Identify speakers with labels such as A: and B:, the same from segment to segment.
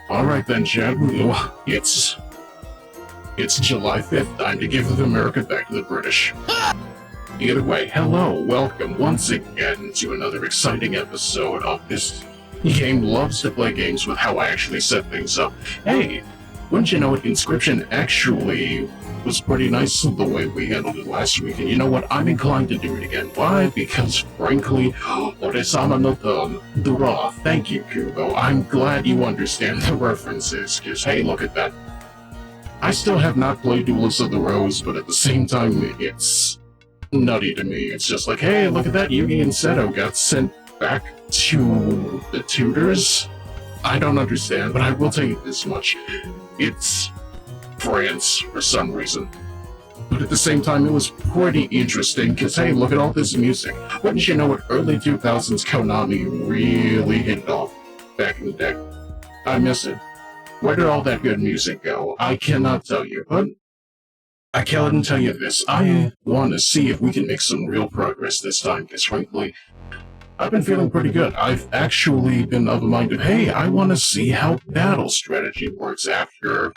A: Alright then, Chad, it's July 5th, time to give America back to the British. Either way, hello, welcome once again to another exciting episode of this game loves to play games with how I actually set things up. Hey, wouldn't you know it, Inscryption actually was pretty nice the way we handled it last week, and you know what, I'm inclined to do it again. Why? Because frankly, Oresama no Dura, thank you, Kubo. I'm glad you understand the references, because hey, look at that. I still have not played Duelist of the Rose, but at the same time, it's nutty to me. It's just like, hey, look at that, Yugi and Seto got sent back to the tutors? I don't understand, but I will tell you this much. It's France for some reason. But at the same time, it was pretty interesting, because hey, look at all this music. Wouldn't you know it, early 2000s Konami really hit it off back in the day. I miss it. Where did all that good music go? I cannot tell you, but I can tell you this. I want to see if we can make some real progress this time, because frankly, I've been feeling pretty good. I've actually been of a mind of, hey, I want to see how battle strategy works after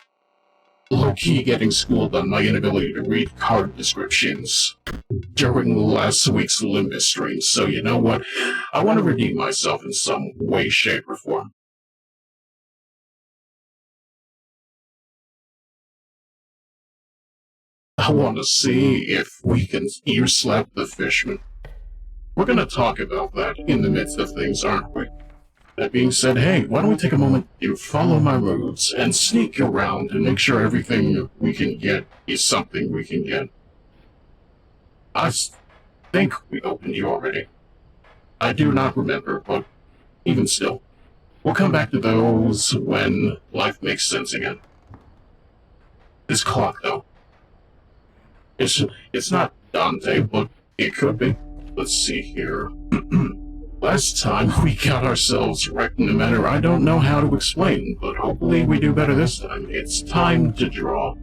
A: low-key getting schooled on my inability to read card descriptions during last week's Olympus stream. So you know what? I want to redeem myself in some way, shape, or form. I want to see if we can ear slap the fishman. We're gonna talk about that in the midst of things, aren't we? That being said, hey, why don't we take a moment to follow my moves and sneak around and make sure everything we can get is something we can get. I think we opened you already. I do not remember, but even still, we'll come back to those when life makes sense again. This clock, though. It's not Dante, but it could be. Let's see here. Last time we got ourselves wrecked in a manner I don't know how to explain, but hopefully we do better this time. It's time to draw.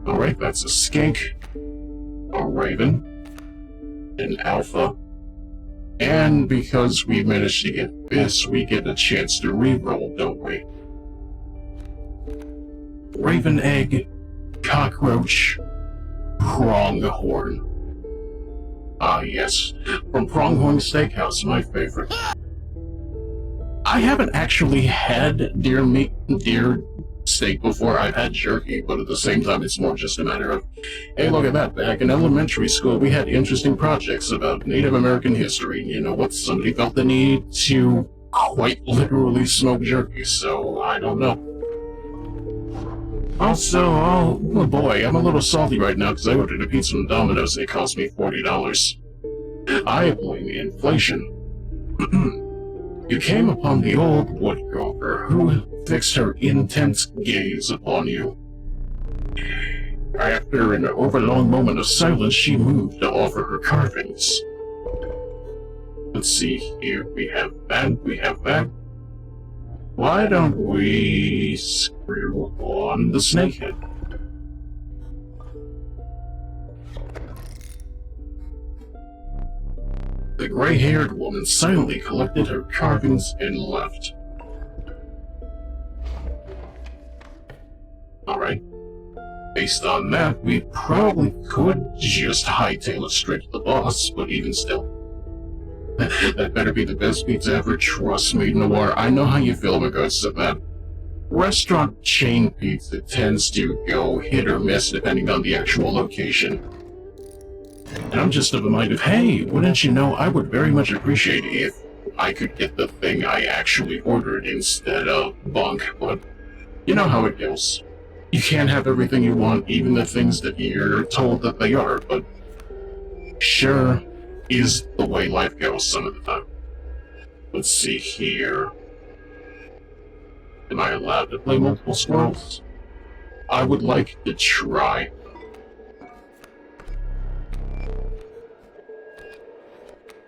A: Alright, that's a skink, a raven, an alpha, and because we managed to get this, we get a chance to reroll, don't we? Raven egg, cockroach, pronghorn. Ah, yes, from Pronghorn Steakhouse, my favorite. I haven't actually had deer steak before. I've had jerky, but at the same time, it's more just a matter of, hey, look at that. Back in elementary school, we had interesting projects about Native American history. You know what? Somebody felt the need to quite literally smoke jerky, so I don't know. Also, oh boy, I'm a little salty right now because I ordered a pizza from Domino's and it cost me $40. I blame inflation. You came upon the old woodcarver who fixed her intense gaze upon you. After an overlong moment of silence, she moved to offer her carvings. Let's see here, we have that. Why don't we scribble on the snakehead? The gray-haired woman silently collected her carvings and left. Alright. Based on that, we probably could just hightail it straight to the boss, but even still. That better be the best pizza ever, trust me, Noir. I know how you feel in regards to that. Restaurant chain pizza tends to go hit or miss depending on the actual location. And I'm just of a mind of, hey, wouldn't you know, I would very much appreciate it if I could get the thing I actually ordered instead of bunk, but you know how it goes. You can't have everything you want, even the things that you're told that they are, but sure is the way life goes some of the time. Let's see here. Am I allowed to play multiple squirrels? I would like to try.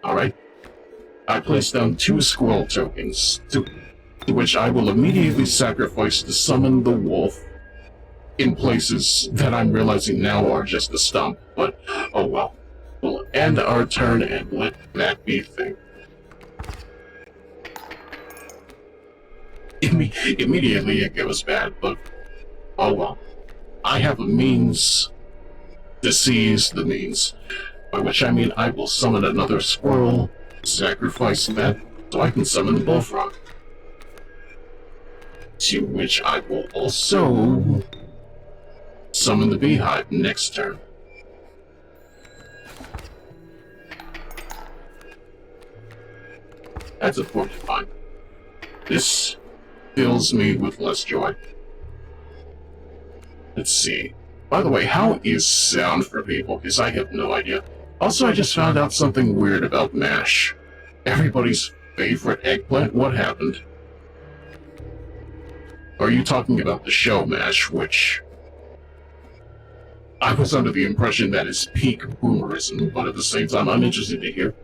A: Alright. I place down 2 squirrel tokens, to which I will immediately sacrifice to summon the wolf in places that I'm realizing now are just a stump, but oh well. We'll end our turn and let that be thing. Immediately it goes bad, but oh well. I have a means to seize the means, by which I mean I will summon another squirrel, sacrifice that, so I can summon the bullfrog. To which I will also summon the beehive next turn. That's a point of fine. This fills me with less joy. Let's see. By the way, how is sound for people? Because I have no idea. Also, I just found out something weird about MASH. Everybody's favorite eggplant? What happened? Are you talking about the show MASH, which I was under the impression that is peak boomerism, but at the same time, I'm interested to hear.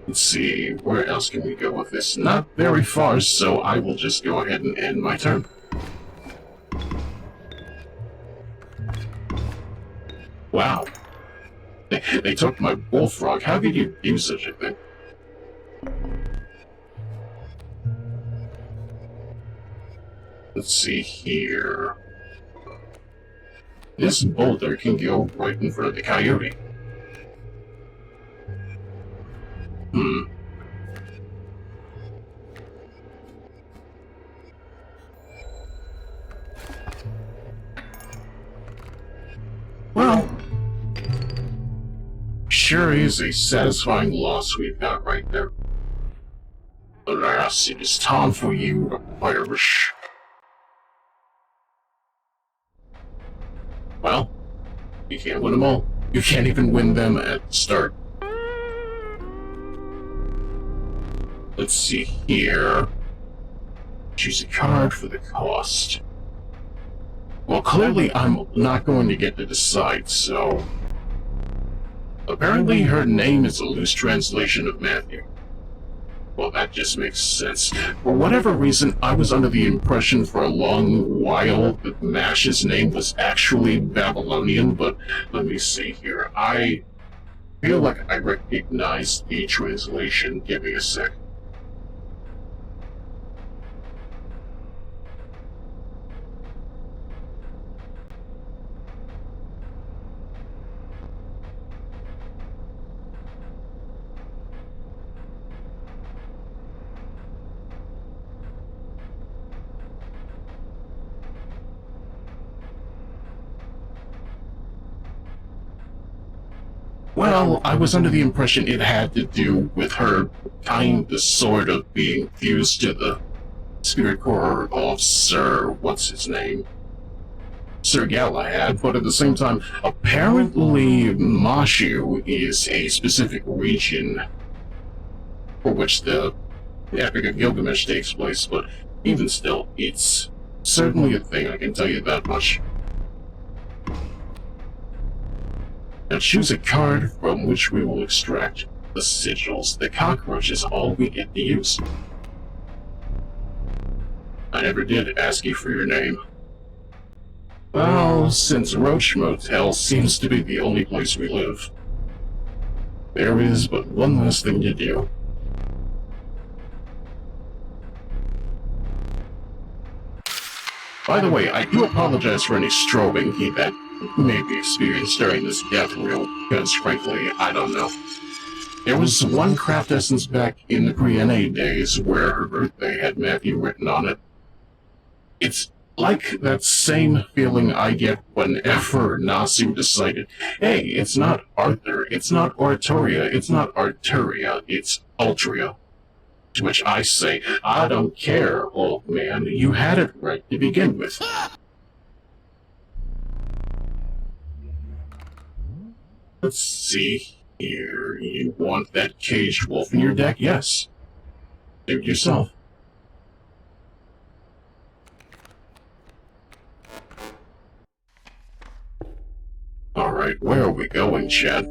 A: Let's see, where else can we go with this? Not very far, so I will just go ahead and end my turn. Wow. They took my bullfrog. How could you do such a thing? Let's see here. This boulder can go right in front of the coyote. Well, sure is a satisfying loss we've got right there. Alas, it is time for you to perish. Well, you can't win them all. You can't even win them at the start. Let's see here. Choose a card for the cost. Well, clearly I'm not going to get to decide, so... Apparently her name is a loose translation of Matthew. Well, that just makes sense. For whatever reason, I was under the impression for a long while that Mash's name was actually Babylonian, but let me see here. I feel like I recognize the translation. Give me a sec. Well, I was under the impression it had to do with her sort of being fused to the spirit core of Sir, what's his name? Sir Galahad, but at the same time, apparently Mashu is a specific region for which the Epic of Gilgamesh takes place, but even still, it's certainly a thing, I can tell you that much. Now choose a card from which we will extract the sigils. The cockroach is all we get to use. I never did ask you for your name. Well, since Roach Motel seems to be the only place we live, there is but one last thing to do. By the way, I do apologize for any strobing that may be experienced during this death reel, because frankly, I don't know. There was one craft essence back in the pre-NA days where her birthday had Matthew written on it. It's like that same feeling I get whenever Nasu decided, hey, it's not Arthur, it's not Arturia, it's not Arturia, it's Altria. To which I say, I don't care, old man, you had it right to begin with. Let's see here. You want that caged wolf in your deck? Yes. Do it yourself. Alright, where are we going, Chad?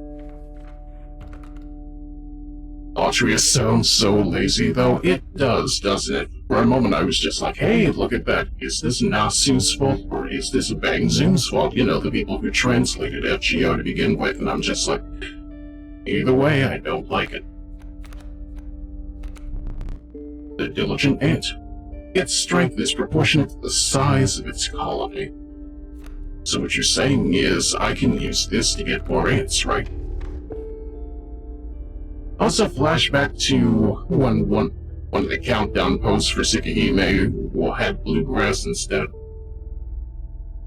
A: Altria sounds so lazy, though. It does, doesn't it? For a moment I was just like, hey, look at that. Is this Nasu's fault, or is this Bang Zoom's fault? You know, the people who translated Yugioh to begin with, and I'm just like, either way, I don't like it. The diligent ant. Its strength is proportionate to the size of its colony. So what you're saying is, I can use this to get more ants, right? Also, flashback to one of the countdown posts for Tsukihime had bluegrass instead.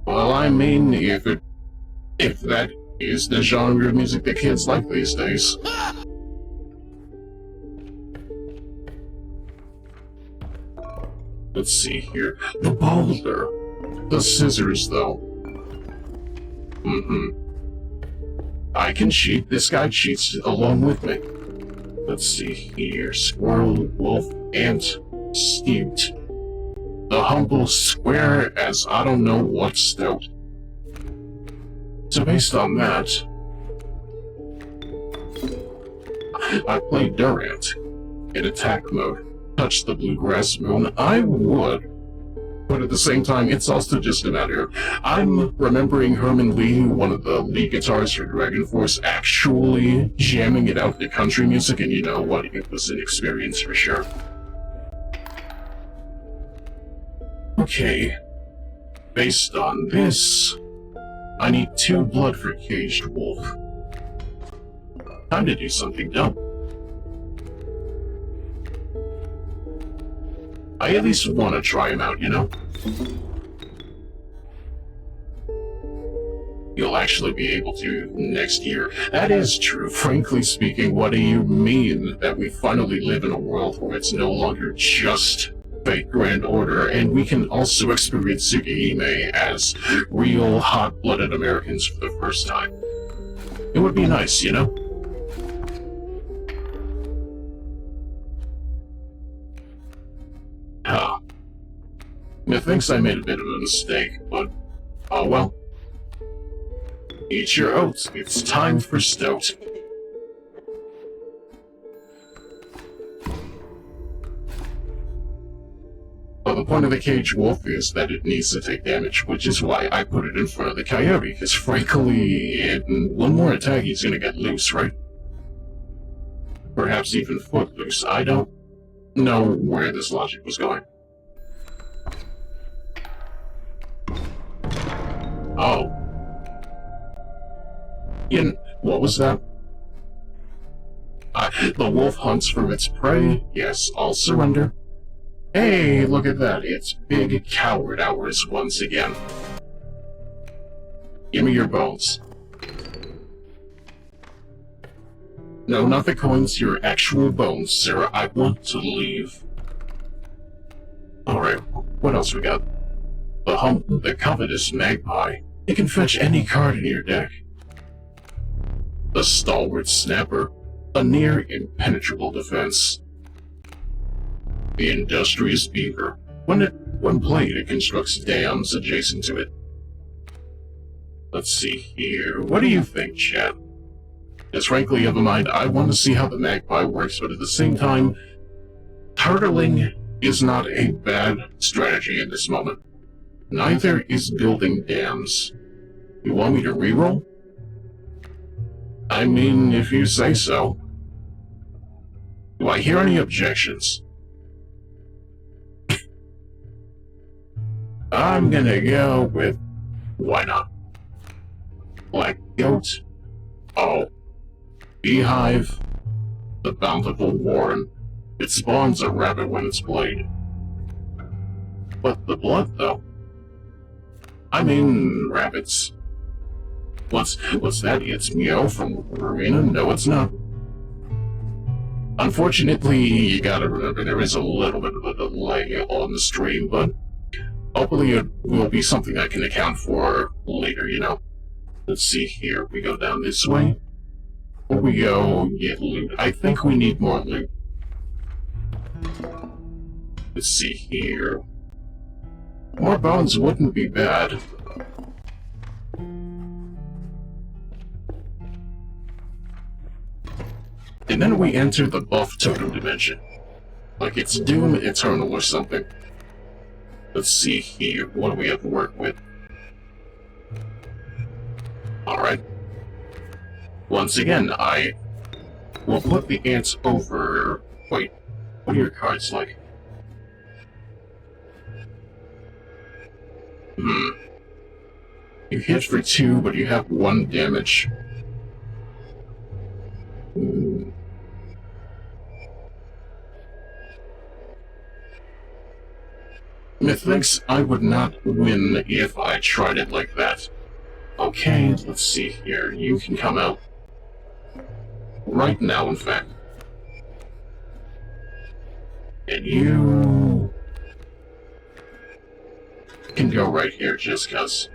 A: Well, I mean, if that is the genre of music that kids like these days. Let's see here. The boulder. The scissors, though. I can cheat. This guy cheats along with me. Let's see here. Squirrel, wolf, ant, steeped. The humble square as I don't know what stout. So based on that, I played Durant in attack mode. Touch the bluegrass moon, I would. But at the same time, it's also just a matter of, I'm remembering Herman Lee, one of the lead guitarists for Dragon Force, actually jamming it out to country music, and you know what, it was an experience for sure. Okay, based on this, I need 2 blood for Caged Wolf. Time to do something dumb. I at least want to try him out, you know? you'll actually be able to next year. That is true. Frankly speaking, what do you mean that we finally live in a world where it's no longer just fake Grand Order, and we can also experience Tsukihime as real hot-blooded Americans for the first time? It would be nice, you know? Huh. Methinks I made a bit of a mistake, but oh well. Eat your oats, it's time for stout. Well, the point of the caged wolf is that it needs to take damage, which is why I put it in front of the coyote, because frankly, one more attack he's gonna get loose, right? Perhaps even foot loose. I don't know where this logic was going. Oh. What was that? The wolf hunts for its prey. Yes, I'll surrender. Hey, look at that. It's big coward hours once again. Give me your bones. No, not the coins, your actual bones, Sarah. I want to leave. Alright, what else we got? The covetous magpie. It can fetch any card in your deck. The stalwart snapper. A near impenetrable defense. The industrious beaver. When played, it constructs dams adjacent to it. Let's see here. What do you think, chat? Because frankly, of a mind, I want to see how the magpie works, but at the same time, turtling is not a bad strategy in this moment. Neither is building dams. You want me to reroll? I mean, if you say so. Do I hear any objections? I'm gonna go with... why not? Black goat. Oh. Beehive. The bountiful warren. It spawns a rabbit when it's played. But the blood, though? I mean, rabbits. What's that? It's Meow from Rowena? No, it's not. Unfortunately, you gotta remember there is a little bit of a delay on the stream, but hopefully it will be something I can account for later, you know. Let's see here. We go down this way. Or we go get loot. I think we need more loot. Let's see here. More bones wouldn't be bad. And then we enter the buff totem dimension. Like it's Doom Eternal or something. Let's see here. What do we have to work with? Alright. Once again, I will put the ants over... Wait, what are your cards like? You hit for 2, but you have 1 damage. Methinks I would not win if I tried it like that. Okay, let's see here. You can come out. Right now, in fact. And you... can go right here, just cuz.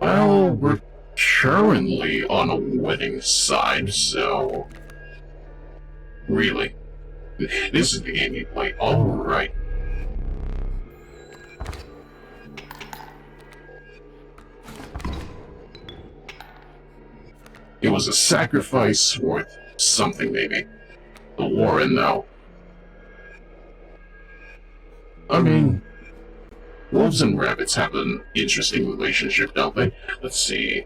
A: Well, we're currently on a winning side, so... Really? This is the game you play. Alright. It was a sacrifice worth something, maybe. The warren, though. I mean... wolves and rabbits have an interesting relationship, don't they? Let's see.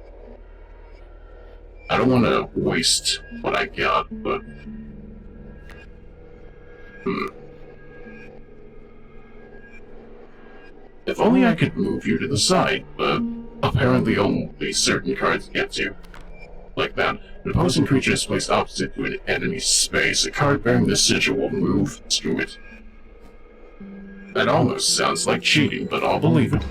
A: I don't want to waste what I got, but... If only I could move you to the side, but apparently only certain cards get to. Like that, an opposing creature is placed opposite to an enemy's space. A card bearing the sigil will move to it. That almost sounds like cheating, but I'll believe it.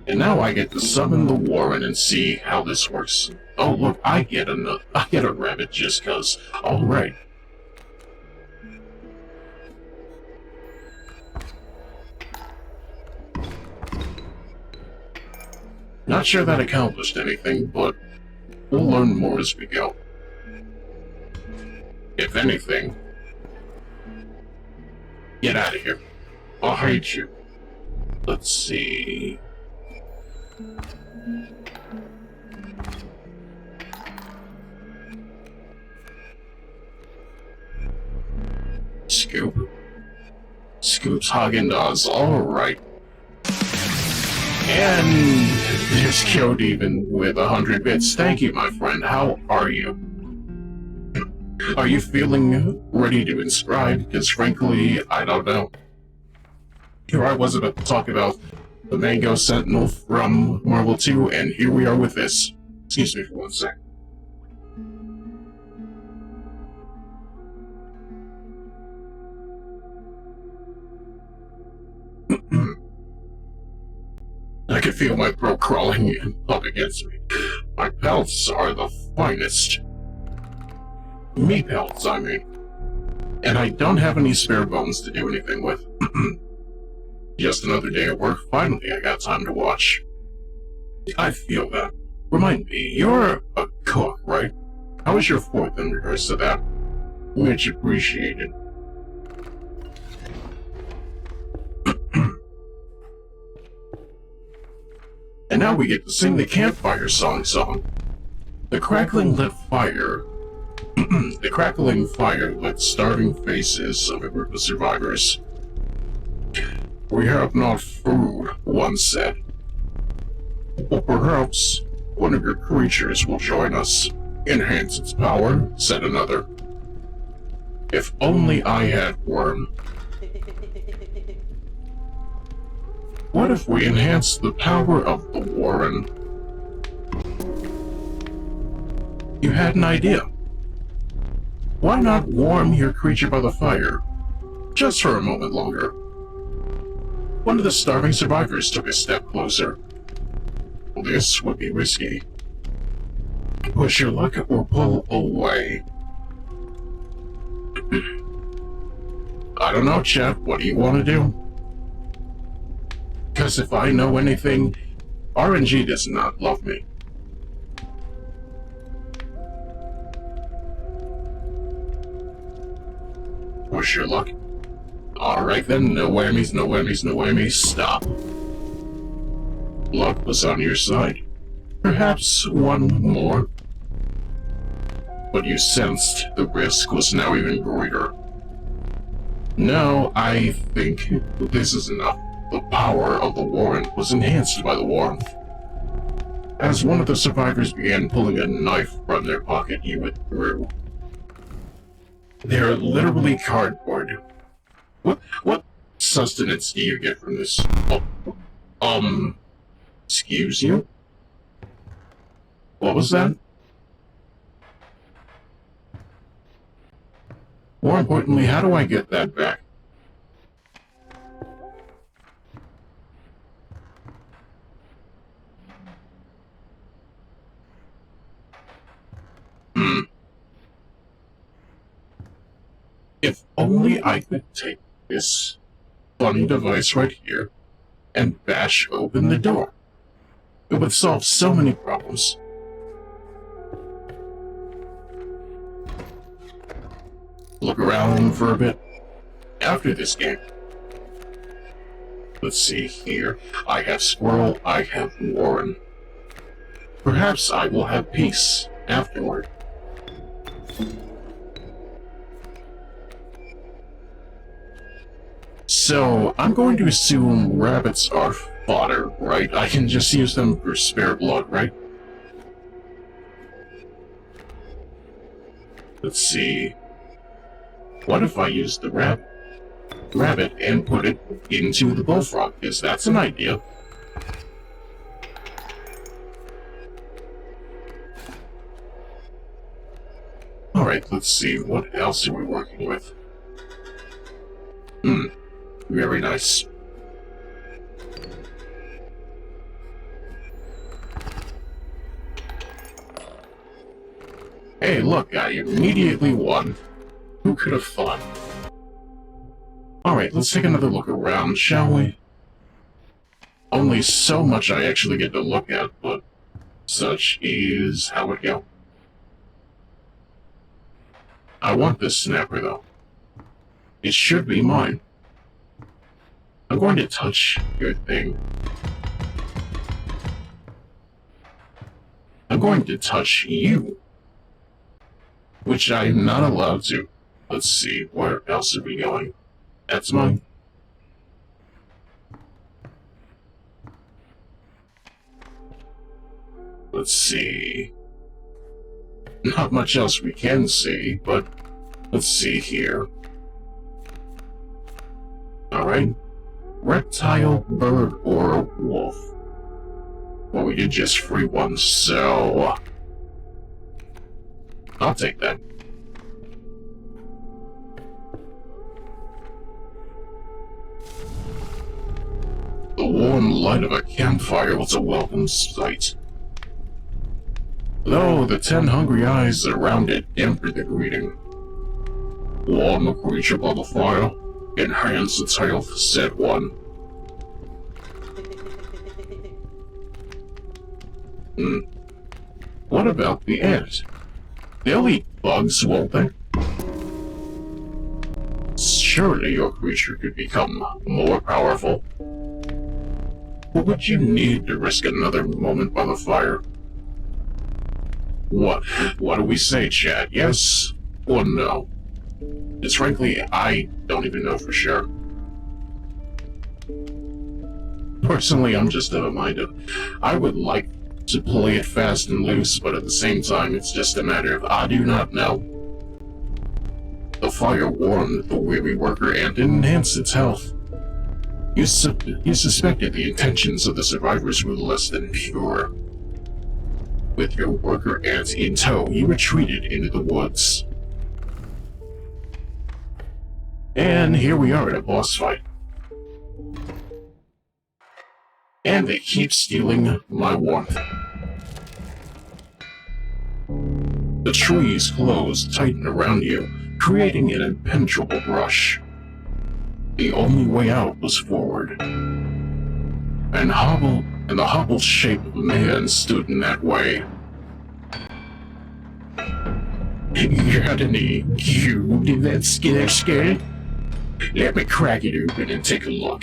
A: And now I get to summon the Warren and see how this works. Oh look, I get a rabbit just 'cause. Alright. Not sure that accomplished anything, but we'll learn more as we go. If anything, get out of here. I'll hate you. Let's see. Scoop. Scoop's Haagen-Dazs, alright. And there's killed even with 100 bits. Thank you, my friend. How are you? Are you feeling ready to inscribe? Because frankly, I don't know. Here I was about to talk about the Mango Sentinel from Marvel 2, and here we are with this. Excuse me for 1 sec. I can feel my throat crawling up against me. My pelts are the finest. Me pelts, I mean. And I don't have any spare bones to do anything with. Just another day at work. Finally, I got time to watch. I feel that. Remind me, you're a cook, right? How was your 4th in regards to that? Much appreciated. And now we get to sing the campfire song. The crackling lit fire. The crackling fire lit starving faces of a group of survivors. We have not food, one said. Or perhaps one of your creatures will join us. Enhance its power, said another. If only I had worm. What if we enhance the power of the Warren? You had an idea. Why not warm your creature by the fire? Just for a moment longer. One of the starving survivors took a step closer. This would be risky. Push your luck or pull away. I don't know, chat. What do you want to do? Because if I know anything, RNG does not love me. Push your luck. Alright then, no whammies, no whammies, no whammies, stop. Luck was on your side. Perhaps one more. But you sensed the risk was now even greater. No, I think this is enough. The power of the Warren was enhanced by the warmth. As one of the survivors began pulling a knife from their pocket, he withdrew. They're literally cardboard. What sustenance do you get from this? Excuse you? What was that? More importantly, how do I get that back? If only I could take this funny device right here and bash open the door. It would solve so many problems. Look around for a bit. After this game. Let's see here. I have Squirrel, I have Warren. Perhaps I will have peace afterward. So, I'm going to assume rabbits are fodder, right? I can just use them for spare blood, right? Let's see. What if I use the rabbit and put it into the bullfrog? Because that's an idea. Alright, let's see. What else are we working with? Very nice. Hey, look, I immediately won. Who could have thought? Alright, let's take another look around, shall we? Only so much I actually get to look at, but such is how it goes. I want this snapper, though. It should be mine. I'm going to touch your thing. I'm going to touch you. Which I'm not allowed to. Let's see, where else are we going? That's mine. Let's see. Not much else we can see, but let's see here. Alright. Reptile, bird, or wolf. Well, we did just free one, so I'll take that. The warm light of a campfire was a welcome sight. Though the 10 hungry eyes around it answered the greeting. Warm the creature by the fire, enhance its health, said one. What about the ant? They'll eat bugs, won't they? Surely your creature could become more powerful. What would you need to risk another moment by the fire? What do we say, Chad? Yes or no? Because frankly, I don't even know for sure. Personally, I'm just of a mind of, I would like to play it fast and loose, but at the same time, it's just a matter of I do not know. The fire warmed the weary worker and enhanced its health. You suspected the intentions of the survivors were less than pure. With your worker ant in tow, you retreated into the woods. And here we are at a boss fight. And they keep stealing my warmth. The trees close tighten around you, creating an impenetrable brush. The only way out was forward. And the hobbled shape of a man stood in that way. Got any cube in that scared? Let me crack it open and take a look.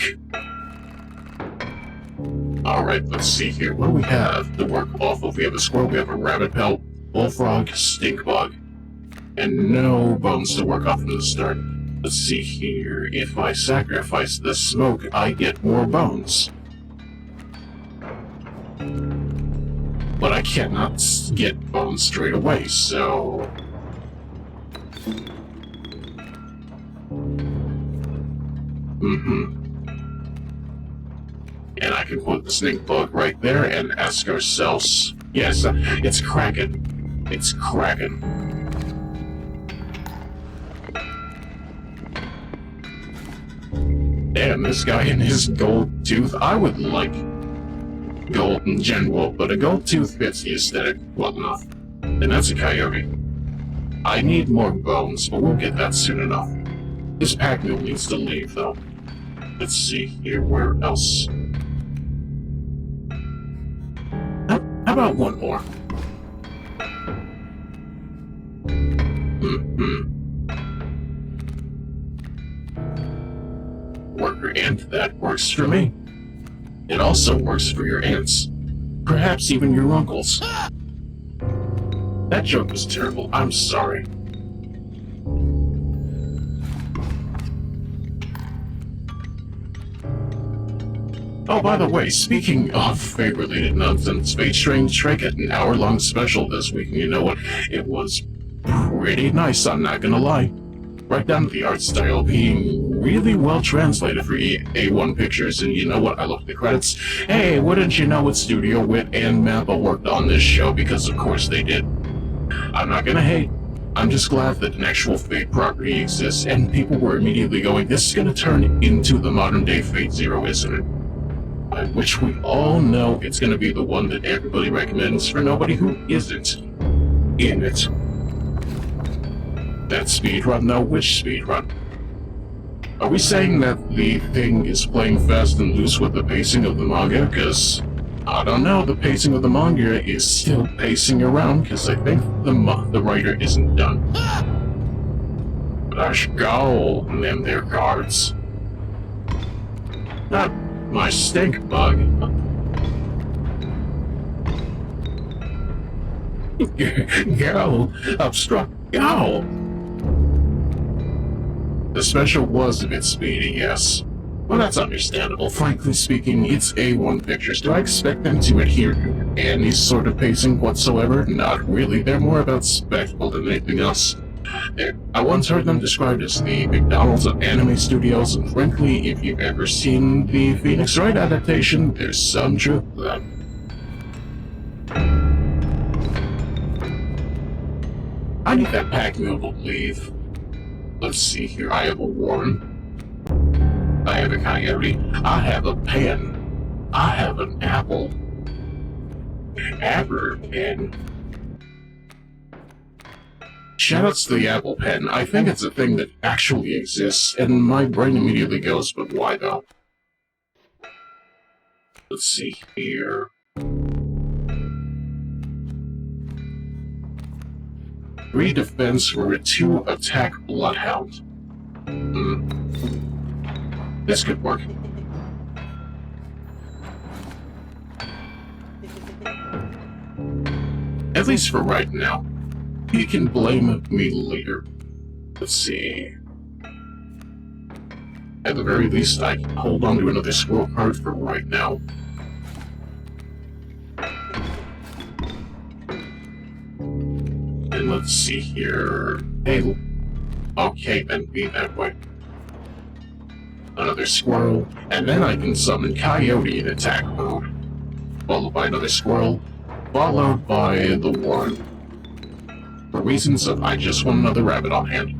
A: Alright, let's see here. What do we have to work off of? We have a squirrel, we have a rabbit pelt, bullfrog, stink bug. And no bones to work off from the start. Let's see here. If I sacrifice the smoke, I get more bones. But I cannot get bones straight away, so and I can put the snake bug right there and ask ourselves, yes, it's cracking. It's cracking. Damn, this guy and his gold tooth. I would like gold in general, but a gold tooth fits the aesthetic well enough. And that's a coyote. I need more bones, but we'll get that soon enough. This pack mule needs to leave, though. Let's see here, where else? How about one more? Worker ant, that works for me. It also works for your aunts. Perhaps even your uncles. That joke was terrible, I'm sorry. Oh, by the way, speaking of fate-related nonsense, Fate Strange Trek had an hour-long special this week, and you know what? It was pretty nice, I'm not gonna lie. Right down to the art style being really well translated for A1 Pictures, and you know what? I looked at the credits. Hey, wouldn't you know it, Studio Wit and Mappa worked on this show, because of course they did. I'm not gonna hate. I'm just glad that an actual Fate property exists, and people were immediately going, this is gonna turn into the modern-day Fate Zero, isn't it? By which we all know it's gonna be the one that everybody recommends for nobody who isn't in it. That speedrun, though? Which speedrun? Are we saying that the thing is playing fast and loose with the pacing of the manga? Because, I don't know, the pacing of the manga is still pacing around, because I think the writer isn't done. Let's go, them there cards. Not my stink bug. Go! Obstruct! Go! The special was a bit speedy, yes. Well, that's understandable. Frankly speaking, it's A1 Pictures. Do I expect them to adhere to any sort of pacing whatsoever? Not really. They're more about spectacle than anything else. I once heard them described as the McDonald's of anime studios, and frankly, if you've ever seen the Phoenix Wright adaptation, there's some truth to that. I need that pack mule to leave. Let's see here. I have a worm. I have a coyote. I have a pen. I have an apple. Apple pen. Shoutouts to the Apple Pen. I think it's a thing that actually exists, and my brain immediately goes, but why though? Let's see here. 3 defense for a 2 attack Bloodhound. This could work. At least for right now. You can blame me later. Let's see. At the very least, I can hold on to another squirrel card for right now. And let's see here. Hey, okay, then be that way. Another squirrel, and then I can summon Coyote in attack mode. Followed by another squirrel, followed by the worm. For reasons of I just want another rabbit on hand.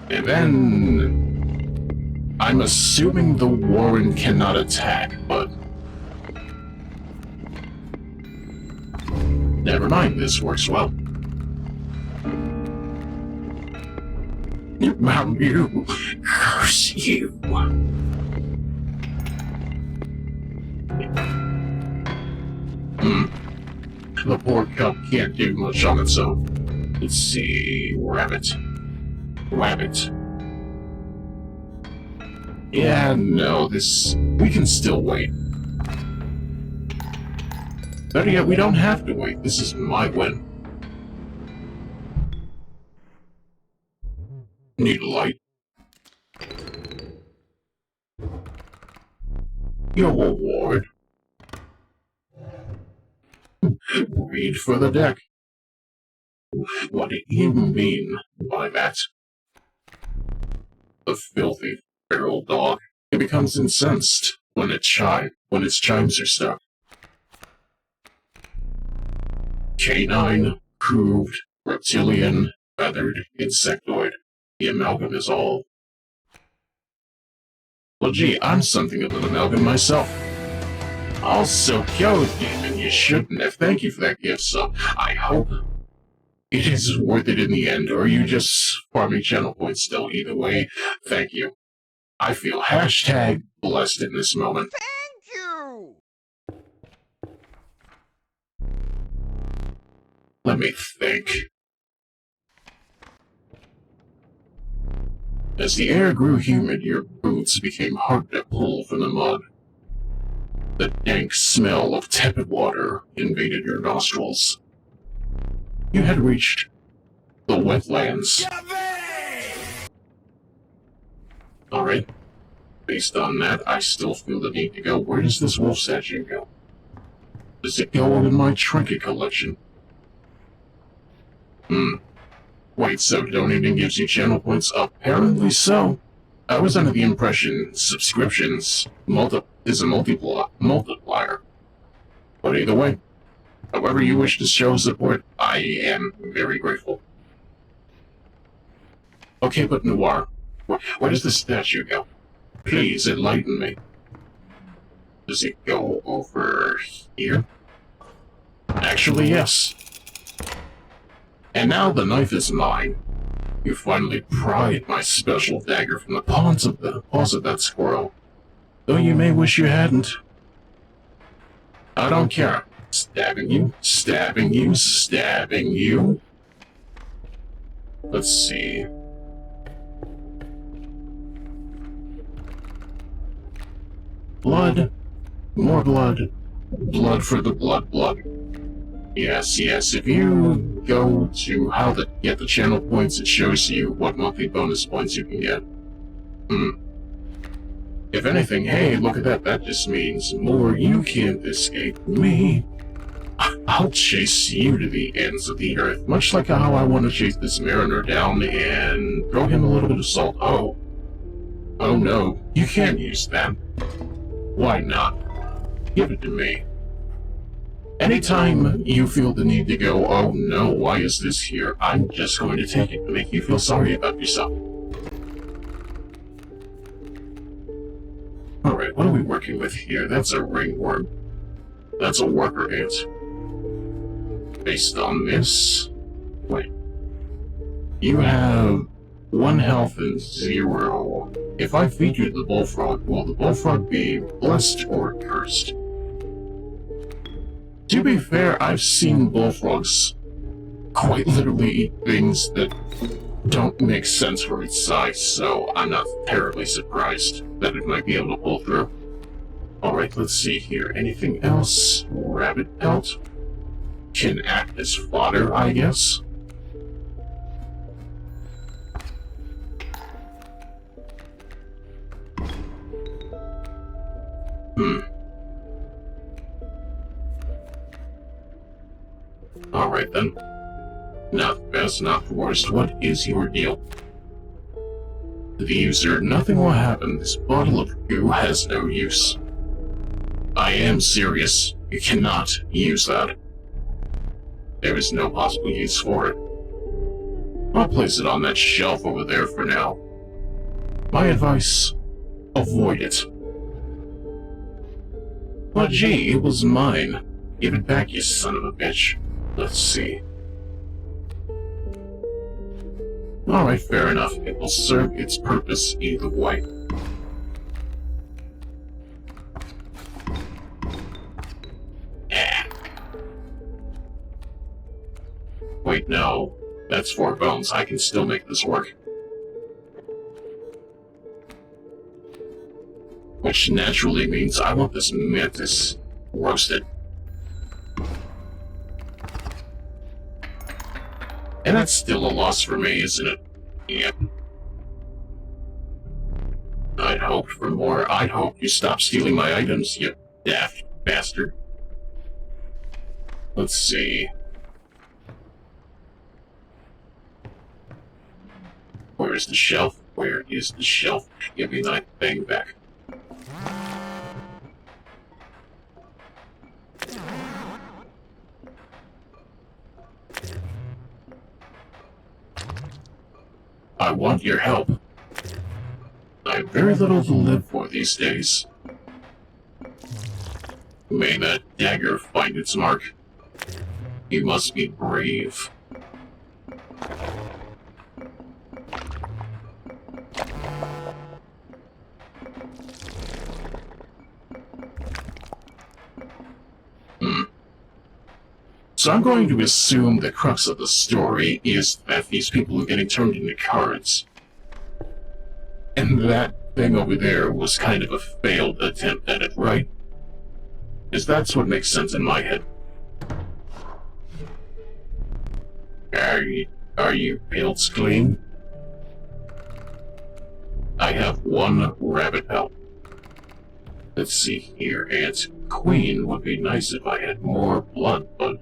A: And then I'm assuming the Warren cannot attack, but never mind, this works well. You, curse you. The poor cub can't do much on its own. Let's see, rabbit. Rabbit. Yeah, no, we can still wait. Better yet, we don't have to wait. This is my win. Need a light. Your reward. Read for the deck. What do you mean by that? The filthy, feral dog. It becomes incensed when its chimes are stuck. Canine, proved, reptilian, feathered, insectoid. The amalgam is all. Well, gee, I'm something of an amalgam myself. Also, yo, demon, you shouldn't have. Thank you for that gift, so I hope it is worth it in the end, or are you just farming channel points still? Either way, thank you. I feel hashtag blessed in this moment.
B: Thank you!
A: Let me think. As the air grew humid, your boots became hard to pull from the mud. The dank smell of tepid water invaded your nostrils. You had reached the wetlands. Alright. Based on that, I still feel the need to go. Where does this wolf statue go? Does it go in my trinket collection? Wait, so donating gives you channel points? Apparently so. I was under the impression subscriptions is a multiplier. But either way, however you wish to show support, I am very grateful. Okay, but Noir, where does the statue go? Please enlighten me. Does it go over here? Actually, yes. And now the knife is mine. You finally pried my special dagger from the paws of that squirrel. Though you may wish you hadn't. I don't care. Stabbing you, stabbing you, stabbing you. Let's see. Blood. More blood. Blood for the blood. Yes, if you go to how to get the channel points, it shows you what monthly bonus points you can get. If anything, hey, look at that, that just means more you can't escape me. I'll chase you to the ends of the earth, much like how I want to chase this mariner down and throw him a little bit of salt. Oh no, you can't use that. Why not? Give it to me. Anytime you feel the need to go, oh no, why is this here? I'm just going to take it to make you feel sorry about yourself. Alright, what are we working with here? That's a ringworm. That's a worker ant. Based on this... Wait. You have 1 health and 0. If I feed you the bullfrog, will the bullfrog be blessed or cursed? To be fair, I've seen bullfrogs quite literally eat things that don't make sense for its size, so I'm not terribly surprised that it might be able to pull through. Alright, let's see here. Anything else? Rabbit pelt? Can act as fodder, I guess? Alright then. Not the best, not the worst. What is your deal? To the user, nothing will happen. This bottle of goo has no use. I am serious. You cannot use that. There is no possible use for it. I'll place it on that shelf over there for now. My advice, avoid it. But gee, it was mine. Give it back, you son of a bitch. Let's see. Alright, fair enough. It will serve its purpose either way. Wait, no. That's 4 bones. I can still make this work. Which naturally means I want this mantis roasted. And that's still a loss for me, isn't it? Yep. I'd hoped for more. I'd hoped you stopped stealing my items, you daft bastard. Let's see. Where is the shelf? Where is the shelf? Give me that thing back. I want your help. I have very little to live for these days. May that dagger find its mark. You must be brave. So I'm going to assume the crux of the story is that these people are getting turned into cards. And that thing over there was kind of a failed attempt at it, right? Because that's what makes sense in my head. Are you built clean? I have one rabbit pelt. Let's see here, Ant Queen would be nice if I had more blood, but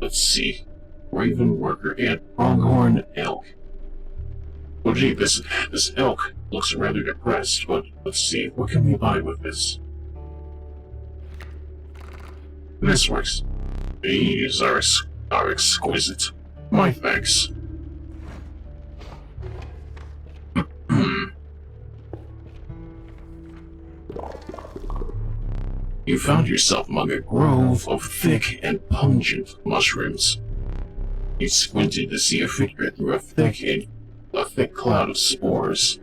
A: let's see. Raven Worker and Pronghorn Elk. Well, gee, this elk looks rather depressed, but let's see, what can we buy with this? This works. These are exquisite. My thanks. You found yourself among a grove of thick and pungent mushrooms. You squinted to see a figure through a thick cloud of spores.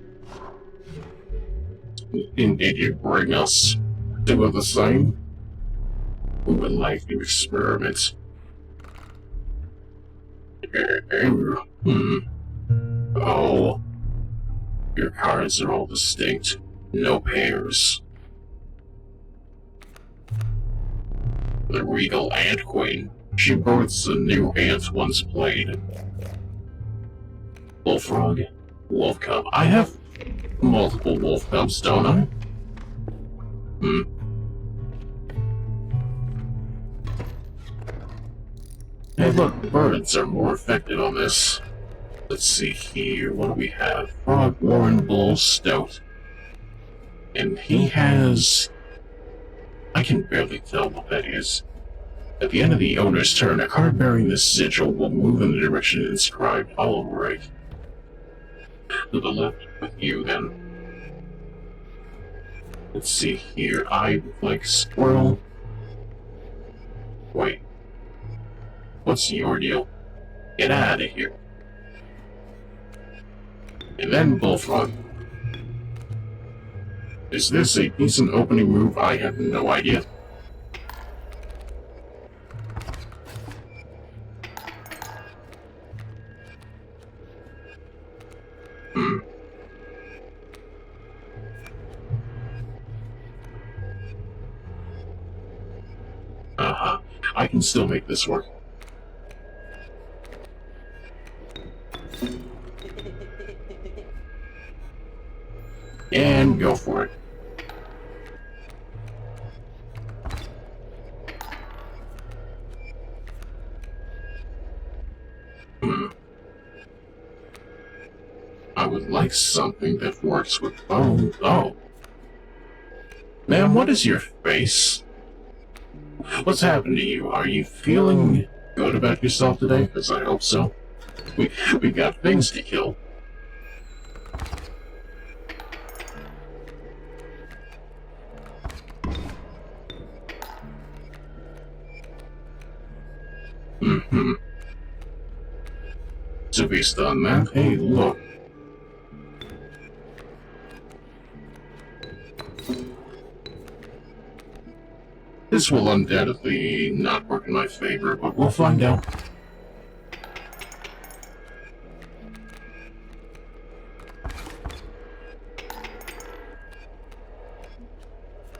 A: And did you bring us two of the same? We would like to experiment. Oh, your cards are all distinct. No pairs. The regal ant queen. She births a new ant once played. Bullfrog, wolf cub. I have multiple wolf cubs, don't I? Hey look, birds are more affected on this. Let's see here, what do we have? Frog-Warren Bull Stout. And he has... I can barely tell what that is. At the end of the owner's turn, a card bearing this sigil will move in the direction inscribed. All right. To the left with you, then. Let's see here. I like squirrel. Wait. What's your deal? Get out of here. And then bullfrog. Is this a decent opening move? I have no idea. I can still make this work. And go for it. I would like something that works with bone. Oh. Ma'am, what is your face? What's happened to you? Are you feeling good about yourself today? Because I hope so. We got things to kill. To be done, man. Hey, look. This will undoubtedly not work in my favor, but we'll find out.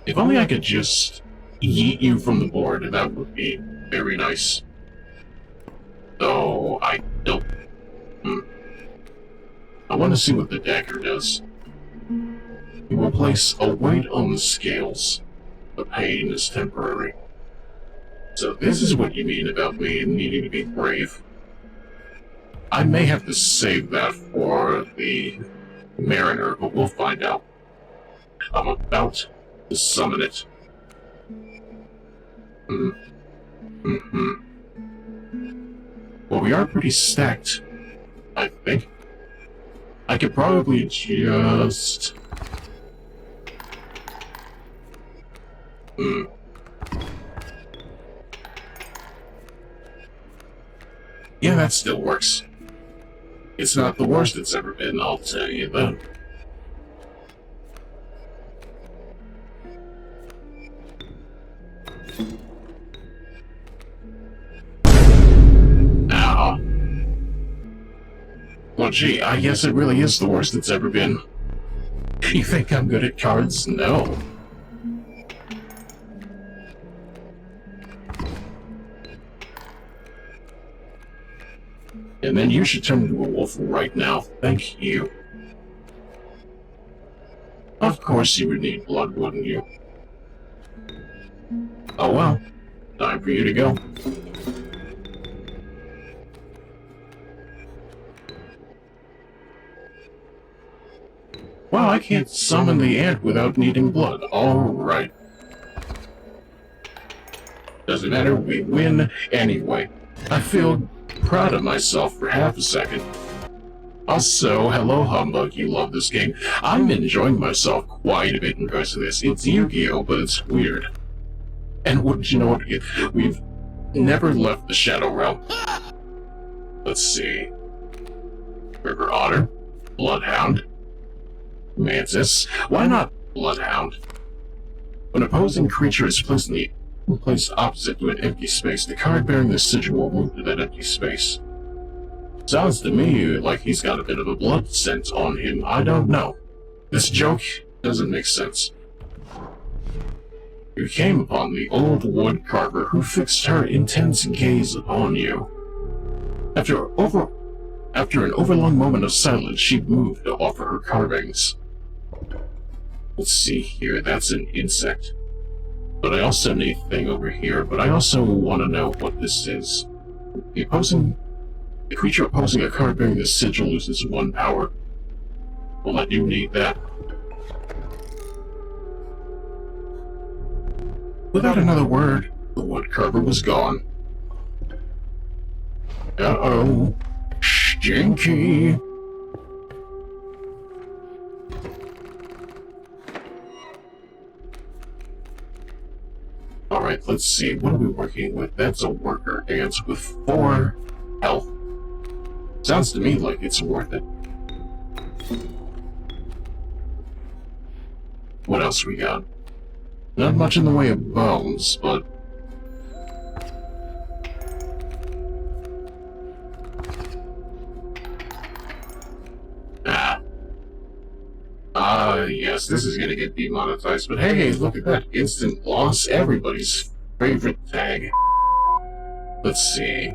A: If only I could just yeet you from the board, that would be very nice. Though, I don't... I want to see what the dagger does. You will place a weight on the scales. The pain is temporary. So this is what you mean about me needing to be brave. I may have to save that for the Mariner, but we'll find out. I'm about to summon it. Well, we are pretty stacked, I think. I could probably just... Yeah, that still works. It's not the worst it's ever been, I'll tell you that. Ow. Well, gee, I guess it really is the worst it's ever been. You think I'm good at cards? No. And then you should turn into a wolf right now. Thank you. Of course you would need blood, wouldn't you? Oh well, time for you to go. Well, I can't summon the ant without needing blood. Alright. Doesn't matter, we win anyway. I feel proud of myself for half a second. Also, hello Humbug, you love this game. I'm enjoying myself quite a bit in regards to this. It's Yugioh, but it's weird. And wouldn't you know what? We've never left the Shadow Realm. Let's see. River Otter, Bloodhound, Mantis. Why not Bloodhound? When an opposing creature is placed opposite to an empty space, the card bearing the sigil will move to that empty space. Sounds to me like he's got a bit of a blood scent on him. I don't know. This joke doesn't make sense. You came upon the old wood carver who fixed her intense gaze upon you. After an overlong moment of silence, she moved to offer her carvings. Let's see here, that's an insect. But I also need a thing over here, but I also want to know what this is. The creature opposing a card bearing the sigil loses 1 power. Well, I do need that. Without another word, the wood carver was gone. Uh-oh. Stinky. Alright, let's see. What are we working with? That's a worker ant with 4 health. Sounds to me like it's worth it. What else we got? Not much in the way of bones, but... yes, this is gonna get demonetized, but hey, look at that. Instant loss, everybody's favorite tag. Let's see.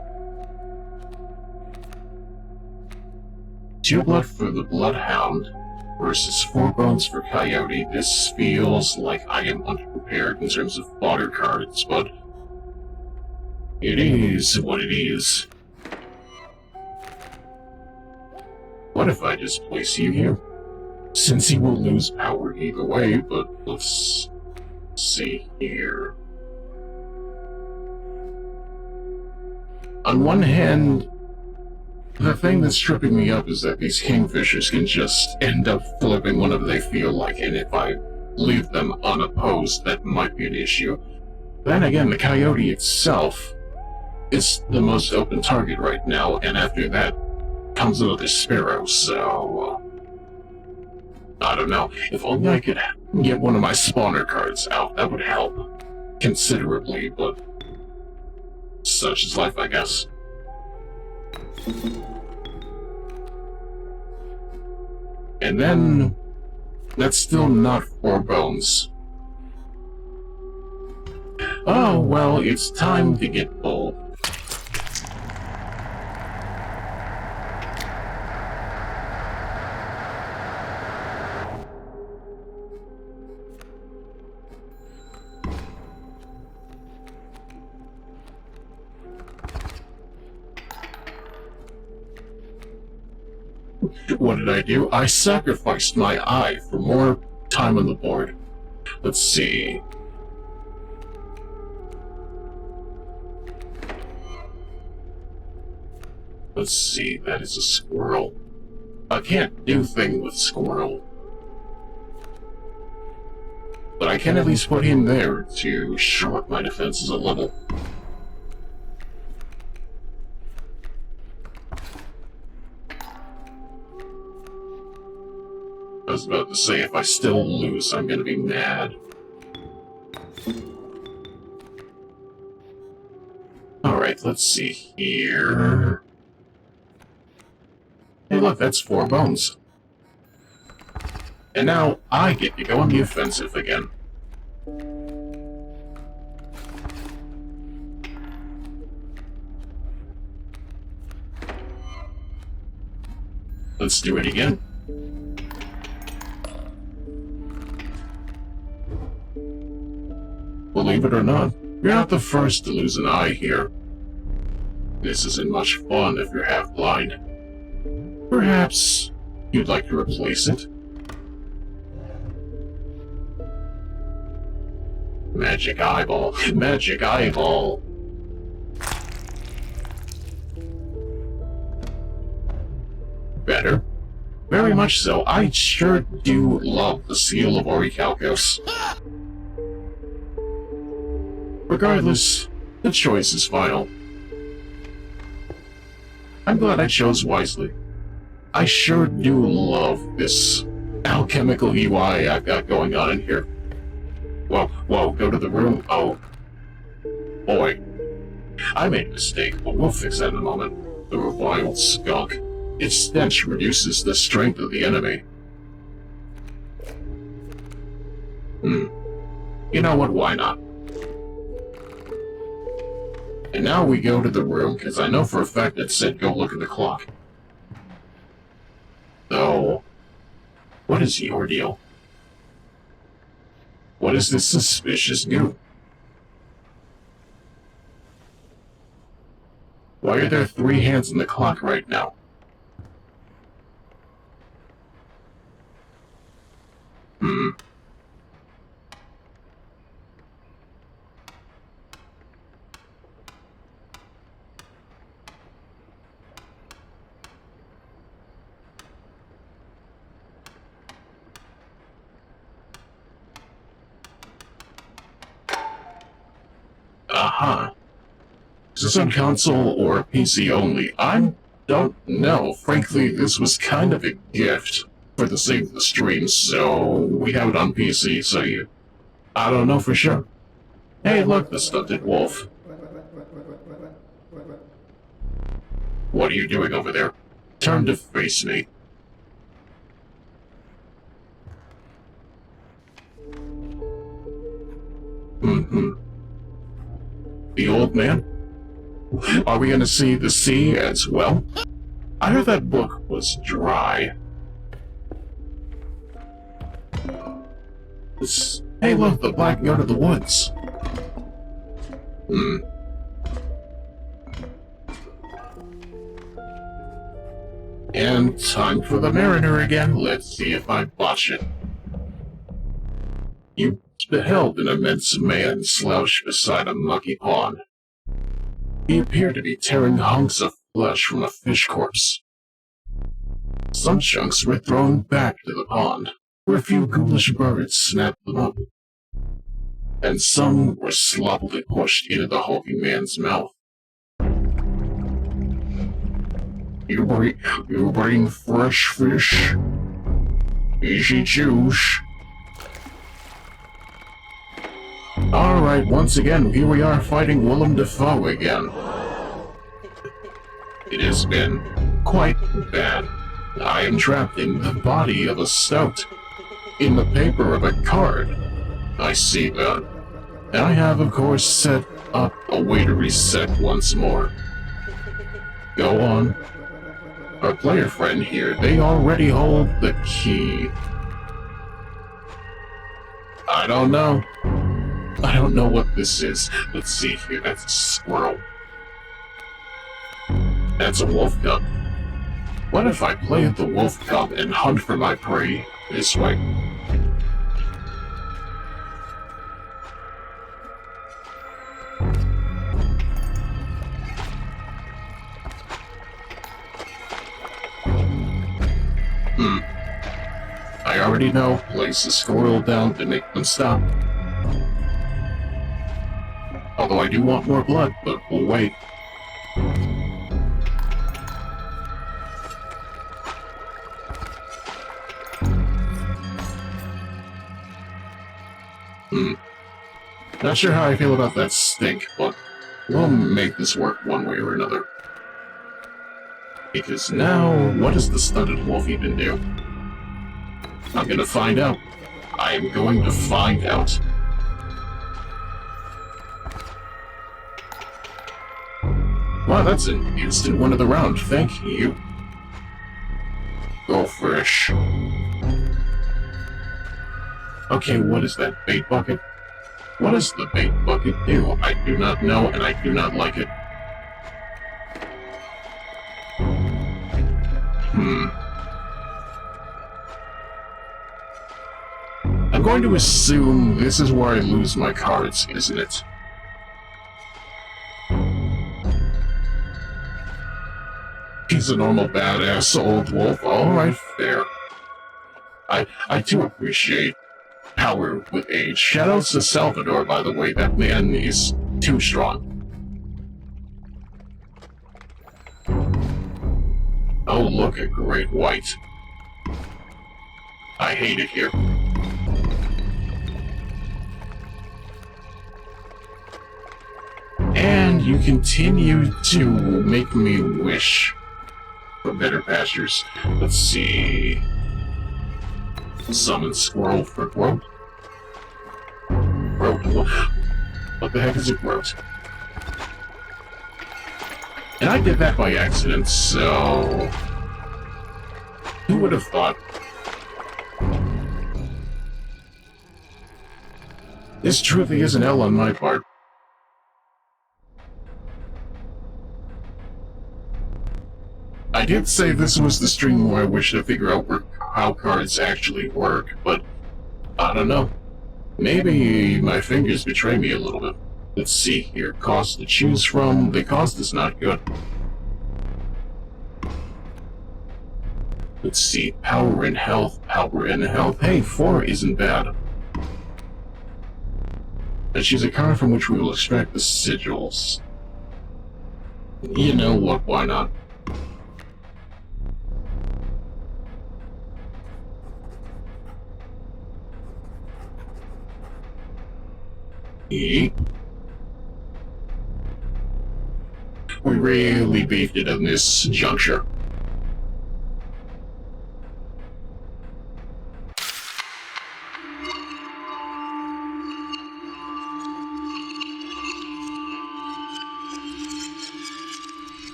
A: 2 blood for the Bloodhound versus 4 bones for Coyote. This feels like I am unprepared in terms of fodder cards, but it is what it is. What if I just place you here? Since he will lose power either way, but let's see here. On one hand, the thing that's tripping me up is that these kingfishers can just end up flipping whenever they feel like it, and if I leave them unopposed, that might be an issue. Then again, the coyote itself is the most open target right now, and after that comes another sparrow, so... I don't know. If only I could get one of my spawner cards out, that would help considerably, but such is life, I guess. And then, that's still not 4 bones. Oh, well, it's time to get bold. What did I do? I sacrificed my eye for more time on the board. Let's see. Let's see, that is a squirrel. I can't do thing with squirrel. But I can at least put him there to shore up my defenses a little. I was about to say, if I still lose, I'm gonna be mad. Alright, let's see here. Hey look, that's 4 bones. And now I get to go on the offensive again. Let's do it again. believe it or not, you're not the first to lose an eye here. This isn't much fun if you're half blind. Perhaps you'd like to replace it? Magic eyeball. Magic eyeball. Better? Very much so. I sure do love the seal of Orichalcos. Regardless, the choice is final. I'm glad I chose wisely. I sure do love this alchemical UI I've got going on in here. Whoa, go to the room. Oh, boy. I made a mistake, but we'll fix that in a moment. The reviled skunk. Its stench reduces the strength of the enemy. You know what, why not? And now we go to the room, because I know for a fact it said go look at the clock. So, what is your deal? What is this suspicious goo? Why are there 3 hands on the clock right now? Is this on console or PC only? I don't know. Frankly, this was kind of a gift for the sake of the stream, so we have it on PC, so I don't know for sure. Hey, look, the stunted wolf. What are you doing over there? Turn to face me. The old man? Are we gonna see the sea as well? I heard that book was dry. Hey look, the black goat of the woods. And time for the mariner again. Let's see if I botch it. You beheld an immense man slouched beside a mucky pond. He appeared to be tearing hunks of flesh from a fish corpse. Some chunks were thrown back to the pond, where a few ghoulish birds snapped them up. And some were sloppily pushed into the hulking man's mouth. You bring fresh fish? Easy choose. Alright, once again, here we are fighting Willem Dafoe again. It has been quite bad. I am trapped in the body of a stoat, in the paper of a card. I see that. And I have, of course, set up a way to reset once more. Go on. Our player friend here, they already hold the key. I don't know. I don't know what this is. Let's see here. That's a squirrel. That's a wolf cub. What if I play the wolf cub and hunt for my prey this way? I already know. Place the squirrel down to make them stop. Although I do want more blood, but we'll wait. Not sure how I feel about that stink, but we'll make this work one way or another. Because now, what does the stunted wolf even do? I'm gonna find out. I am going to find out. Wow, that's an instant one of the round, thank you. Go fresh. Okay, what is that, bait bucket? What does the bait bucket do? I do not know, and I do not like it. I'm going to assume this is where I lose my cards, isn't it? He's a normal badass old wolf. Alright, fair. I do appreciate power with age. Shoutouts to Salvador, by the way. That man is too strong. Oh, look, a great white. I hate it here. And you continue to make me wish for better pastures. Let's see. Summon squirrel for growth. What the heck is a growth? And I did that by accident, so... Who would have thought? This truly is an L on my part. I did say this was the stream where I wish to figure out how cards actually work, but I don't know. Maybe my fingers betray me a little bit. Let's see here. Cost to choose from. The cost is not good. Let's see. Power and health. Power and health. Hey, 4 isn't bad. And she's a card from which we will extract the sigils. You know what? Why not? We really beefed it in this juncture.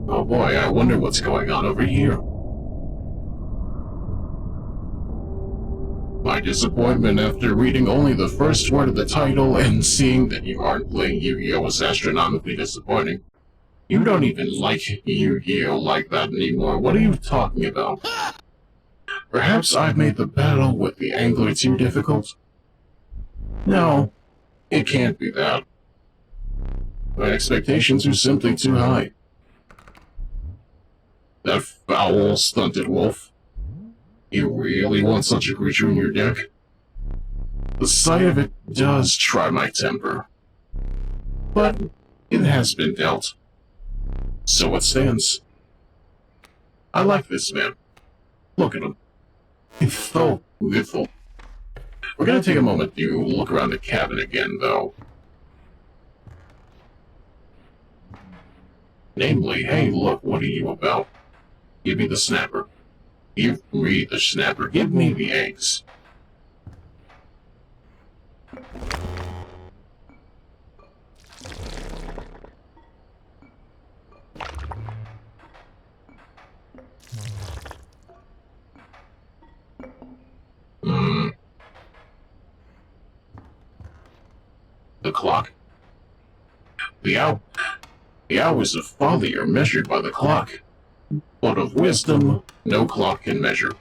A: Oh boy, I wonder what's going on over here. My disappointment after reading only the first word of the title and seeing that you aren't playing Yu-Gi-Oh! Was astronomically disappointing. You don't even like Yu-Gi-Oh! Like that anymore. What are you talking about? Perhaps I've made the battle with the angler too difficult? No, it can't be that. My expectations are simply too high. That foul, stunted wolf. You really want such a creature in your deck? The sight of it does try my temper. But it has been dealt. So it stands. I like this man. Look at him. He's so beautiful. We're gonna take a moment to look around the cabin again, though. Namely, hey, look, what are you about? Give me the snapper. Give me the snapper. Give me the eggs. The clock. The hours of folly are measured by the clock. But of wisdom, no clock can measure.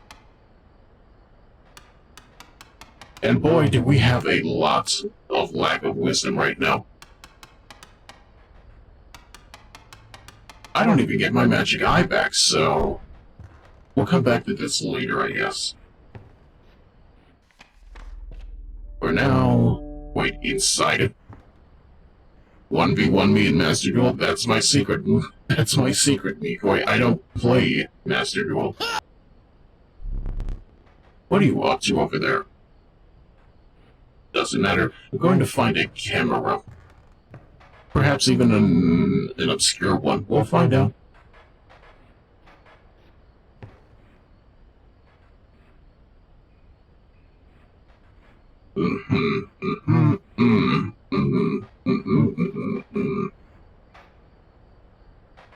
A: And boy, do we have a lot of lack of wisdom right now. I don't even get my magic eye back, so... We'll come back to this later, I guess. For now... Wait, inside it? 1v1 me and Master Duel? That's my secret. That's my secret, Nikoi. I don't play Master Duel. What are you up to over there? Doesn't matter. I'm going to find a camera. Perhaps even an obscure one. We'll find out.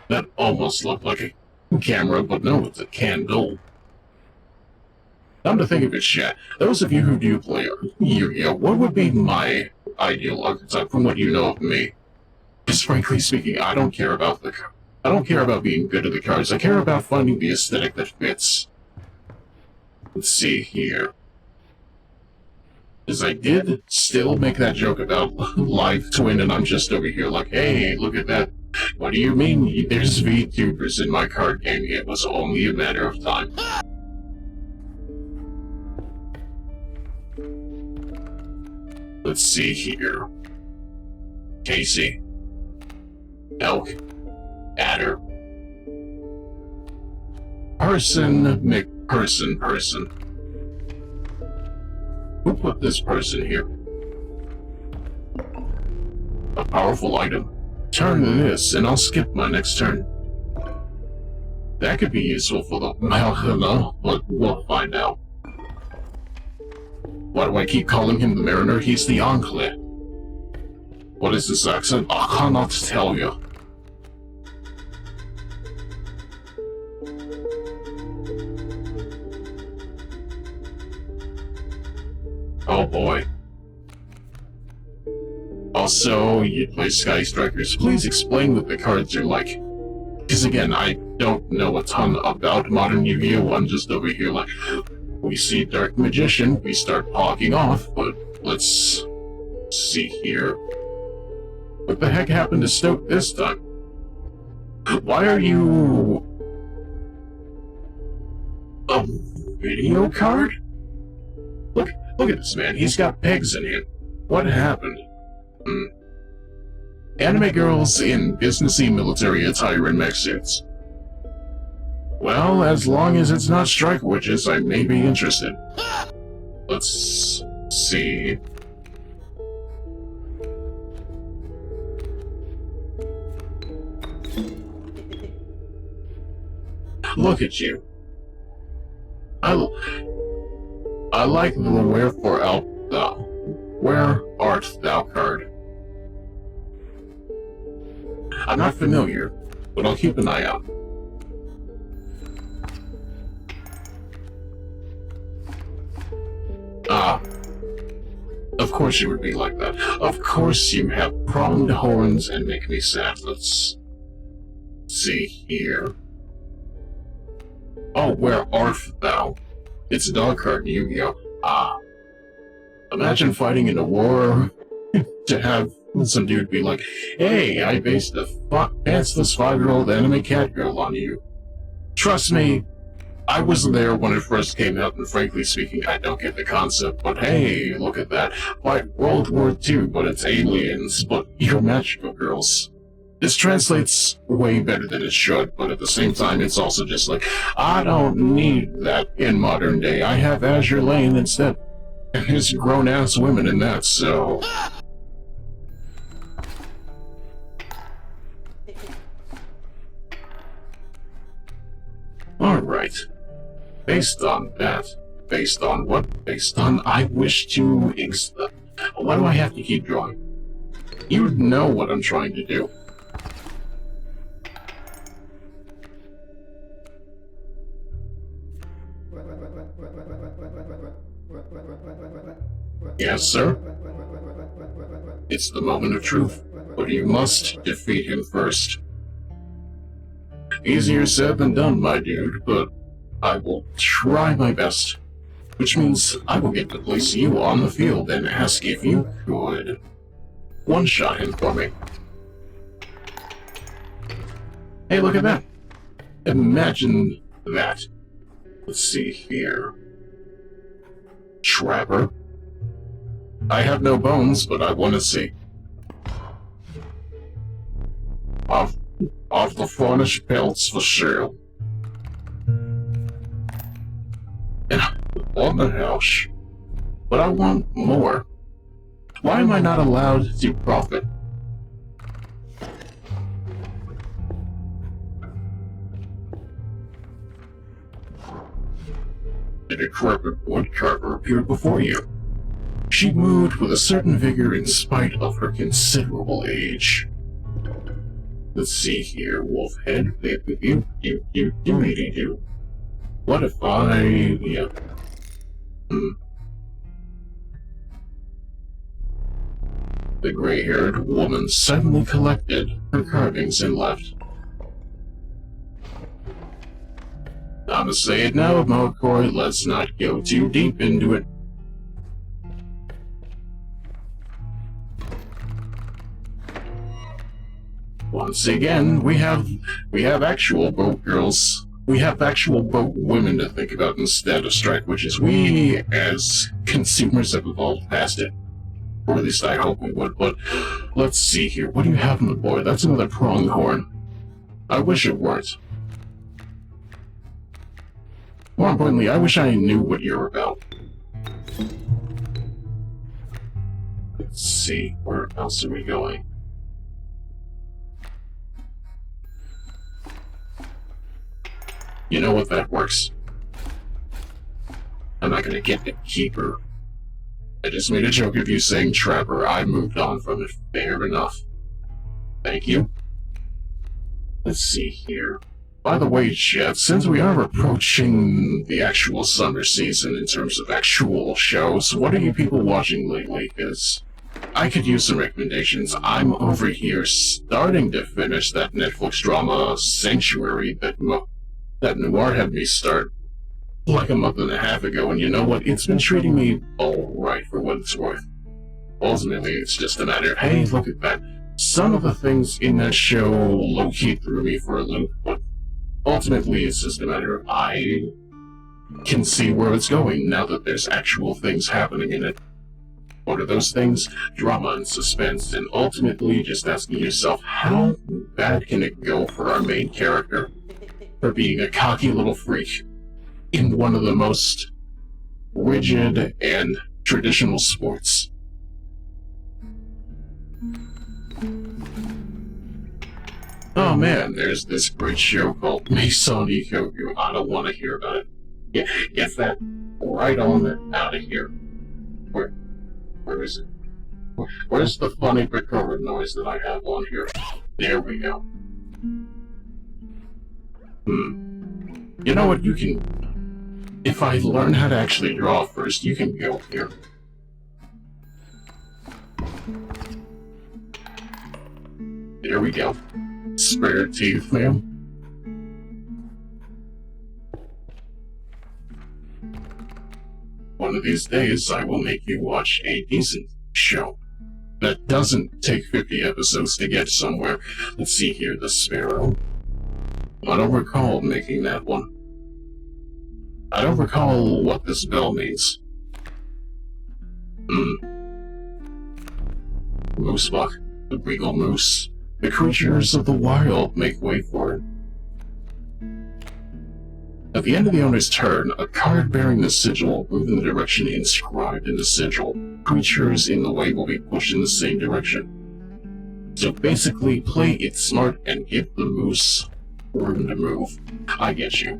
A: That almost looked like a camera, but no, it's a candle. Come to think of it, chat, those of you who do play Yu-Gi-Oh, what would be my ideal archetype from what you know of me? Because frankly speaking, I don't care about being good at the cards. I care about finding the aesthetic that fits. Let's see here. Because I did still make that joke about live twin, and I'm just over here like, hey, look at that. What do you mean? There's VTubers in my card game. It was only a matter of time. Let's see here. Casey. Elk. Adder. Person. Who put this person here? A powerful item. Turn this, and I'll skip my next turn. That could be useful for the Malhana, but we'll find out. Why do I keep calling him the Mariner? He's the Oncle. What is this accent? I cannot tell you. Oh boy. Also, you play Sky Strikers. Please explain what the cards are like. Because again, I don't know a ton about modern Yu-Gi-Oh! I'm just over here like, we see Dark Magician, we start talking off, but let's see here. What the heck happened to Stoke this time? Why are you... a video card? Look at this man, he's got pegs in him. What happened? Anime girls in businessy military attire and mech suits. Well, as long as it's not strike witches, I may be interested. Let's see. Look at you. I like the Where Art Thou card. I'm not familiar, but I'll keep an eye out. Ah. Of course you would be like that. Of course you have pronged horns and make me sad. Let's see here. Oh, where art thou? It's a dog card in Yu-Gi-Oh! Ah. Imagine fighting in a war to have some dude be like, hey, I based a pantsless 5-year-old anime cat girl on you. Trust me, I wasn't there when it first came out, and frankly speaking, I don't get the concept, but hey, look at that. Fight World War II, but it's aliens, but you're magical girls. This translates way better than it should, but at the same time, it's also just like, I don't need that in modern day. I have Azure Lane instead. And there's grown-ass women in that, so... Alright. Based on that. Based on what? Based on I wish to... Why do I have to keep drawing? You know what I'm trying to do. Yes, sir? It's the moment of truth, but you must defeat him first. Easier said than done, my dude, but I will try my best. Which means I will get to place you on the field and ask if you could one-shot him for me. Hey, look at that. Imagine that. Let's see here. Trapper. I have no bones, but I want to see. Off the furnished pelts for sure. And on the house. But I want more. Why am I not allowed to profit? A decrepit woodcarver appeared before you. She moved with a certain vigor in spite of her considerable age. Let's see here, Wolfhead. Do. What if I... Yeah. Hmm. The gray-haired woman suddenly collected her carvings and left. I'ma say it now, McCoy, let's not go too deep into it. Once again, we have actual boat girls. We have actual boat women to think about instead of strike witches. We, as consumers, have evolved past it. Or at least I hope we would, but let's see here. What do you have on the board? That's another pronghorn. I wish it weren't. More importantly, I wish I knew what you're about. Let's see, where else are we going? You know what, that works. I'm not gonna get to keep her. I just made a joke of you saying Trapper. I moved on from it. Fair enough. Thank you. Let's see here. By the way, Chet, since we are approaching the actual summer season in terms of actual shows, what are you people watching lately? Because I could use some recommendations. I'm over here starting to finish that Netflix drama Sanctuary that Noir had me start like a month and a half ago, and you know what? It's been treating me alright for what it's worth. Ultimately, it's just a matter of, hey, look at that. Some of the things in that show low-key threw me for a loop, but ultimately it's just a matter of I can see where it's going now that there's actual things happening in it. What are those things? Drama and suspense, and ultimately just asking yourself, how bad can it go for our main character for being a cocky little freak in one of the most rigid and traditional sports? Oh man, there's this great show called Maison Yugioh. I don't want to hear about it. Yeah, get that right on and out of here. Where is it? Where's the funny recurrent noise that I have on here? There we go. You know what, you can... If I learn how to actually draw first, you can go here. There we go. Spare teeth, ma'am. One of these days, I will make you watch a decent show that doesn't take 50 episodes to get somewhere. Let's see here, the sparrow. I don't recall making that one. I don't recall what this bell means. Moosebuck, the regal moose. The creatures of the wild make way for it. At the end of the owner's turn, a card bearing the sigil will move in the direction inscribed in the sigil. Creatures in the way will be pushed in the same direction. So basically, play it smart and give the moose room to move. I get you.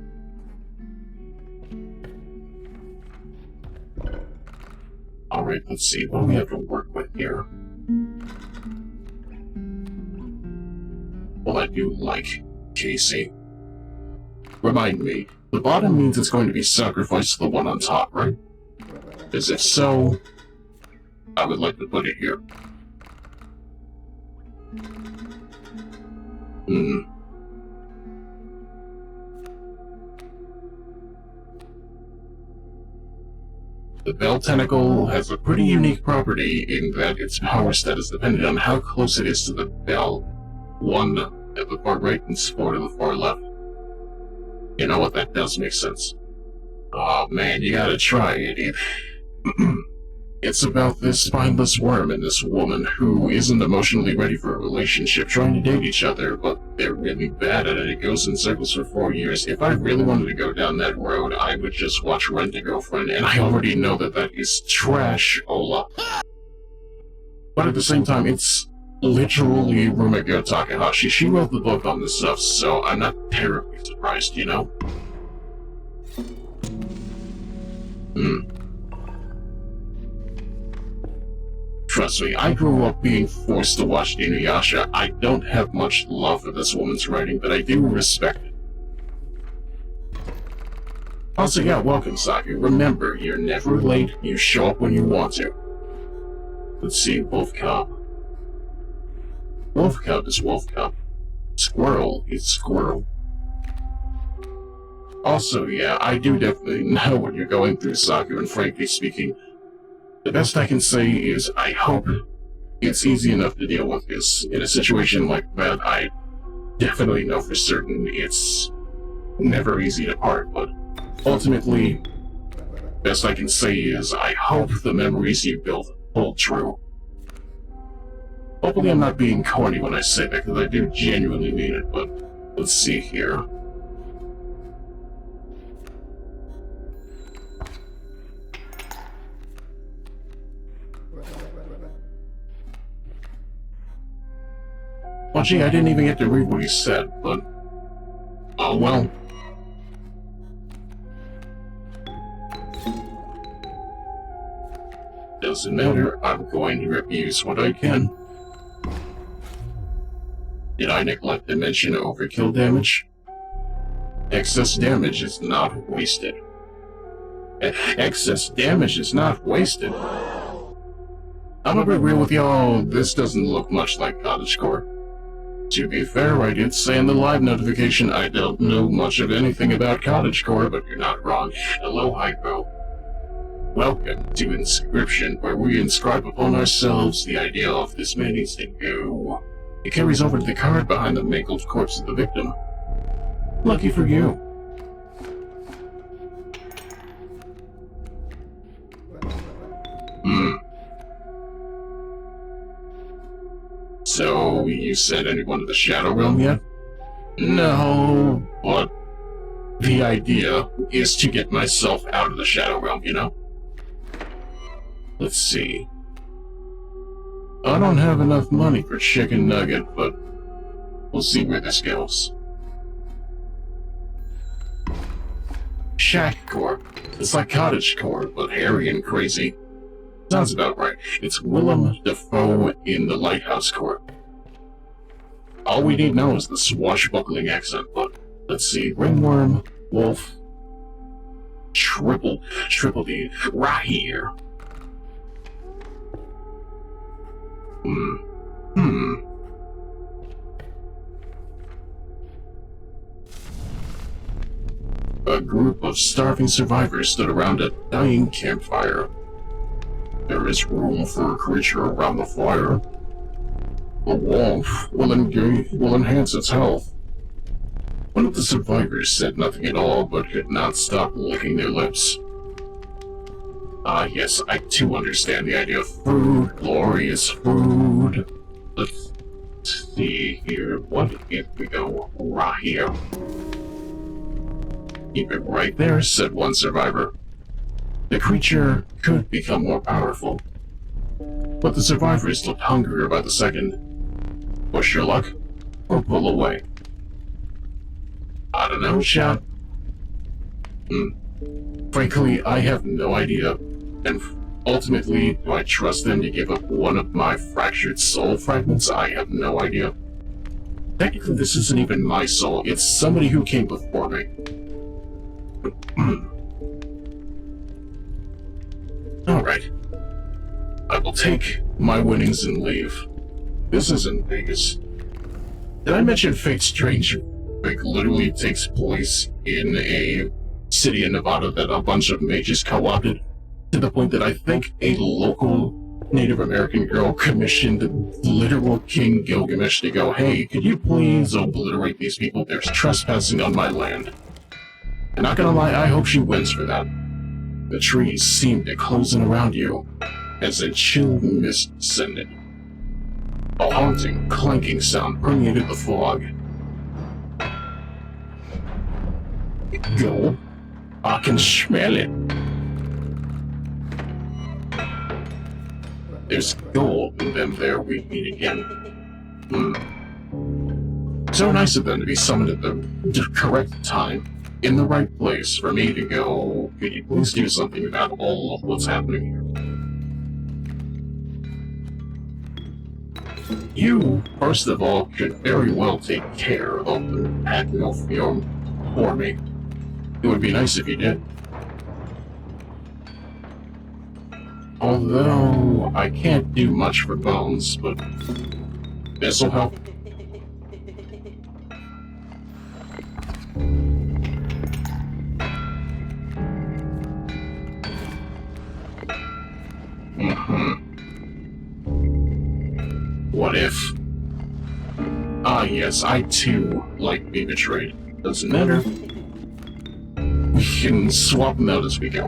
A: Alright, let's see, what do we have to work with here? Well, I do like Casey. Remind me, the bottom means it's going to be sacrificed to the one on top, right? Because if so, I would like to put it here. The bell tentacle has a pretty unique property in that its power stat is dependent on how close it is to the bell. 1 at the far right and 4 to the far left. You know what, that does make sense. Oh man, you gotta try it. It's about this spineless worm and this woman who isn't emotionally ready for a relationship, trying to date each other, but they're really bad at it. It goes in circles for 4 years. If I really wanted to go down that road, I would just watch Rent a Girlfriend, and I already know that that is trash, Ola. But at the same time, it's literally Rumiko Takahashi. She wrote the book on this stuff, so I'm not terribly surprised, you know? Trust me, I grew up being forced to watch Inuyasha. I don't have much love for this woman's writing, but I do respect it. Also, yeah, welcome, Saki. Remember, you're never late. You show up when you want to. Let's see, Wolf Cub. Wolf Cub is Wolf Cub. Squirrel is Squirrel. Also, yeah, I do definitely know what you're going through, Saku, and frankly speaking, the best I can say is I hope it's easy enough to deal with this. In a situation like that, I definitely know for certain it's never easy to part, but ultimately, best I can say is I hope the memories you built hold true. Hopefully I'm not being corny when I say that, because I do genuinely mean it, but let's see here. Well, gee, I didn't even get to read what he said, but... oh, well. Doesn't matter, I'm going to abuse what I can. Did I neglect to mention overkill damage? Excess damage is not wasted. Excess damage is not wasted. I'm gonna be real with y'all, this doesn't look much like cottagecore. To be fair, I did say in the live notification I don't know much of anything about cottagecore, but you're not wrong. Hello, Hypo. Welcome to Inscryption, where we inscribe upon ourselves the idea of this man needs to go. It carries over to the card behind the mangled corpse of the victim. Lucky for you. So, you sent anyone to the Shadow Realm yet? No, but the idea is to get myself out of the Shadow Realm, you know? Let's see. I don't have enough money for chicken nugget, but we'll see where this goes. Shack Corp. It's like cottagecore, but hairy and crazy. Sounds about right. It's Willem Dafoe in the Lighthouse Corp. All we need now is the swashbuckling accent, but let's see. Ringworm, Wolf, Triple D, right here. A group of starving survivors stood around a dying campfire. There is room for a creature around the fire. The warmth will enhance its health. One of the survivors said nothing at all, but could not stop licking their lips. Ah, yes, I too understand the idea of food, glorious food. Let's see here. What if we go right here? Keep it right there, said one survivor. The creature could become more powerful, but the survivors looked hungrier by the second. Push your luck, or pull away. I don't know, chat. Frankly, I have no idea, and ultimately, do I trust them to give up one of my fractured soul fragments? I have no idea. Technically, this isn't even my soul, it's somebody who came before me. Alright. I will take my winnings and leave. This isn't Vegas. Did I mention Fate Strange literally takes place in a city in Nevada that a bunch of mages co-opted? To the point that I think a local Native American girl commissioned literal King Gilgamesh to go, hey, could you please obliterate these people? They're trespassing on my land. And not gonna lie, I hope she wins for that. The trees seemed to close in around you as a chill mist descended. A haunting, clanking sound permeated the fog. Go. I can smell it. There's gold in them there we meet again. So nice of them to be summoned at the correct time, in the right place, for me to go, could you please do something about all of what's happening here? You, first of all, could very well take care of the Agnophium for me. It would be nice if you did. Although, I can't do much for bones, but this'll help. What if? Ah yes, I too like being betrayed. Doesn't matter. We can swap them out as we go.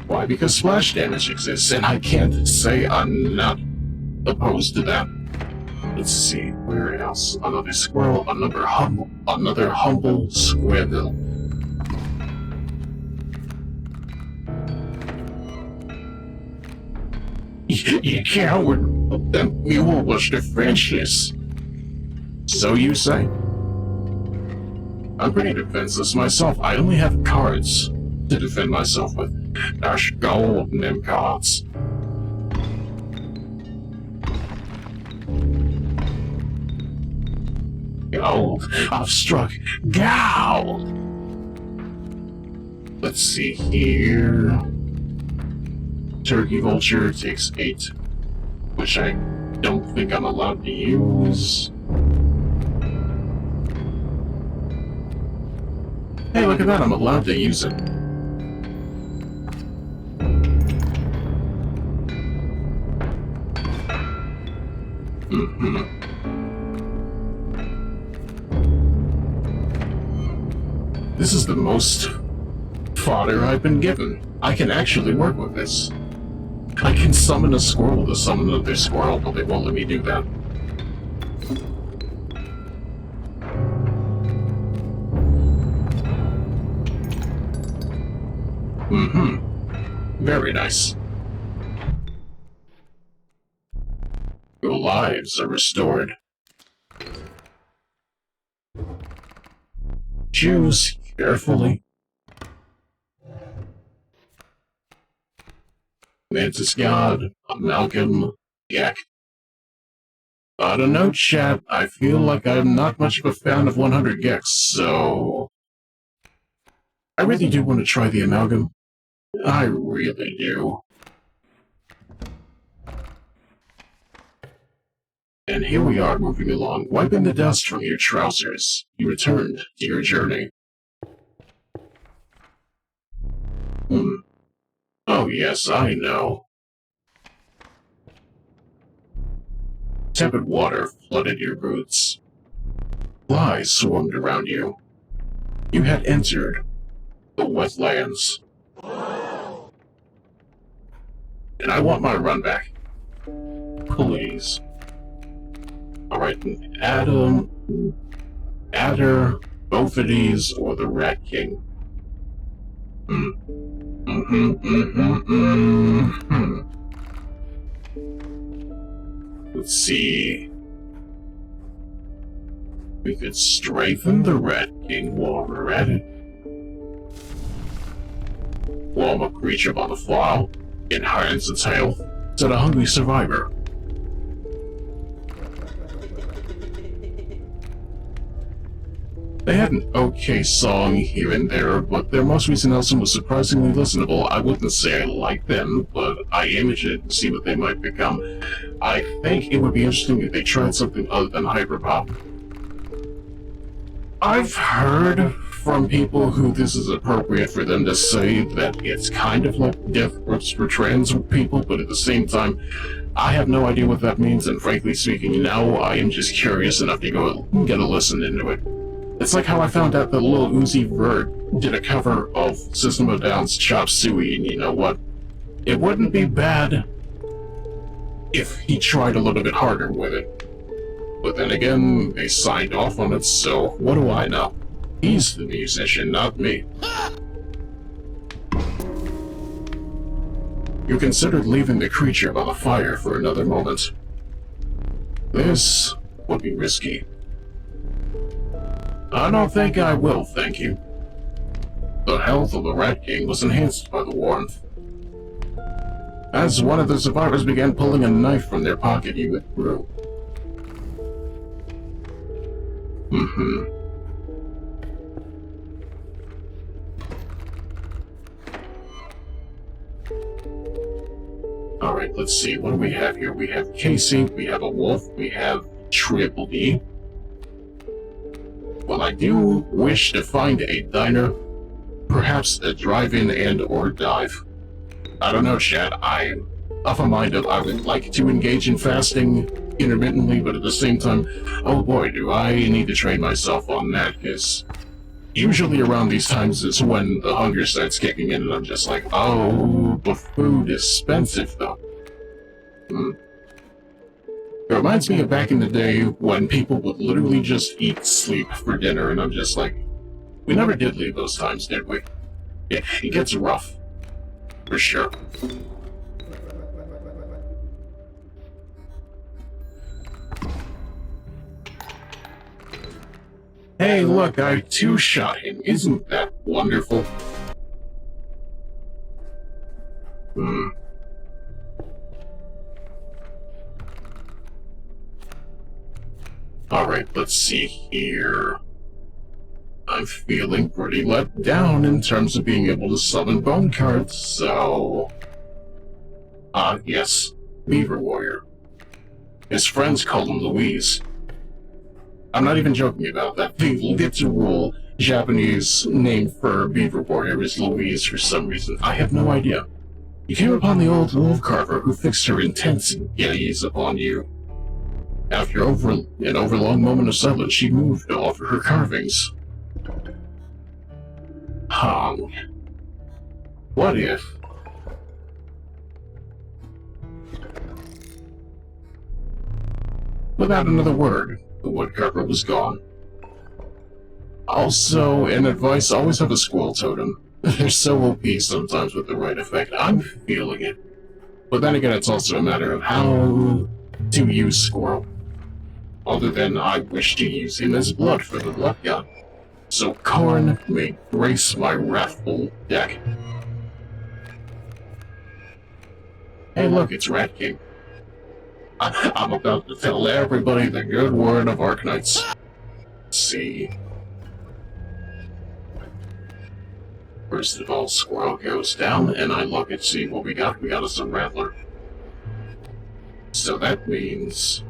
A: Why? Because splash damage exists, and I can't say I'm not opposed to that. Let's see, where else? Another squirrel, another humble squirrel. You coward! That mule was defenseless. So you say? I'm pretty defenseless myself. I only have cards to defend myself with. Dash gold in them cards. Gold. I've struck gold! Let's see here. Turkey Vulture takes 8, which I don't think I'm allowed to use. Hey, look at that, I'm allowed to use it. This is the most fodder I've been given. I can actually work with this. I can summon a squirrel to summon another squirrel, but they won't let me do that. Very nice. Your lives are restored. Choose carefully. Mantis God, Amalgam, Yak. I don't know, chat. I feel like I'm not much of a fan of 100 Gex, so... I really do want to try the Amalgam. I really do. And here we are moving along, wiping the dust from your trousers. You returned to your journey. Oh yes, I know. Tepid water flooded your boots. Flies swarmed around you. You had entered the wetlands. And I want my run back. Please. Alright, Adam, Adder, both of these, or the Rat King. Let's see. We could strengthen the Rat King while we're at it. Warm a creature by the file, enhance its health, to the hungry survivor. They had an okay song here and there, but their most recent album was surprisingly listenable. I wouldn't say I like them, but I am interested to see what they might become. I think it would be interesting if they tried something other than hyperpop. I've heard from people who this is appropriate for them to say that it's kind of like death grips for trans people, but at the same time, I have no idea what that means, and frankly speaking, now I am just curious enough to go get a listen into it. It's like how I found out that Lil Uzi Vert did a cover of System of a Down's Chop Suey, and you know what? It wouldn't be bad if he tried a little bit harder with it. But then again, they signed off on it, so what do I know? He's the musician, not me. You considered leaving the creature by the fire for another moment. This would be risky. I don't think I will, thank you. The health of the Rat King was enhanced by the warmth. As one of the survivors began pulling a knife from their pocket, you withdrew. Mm-hmm. Alright, let's see. What do we have here? We have Casey, we have a wolf, we have Triple D. Well, I do wish to find a diner, perhaps a drive-in and or dive. I don't know, Chad. I'm of a mind of I would like to engage in fasting intermittently, but at the same time, oh boy, do I need to train myself on that, because usually around these times is when the hunger starts kicking in, and I'm just like, oh, the food is expensive, though. It reminds me of back in the day when people would literally just eat, sleep for dinner, and I'm just like, we never did leave those times, did we? Yeah, it gets rough. For sure. Hey, look, I two-shot him. Isn't that wonderful? Alright, let's see here. I'm feeling pretty let down in terms of being able to summon bone cards, so... yes. Beaver Warrior. His friends call him Louise. I'm not even joking about that. The literal Japanese name for Beaver Warrior is Louise for some reason. I have no idea. You came upon the old wolf carver who fixed her intense gaze upon you. After an overlong moment of silence, she moved to offer her carvings. Hung. What if... Without another word, the woodcarver was gone. Also, in advice, always have a squirrel totem. They're so OP sometimes with the right effect. I'm feeling it. But then again, it's also a matter of how to use squirrel. Other than I wish to use him as blood for the blood god. So Karn may grace my wrathful deck. Hey look, it's Rat King. I'm about to tell everybody the good word of Arknights. Let's see. First of all, Squirrel goes down, and I look and see what we got. We got us a Rattler. So that means...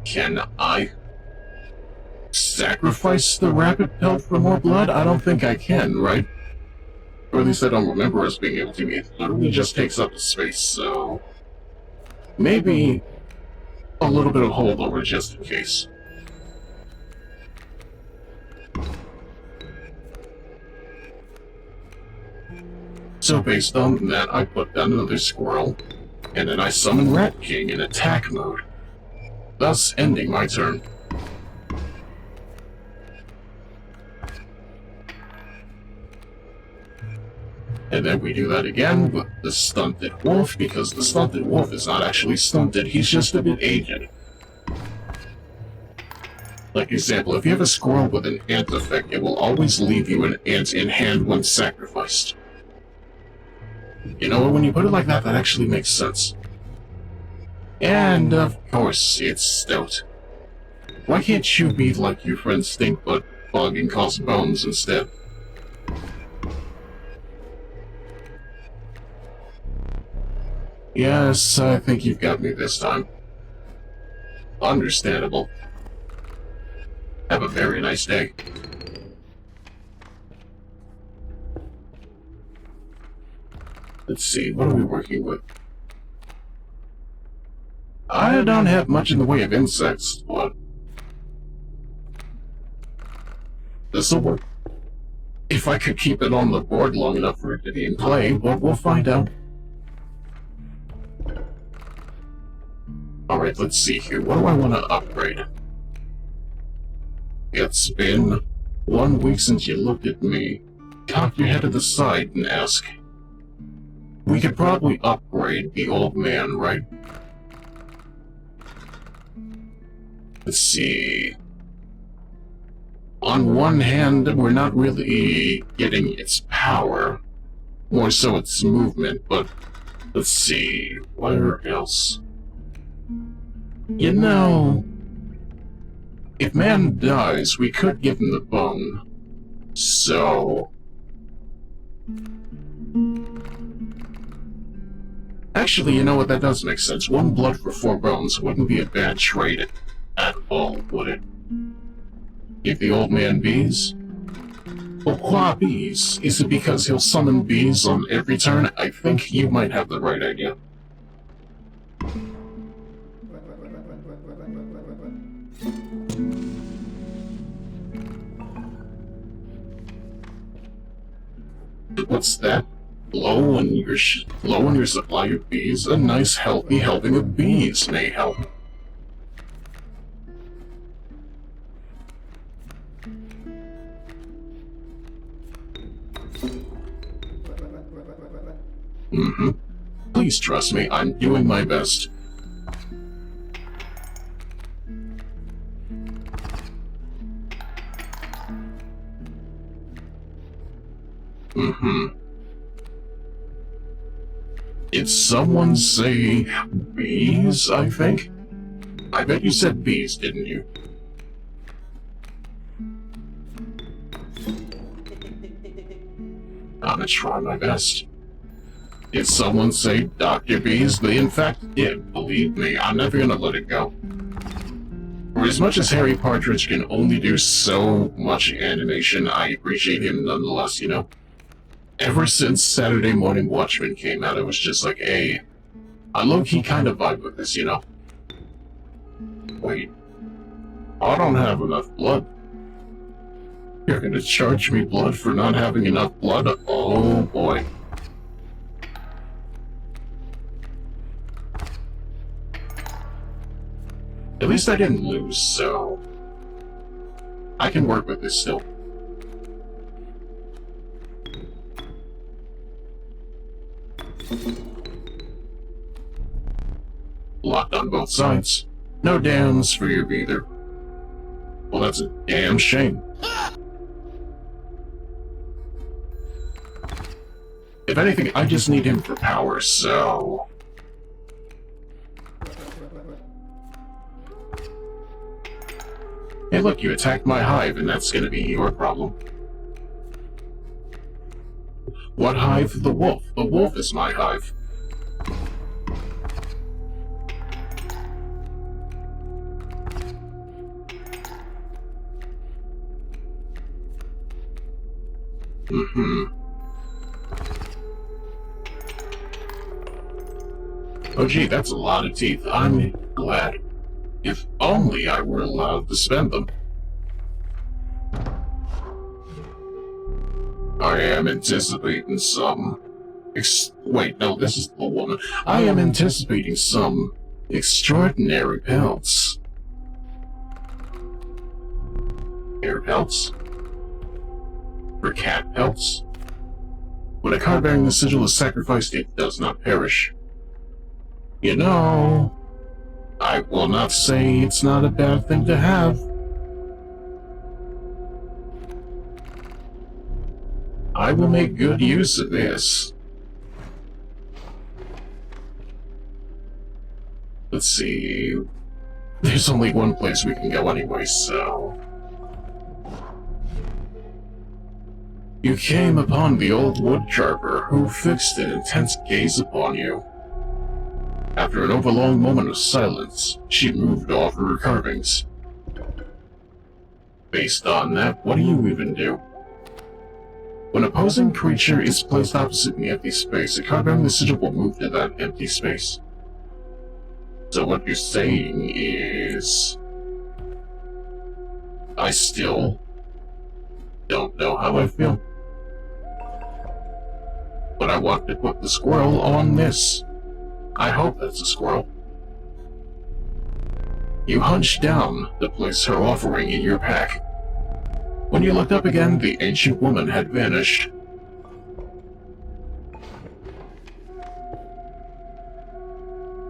A: Can I sacrifice the rapid pelt for more blood? I don't think I can, right? Or at least I don't remember us being able to. It literally just takes up the space, so... Maybe a little bit of holdover just in case. So based on that, I put down another squirrel, and then I summon Rat King in attack mode, thus ending my turn. And then we do that again with the stunted wolf, because the stunted wolf is not actually stunted, he's just a bit aged. Like example, if you have a squirrel with an ant effect, it will always leave you an ant in hand when sacrificed. You know, when you put it like that, that actually makes sense. And, of course, it's stout. Why can't you be like your friend Stinkbutt Bug and cause bones instead? Yes, I think you've got me this time. Understandable. Have a very nice day. Let's see, what are we working with? I don't have much in the way of insects, but... this'll work. If I could keep it on the board long enough for it to be in play, but we'll find out. Alright, let's see here. What do I want to upgrade? It's been 1 week since you looked at me. Cock your head to the side and ask. We could probably upgrade the old man, right? Let's see. On one hand, we're not really getting its power. More so its movement, but let's see. Where else? You know, If man dies, we could give him the bone. So... Actually, you know what, that does make sense. 1 blood for 4 bones wouldn't be a bad trade at all, would it? Give the old man bees? Well, why bees? Is it because he'll summon bees on every turn? I think you might have the right idea. What's that? Low on your supply of bees? A nice healthy helping of bees may help. Please trust me, I'm doing my best. Did someone say bees, I think? I bet you said bees, didn't you? I'm gonna try my best. Did someone say Dr. Bees? They in fact did, believe me. I'm never gonna let it go. For as much as Harry Partridge can only do so much animation, I appreciate him nonetheless, you know? Ever since Saturday Morning Watchmen came out, it was just like, hey, I low-key kind of vibe with this, you know? Wait, I don't have enough blood. You're gonna charge me blood for not having enough blood? Oh boy. At least I didn't lose, so... I can work with this still. Locked on both sides. No dams for you either. Well, that's a damn shame. If anything, I just need him for power, so... Hey look, you attacked my hive, and that's gonna be your problem. What hive? The wolf. The wolf is my hive. Oh gee, that's a lot of teeth. I'm glad. If only I were allowed to spend them. I am anticipating some... Wait, no, this is the woman. I am anticipating some extraordinary pelts. Air pelts? For cat pelts? When a card bearing the sigil is sacrificed, it does not perish. You know, I will not say it's not a bad thing to have. I will make good use of this. Let's see... There's only one place we can go anyway, so... You came upon the old woodcarver, who fixed an intense gaze upon you. After an overlong moment of silence, she moved off her carvings. Based on that, what do you even do? When an opposing creature is placed opposite the empty space, a card bearing the sigil will move to that empty space. So what you're saying is... I still don't know how I feel. But I want to put the squirrel on this. I hope that's a squirrel. You hunched down to place her offering in your pack. When you looked up again, the ancient woman had vanished.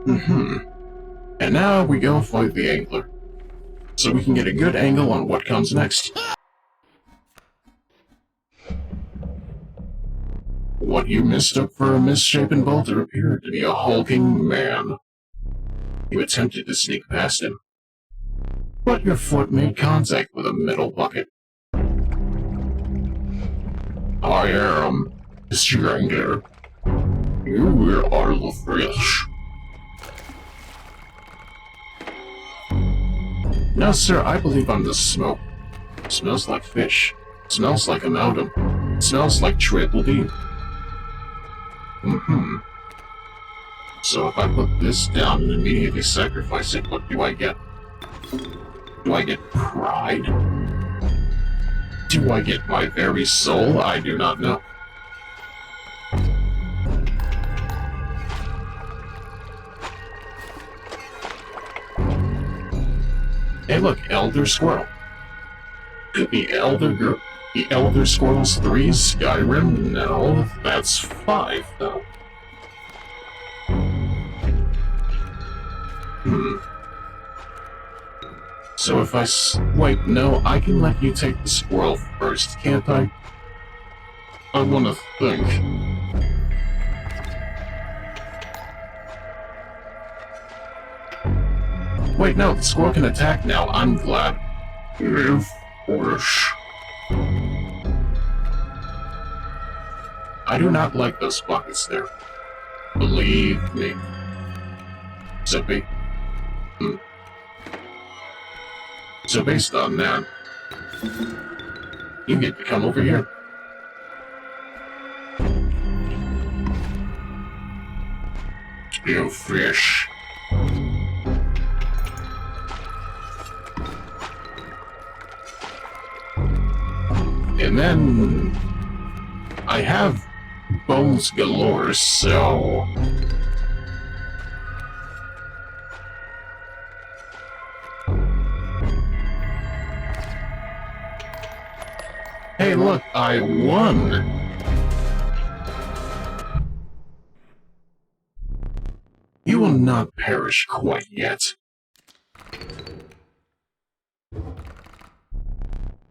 A: And now we go fight the angler, so we can get a good angle on what comes next. What you mistook for a misshapen boulder appeared to be a hulking man. You attempted to sneak past him. but your foot made contact with a metal bucket. I am Strangler. You are the fish. No, sir, I believe I'm the smoke. Smells like fish. Smells like amalgam. Smells like triple D. So if I put this down and immediately sacrifice it, what do I get? Do I get pride? Do I get my very soul? I do not know. Hey look, Elder Squirrel. The Elder Scrolls 3 Skyrim? No, that's 5 though. So if I wait, no, I can let you take the squirrel first, can't I? I wanna think. Wait, no, the squirrel can attack now, I'm glad. If foolish. I do not like those buckets there. Believe me. Zippy. So based on that, you get to come over here. You fish. And then I have bones galore, so hey, look, I won! You will not perish quite yet.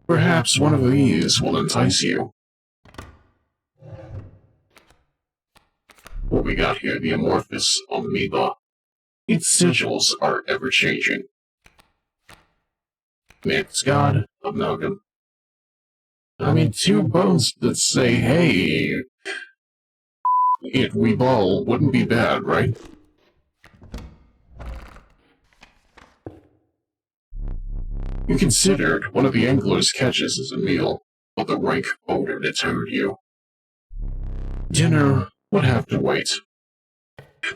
A: Perhaps one of these will entice you. What we got here, the amorphous amoeba. Its sigils are ever-changing. Mixed God, amalgam. I mean, 2 bones that say, hey, we ball wouldn't be bad, right? You considered one of the angler's catches as a meal, but the rank odor deterred you. Dinner would have to wait.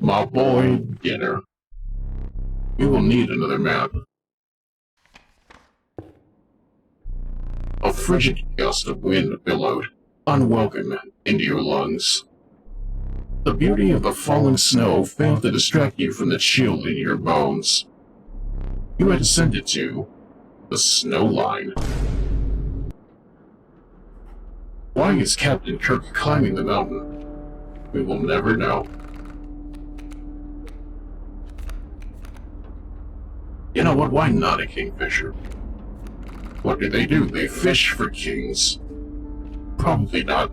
A: My boy, dinner. You will need another map. A frigid gust of wind billowed, unwelcome, into your lungs. The beauty of the falling snow failed to distract you from the chill in your bones. You had ascended to the snow line. Why is Captain Kirk climbing the mountain? We will never know. You know what? Why not a kingfisher? What do? They fish for kings. Probably not.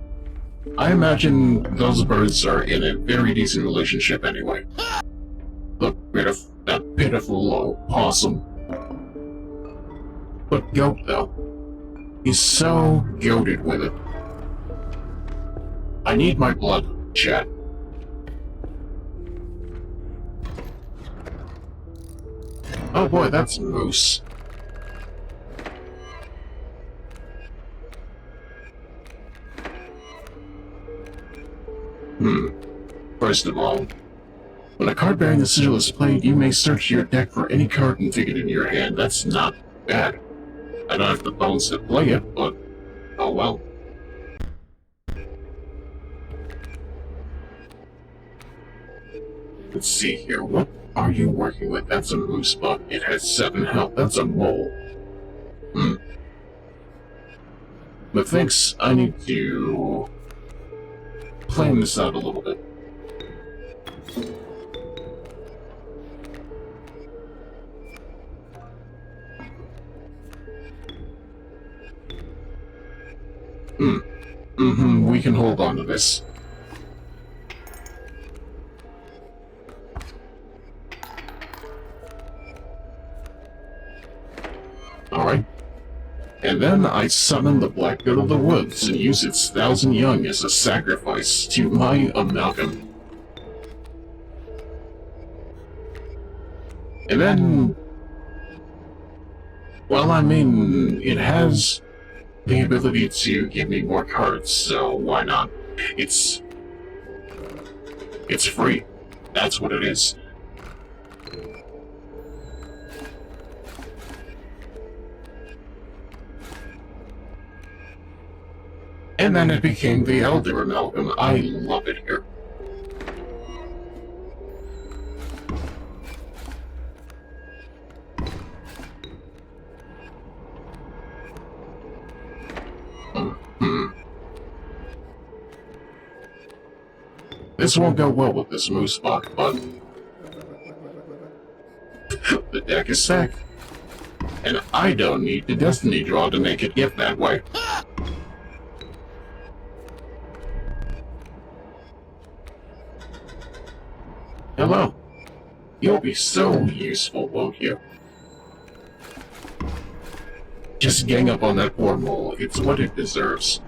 A: I imagine those birds are in a very decent relationship anyway. Look, that pitiful possum. But Goat, though, he's so goated with it. I need my blood, chat. Oh boy, that's moose. First of all, when a card bearing the sigil is played, you may search your deck for any card and take it in your hand. That's not bad. I don't have the bones to play it, but oh well. Let's see here, what are you working with? That's a moose buck. It has 7 health. That's a mole. Methinks I need to plan this out a little bit. We can hold on to this. Alright. And then I summon the Black Goat of the Woods and use its 1,000 young as a sacrifice to my amalgam. And then... well, I mean, it has the ability to give me more cards, so why not? It's free. That's what it is. And then it became the Elder Amalgam. I love it here. This won't go well with this moose spot, but the deck is stacked. And I don't need the Destiny Draw to make it get that way. Hello. You'll be so useful, won't you? Just gang up on that poor mole. It's what it deserves.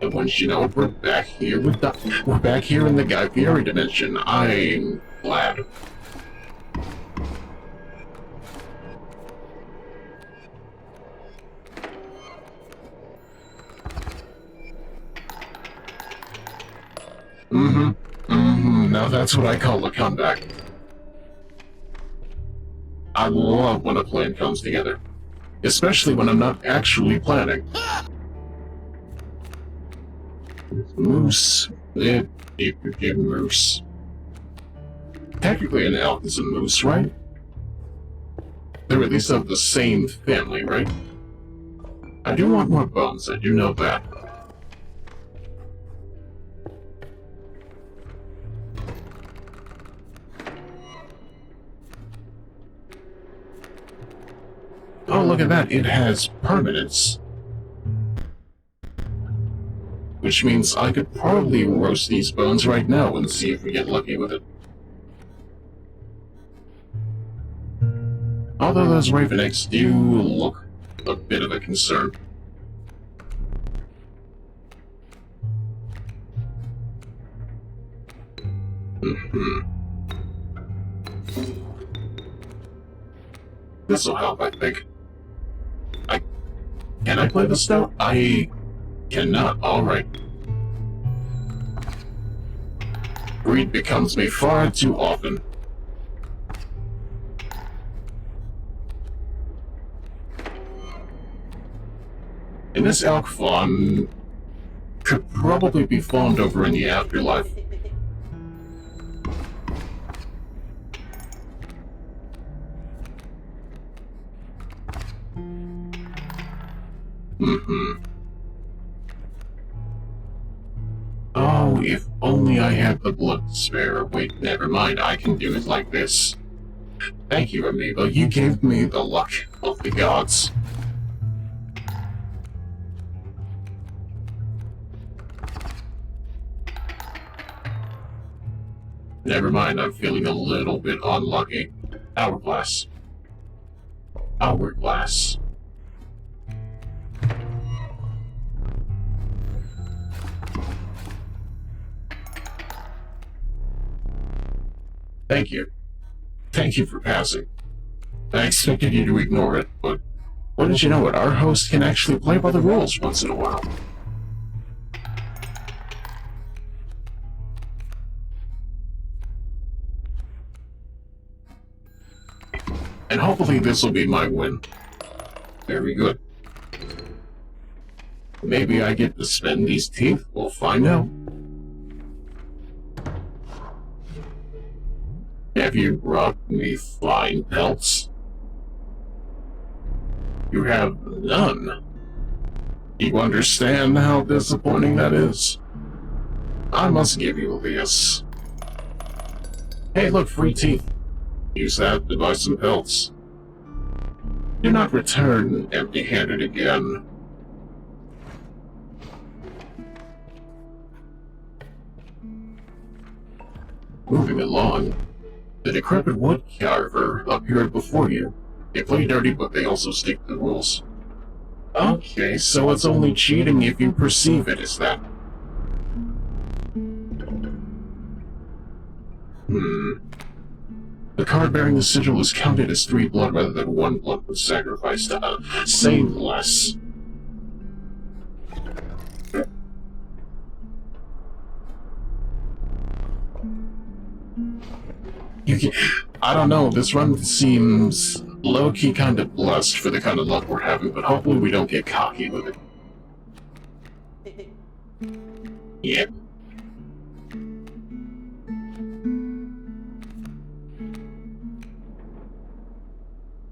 A: And once you know it, we're back here in the Guy Fieri dimension. I'm glad. Now that's what I call a comeback. I love when a plan comes together. Especially when I'm not actually planning. Moose. Moose. Technically an elk is a moose, right? They're at least of the same family, right? I do want more bones, I do know that. Oh, look at that, it has permanence. Which means I could probably roast these bones right now and see if we get lucky with it. Although those raven eggs do look a bit of a concern. This'll help, I think. Can I play this now? I cannot. Alright. Greed becomes me far too often. And this elk fawn could probably be fawned over in the afterlife. Oh, if only I had the blood to spare. Wait, never mind, I can do it like this. Thank you, Amiibo, you gave me the luck of the gods. Never mind, I'm feeling a little bit unlucky. Hourglass. Hourglass. Thank you. Thank you for passing. I expected you to ignore it, but what did you know it? Our host can actually play by the rules once in a while. And hopefully this will be my win. Very good. Maybe I get to spend these teeth? We'll find out. Have you brought me flying pelts? You have none. You understand how disappointing that is? I must give you this. Hey, look, free teeth. Use that to buy some pelts. Do not return empty-handed again. Moving along. The decrepit wood carver appeared before you. They play dirty, but they also stick to the rules. Okay, so it's only cheating if you perceive it as that. The card bearing the sigil is counted as 3 blood rather than 1 blood was sacrificed. Say less. I don't know, this run seems low-key kind of blessed for the kind of luck we're having, but hopefully we don't get cocky with it. Yep.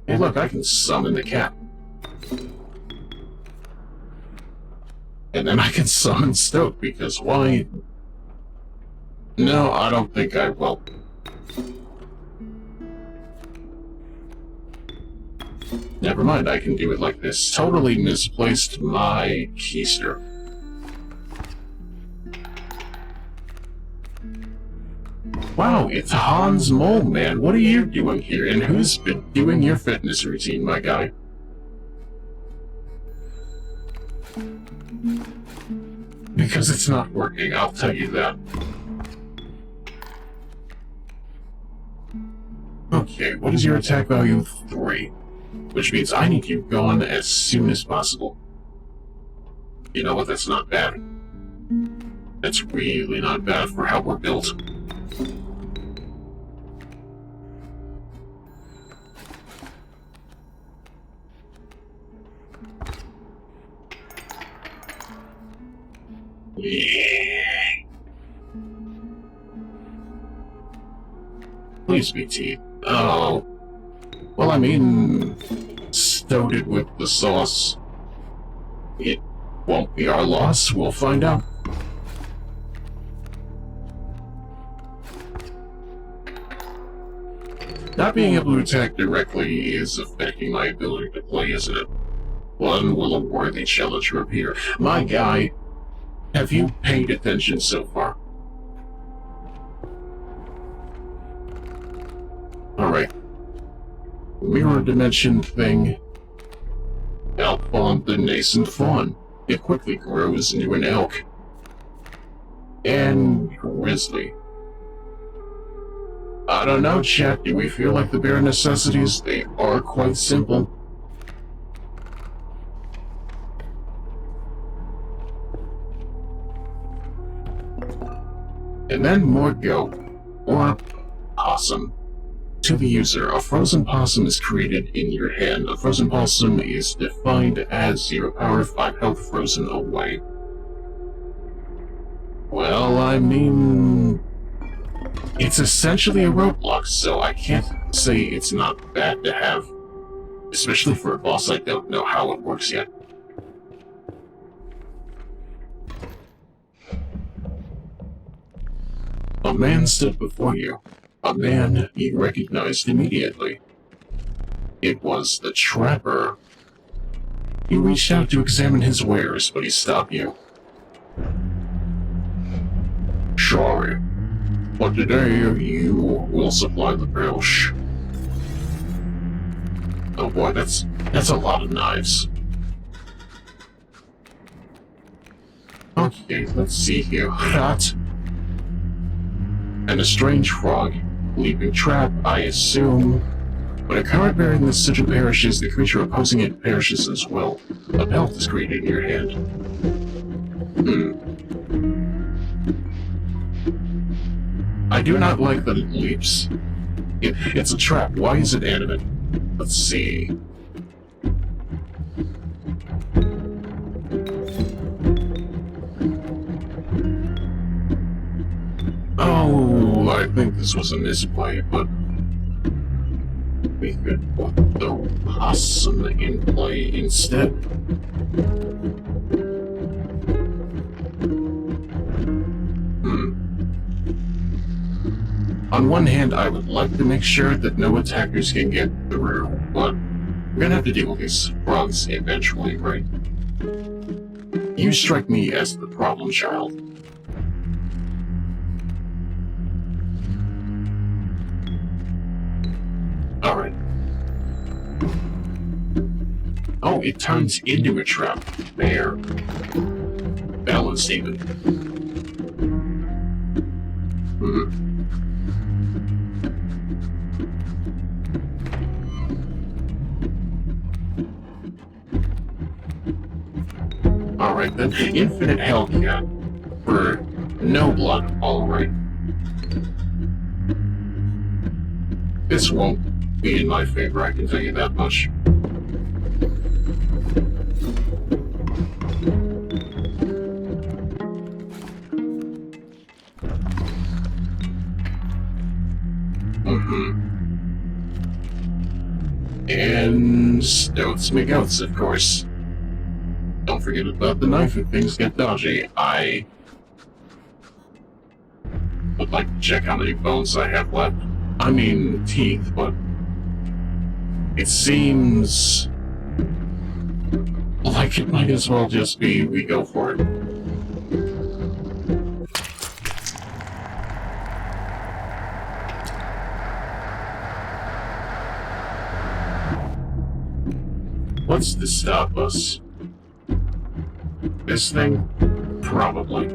A: Hey look, I can summon the cat. And then I can summon Stoke, because why? No, I don't think I will. Never mind, I can do it like this. Totally misplaced my keister. Wow, it's Hans Mole Man. What are you doing here? And who's been doing your fitness routine, my guy? Because it's not working, I'll tell you that. Okay, what is your attack value? 3. Which means I need you gone as soon as possible. You know what, that's not bad. That's really not bad for how we're built. Yeah. Please be tea. Oh. Well, I mean, stowed it with the sauce. It won't be our loss, we'll find out. Not being able to attack directly is affecting my ability to play, isn't it? When will a worthy challenger appear? My guy, have you paid attention so far? Alright. Mirror dimension thing. Outfawn the nascent fawn. It quickly grows into an elk. And grizzly. I don't know, chat. Do we feel like the bare necessities? They are quite simple. And then more goat. Or possum. To the user, a frozen possum is created in your hand. A frozen possum is defined as 0 power, 5 health frozen away. Well, I mean, it's essentially a roadblock, so I can't say it's not bad to have. Especially for a boss I don't know how it works yet. A man stood before you. A man you recognized immediately. It was the trapper. You reached out to examine his wares, but he stopped you. Sorry, but today you will supply the bills. Oh boy, that's a lot of knives. Okay, let's see here. Hot. And a strange frog. Leaping trap, I assume. When a card bearing this sigil perishes, the creature opposing it perishes as well. A belt is created in your hand. I do not like that it leaps. It's a trap. Why is it animate? Let's see. Oh, I think this was a misplay, but we could put the possum in play instead. On one hand, I would like to make sure that no attackers can get through, but we're gonna have to deal with these frogs eventually, right? You strike me as the problem child. Alright. Oh, it turns into a trap. There. Balanced even. Alright then, infinite Hellcat. For no blood, alright. This won't be in my favor, I can tell you that much. And stoats make outs, of course. Don't forget about the knife if things get dodgy. I would like to check how many bones I have left. I mean, teeth, but it seems like it might as well just be we go for it. What's to stop us? This thing? Probably.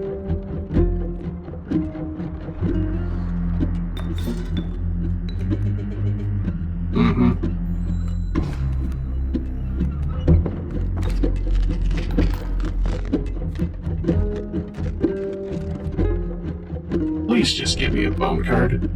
A: Please just give me a bone card.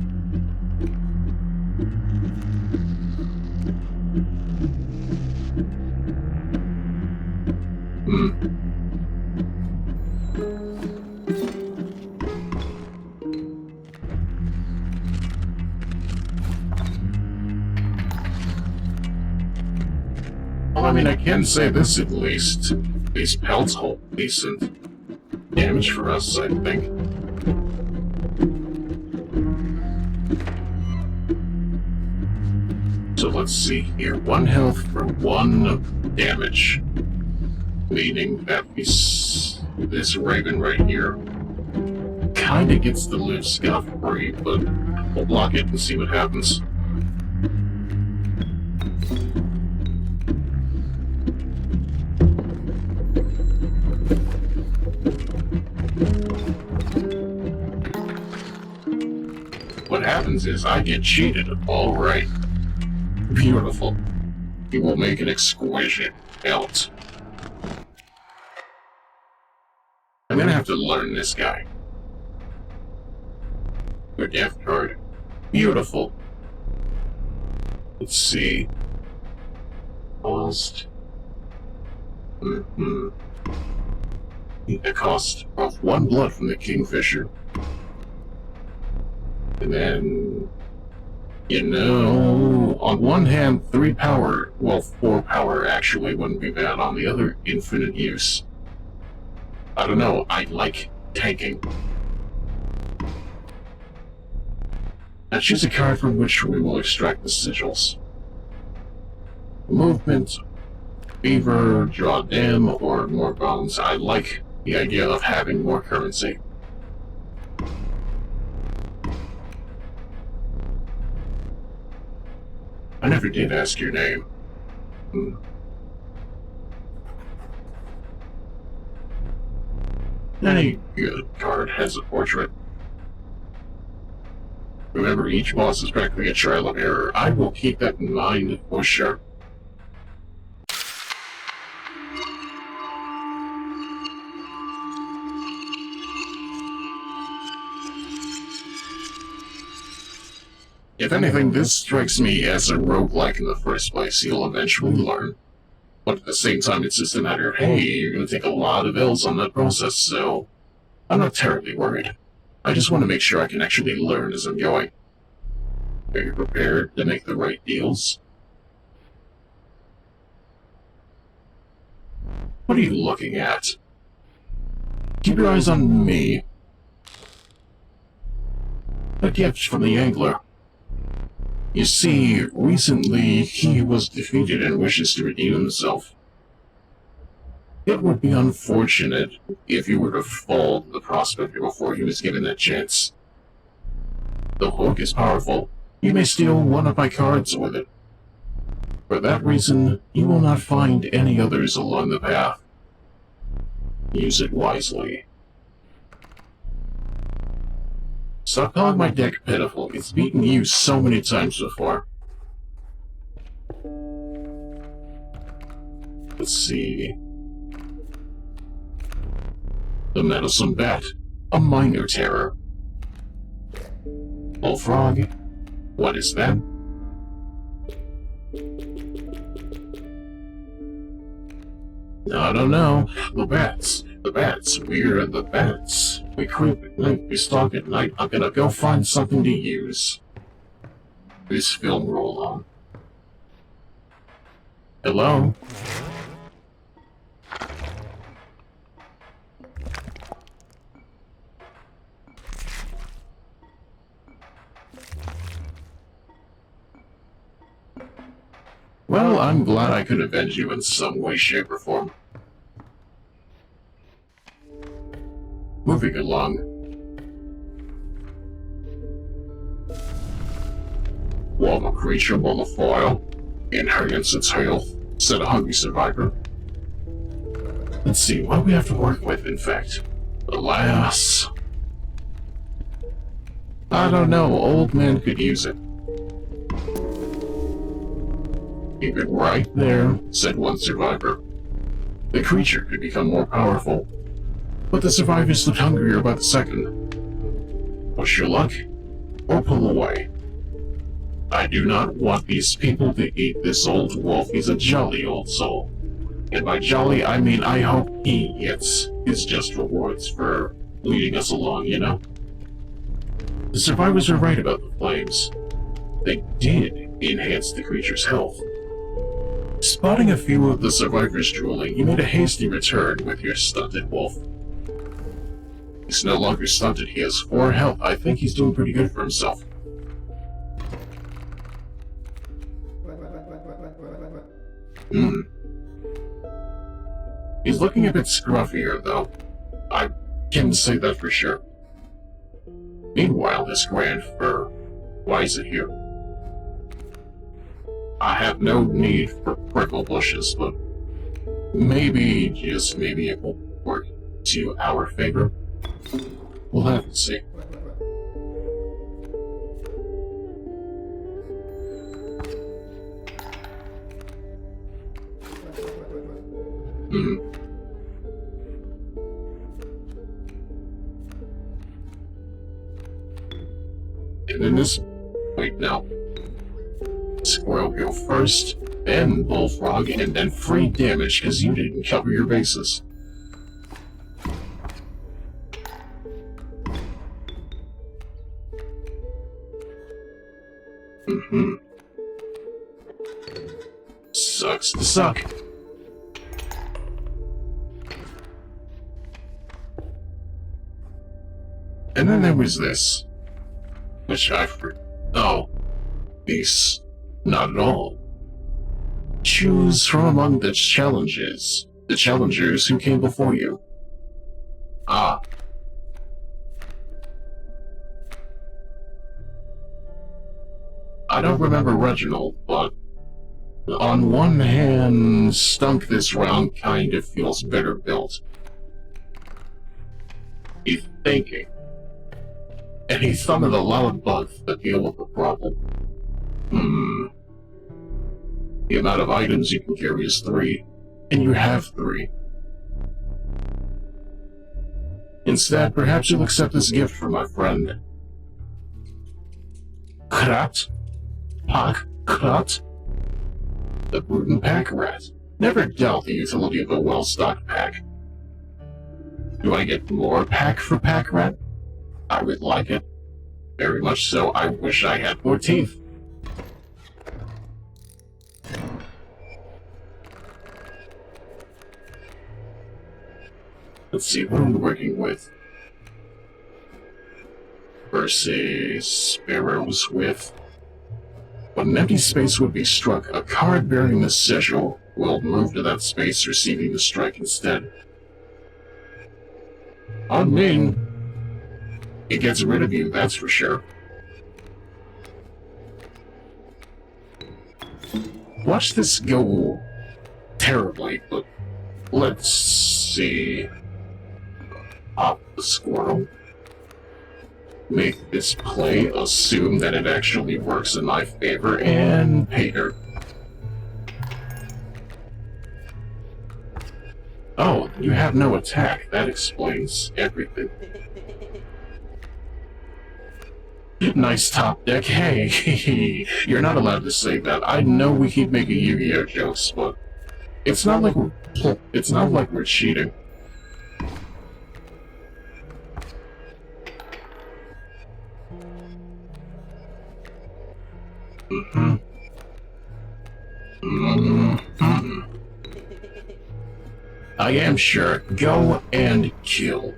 A: Well, I mean, I can say this at least. These pelts hold decent damage for us, I think. So let's see here. 1 health for 1 damage. Meaning that this Raven right here kinda gets the live scot-free, but we'll block it and see what happens. What happens is I get cheated. Alright. Beautiful. He will make an exquisite belt. I'm gonna have to learn this guy. Good death card. Beautiful. Let's see. Cost. The cost of 1 blood from the Kingfisher. And then, you know, on one hand, 3 power, well, 4 power actually wouldn't be bad. On the other, infinite use. I don't know, I like tanking. Now choose a card from which we will extract the sigils. Movement, fever, draw dim, or more bones. I like the idea of having more currency. I never did ask your name. Any good card has a portrait. Remember, each boss is practically a trial of error. I will keep that in mind for sure. If anything, this strikes me as a roguelike in the first place. You'll eventually learn. But at the same time, it's just a matter of, hey, you're going to take a lot of L's on that process, so I'm not terribly worried. I just want to make sure I can actually learn as I'm going. Are you prepared to make the right deals? What are you looking at? Keep your eyes on me. A gift from the angler. You see, recently he was defeated and wishes to redeem himself. It would be unfortunate if you were to fall to the prospector before he was given that chance. The hook is powerful, You may steal one of my cards with it. For that reason, you will not find any others along the path. Use it wisely. Stop calling my deck pitiful. It's beaten you so many times before. Let's see. The Meddlesome Bat, a minor terror. Bullfrog, what is that? I don't know. The bats, we're the bats. We creep at night, we stalk at night. I'm gonna go find something to use. This film roll on. Hello? Well, I'm glad I could avenge you in some way, shape, or form. Moving along. While the creature will the foil, inherits its health, said a hungry survivor. Let's see, what do we have to work with, in fact? Alas. I don't know, old man could use it. Keep it right there, said one survivor. The creature could become more powerful, but the survivors looked hungrier by the second. Push your luck, or pull away. I do not want these people to eat this old wolf. He's a jolly old soul. And by jolly, I mean I hope he gets his just rewards for leading us along, you know? The survivors were right about the flames. They did enhance the creature's health. Spotting a few of the survivors drooling, he made a hasty return with your stunted wolf. He's no longer stunted, he has 4 health. I think he's doing pretty good for himself. He's looking a bit scruffier, though. I can say that for sure. Meanwhile, this grand fur, why is it here? I have no need for prickle bushes, but maybe, just maybe it will work to our favor. We'll have to see. And then this... Wait, no. Squirrel go first, then Bullfrog, and then free damage because you didn't cover your bases. Sucks to suck. And then there was this, which I forgot. Oh, these. Not at all. Choose from among the challengers who came before you. Ah. I don't remember Reginald, but on one hand, Stunk this round kind of feels better built. He's thinking. And he summoned a lot of bugs to deal with the problem. The amount of items you can carry is 3, and you have 3. Instead, perhaps you'll accept this gift from my friend. Krat? Krat? The Bruton Pack Rat. Never doubt the utility of a well-stocked pack. Do I get more pack for Pack Rat? I would like it. Very much so. I wish I had more teeth. Let's see, what are we working with? Versus sparrows with... When an empty space would be struck, a card bearing the sigil will move to that space, receiving the strike instead. I mean, it gets rid of you, that's for sure. watch this go terribly, but let's see. Pop the squirrel. Make this play, assume that it actually works in my favor, and pay her. Oh, you have no attack. That explains everything. Nice top deck. Hey, you're not allowed to say that. I know we keep making Yu-Gi-Oh jokes, but it's not like we're cheating. I am sure. Go and kill.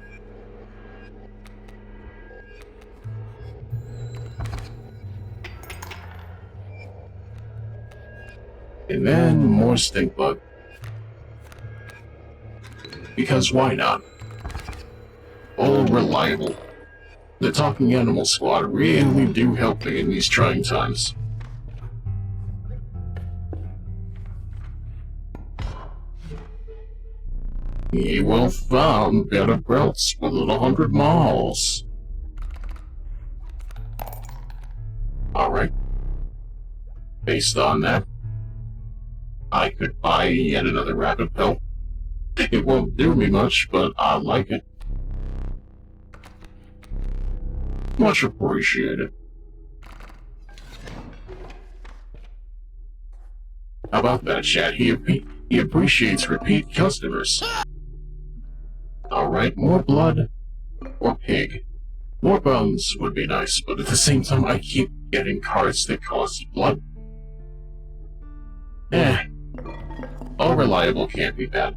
A: And then more stink bug. Because why not? All reliable. The Talking Animal Squad really do help me in these trying times. He will found better belts within 100 miles. Alright. Based on that, I could buy yet another rabbit belt. It won't do me much, but I like it. Much appreciated. How about that, chat? He appreciates repeat customers. Alright, more blood or pig. More bones would be nice, but at the same time I keep getting cards that cost blood. All reliable can't be bad.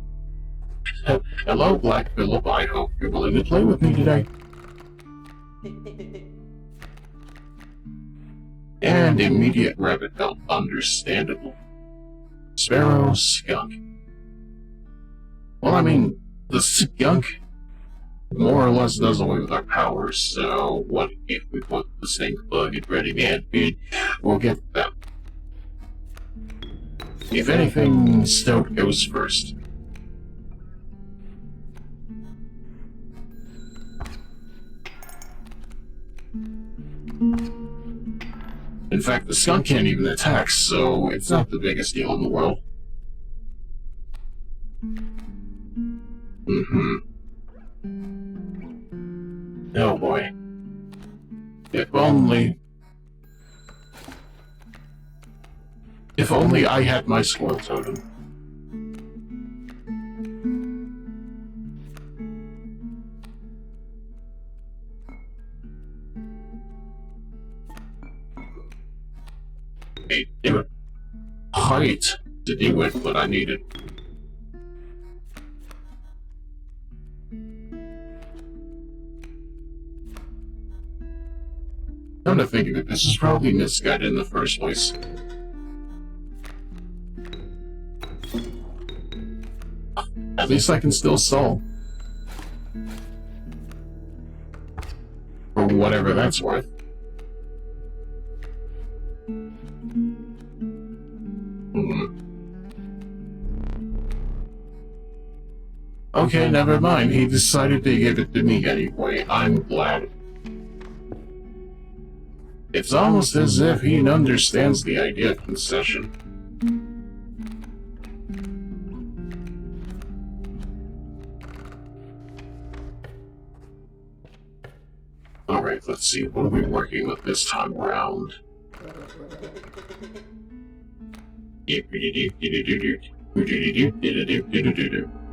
A: Hello, Black Phillip. I hope you're willing to play with me today. And immediate rabbit belt, understandable. Sparrow, skunk. Well, I mean, the skunk more or less does away with our powers, so what if we put the stink bug in ready man? We'll get them. If anything, Stoat goes first. In fact, the skunk can't even attack, so it's not the biggest deal in the world. Oh boy. If only I had my squirrel totem. Hey, do it. Height to do it, but I need it. Come to think of it, this is probably misguided in the first place. At least I can still solve. For whatever that's worth. Okay, never mind. He decided to give it to me anyway. I'm glad. It's almost as if he understands the idea of concession. Alright, let's see. What are we working with this time around?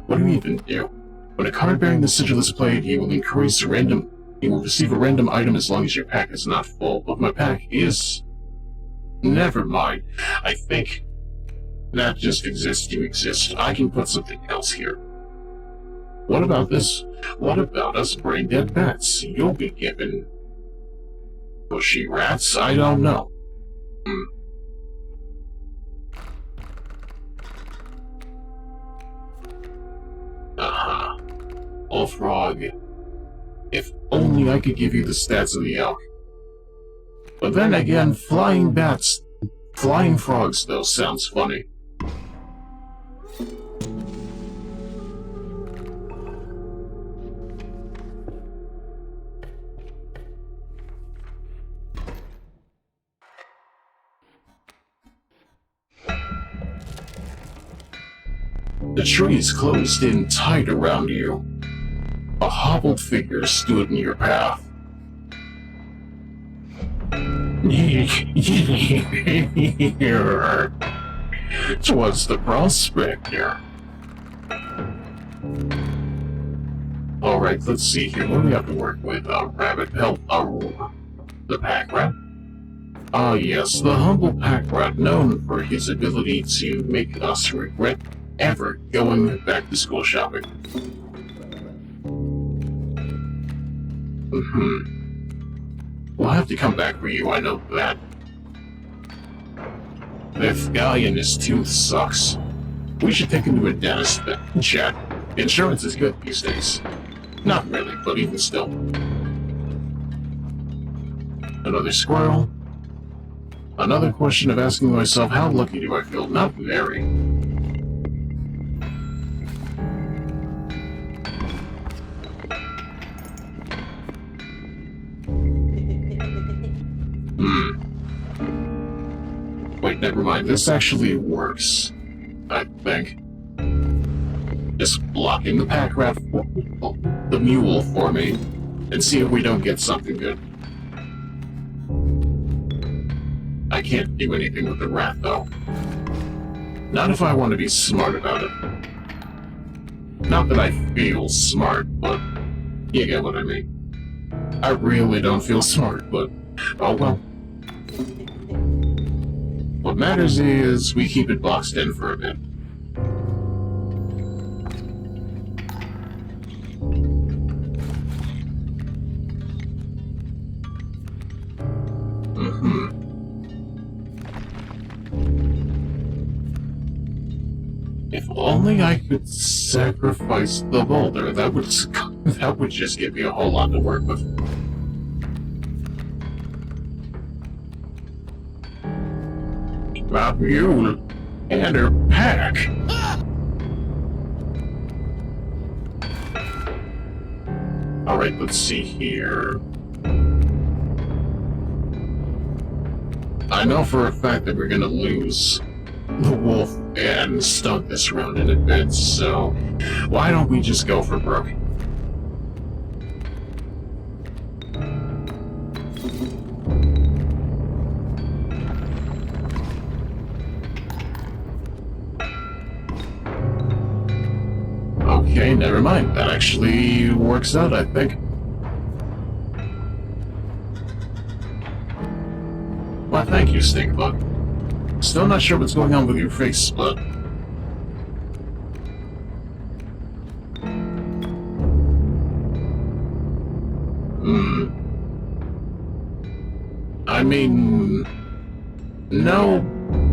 A: What do we even do? When a card bearing the sigil is played, he will receive a random item as long as your pack is not full. But my pack is... Never mind. I think that just exists to exist. I can put something else here. What about this? What about us brain-dead bats? You'll be given... bushy rats? I don't know. Oh, frog. If only I could give you the stats of the elk. But then again, flying bats Flying frogs, though, sounds funny. The trees closed in tight around you. A hobbled figure stood in your path. "'Twas the prospector. Alright, let's see here. What do we have to work with? A rabbit pelt, the pack rat? Ah yes, the humble pack rat, known for his ability to make us regret ever going back to school shopping. We'll have to come back for you, I know that. This guy in his tooth sucks. We should take him to a dentist, chat. Insurance is good these days. Not really, but even still. Another squirrel. Another question of asking myself, how lucky do I feel? Not very. Wait, never mind. This actually works, I think. Just blocking the pack rat, the mule for me, and see if we don't get something good. I can't do anything with the rat, though. Not if I want to be smart about it. Not that I feel smart, but you get what I mean. I really don't feel smart, but oh well. What matters is we keep it boxed in for a bit. If only I could sacrifice the boulder, that would just give me a whole lot to work with. A mule and her pack. Alright, let's see here. I know for a fact that we're gonna lose the wolf and stunk this round in advance, so why don't we just go for broke? Okay, never mind. That actually works out, I think. Well, thank you, Stinkbug. Still not sure what's going on with your face, but... I mean... no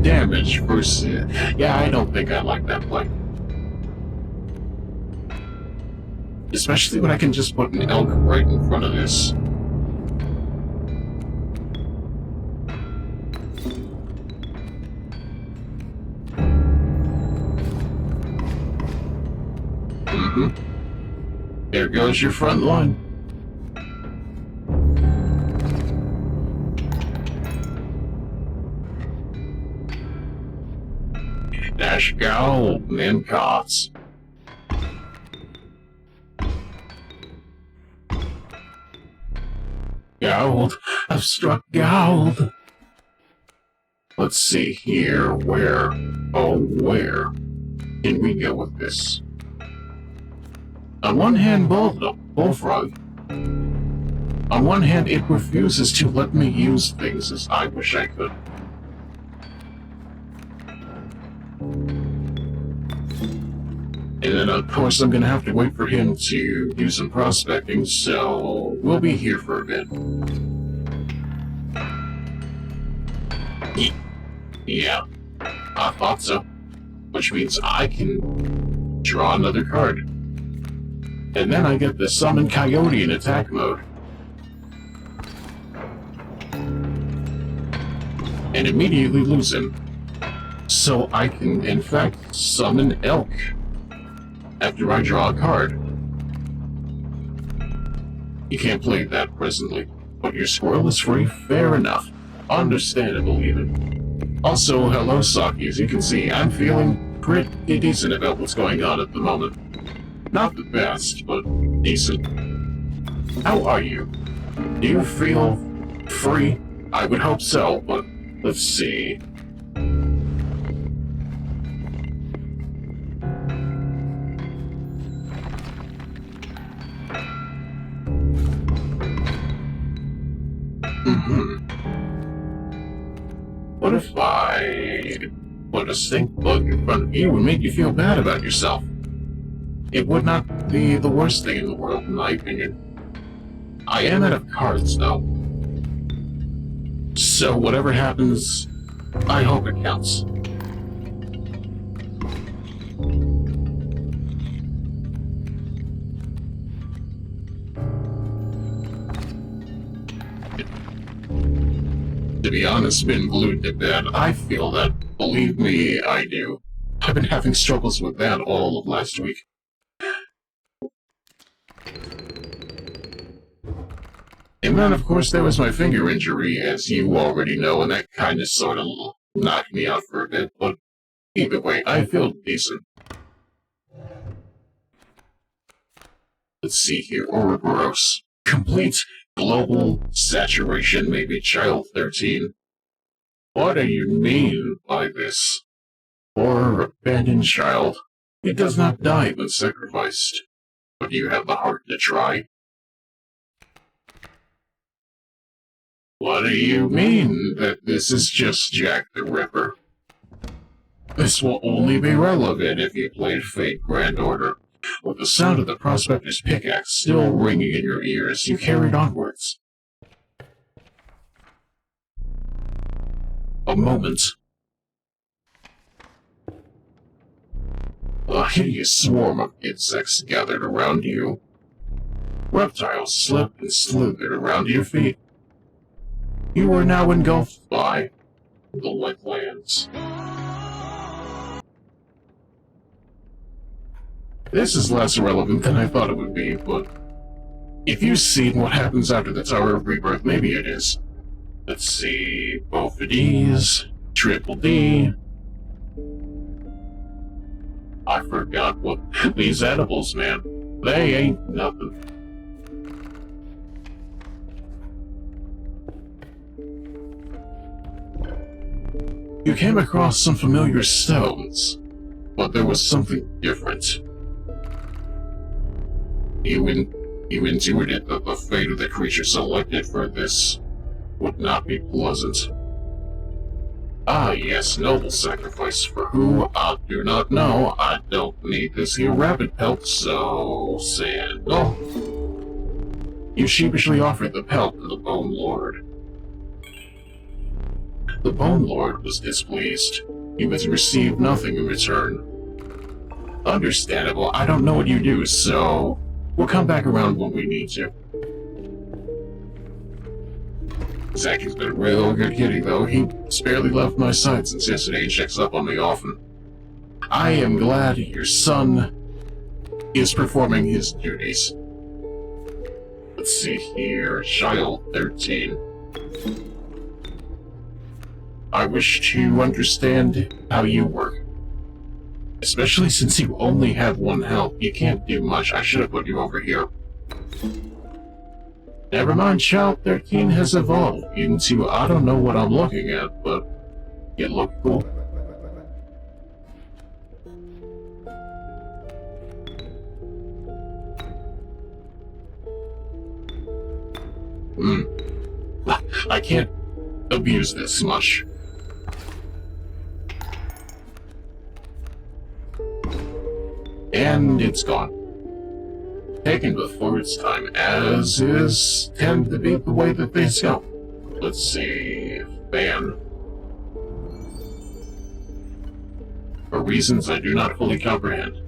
A: damage versus... Yeah, I don't think I like that play. Especially when I can just put an elk right in front of this. There goes your front line. Dash gold and cots. Gold. I've struck gold. Let's see here. Where can we go with this? On one hand, bullfrog. On one hand, it refuses to let me use things as I wish I could. And then, of course, I'm gonna have to wait for him to do some prospecting, so we'll be here for a bit. Yeah, I thought so. Which means I can draw another card. And then I get the Summon Coyote in attack mode. and immediately lose him. So I can, in fact, summon Elk after I draw a card. You can't play that presently, but your squirrel is free, fair enough. Understandable, even. Also, hello, Saki. As you can see, I'm feeling pretty decent about what's going on at the moment. Not the best, but decent. How are you? Do you feel free? I would hope so, but let's see. What if I put a stink bug in front of you and make you feel bad about yourself? It would not be the worst thing in the world, in my opinion. I am out of cards, though. So whatever happens, I hope it counts. To be honest, been glued to bed. I feel that. Believe me, I do. I've been having struggles with that all of last week. And then, of course, there was my finger injury, as you already know, and that kind of sort of knocked me out for a bit, but either way, I feel decent. Let's see here, Ouroboros. Complete global saturation, maybe child 13. What do you mean by this? Poor abandoned child. It does not die when sacrificed. But you have the heart to try. What do you mean that this is just Jack the Ripper? This will only be relevant if you played Fate Grand Order. With the sound of the prospector's pickaxe still ringing in your ears, you carried onwards. A moment. A hideous swarm of insects gathered around you. Reptiles slipped and slithered around your feet. You are now engulfed by the wetlands. This is less relevant than I thought it would be, but if you've seen what happens after the Tower of Rebirth, maybe it is. Let's see, both of these, triple D. I forgot what these edibles, man. They ain't nothing. You came across some familiar stones, but there was something different. You intuited that the fate of the creature selected for this would not be pleasant. Ah yes, noble sacrifice for who? I do not know. I don't need this here rabbit pelt, so Sandal. You sheepishly offered the pelt to the Bone Lord. The Bone Lord was displeased. You must receive nothing in return. Understandable, I don't know what you do, so we'll come back around when we need to. Zach has been a real good kitty, though. He's barely left my side since yesterday and checks up on me often. I am glad your son is performing his duties. Let's see here, Child 13. I wish to understand how you work. Especially since you only have one health, you can't do much. I should have put you over here. Never mind, Child 13 has evolved into I don't know what I'm looking at, but you look cool. I can't abuse this much. And it's gone. Taken before its time, as is tend to be the way that things go. Let's see, ban. For reasons I do not fully comprehend.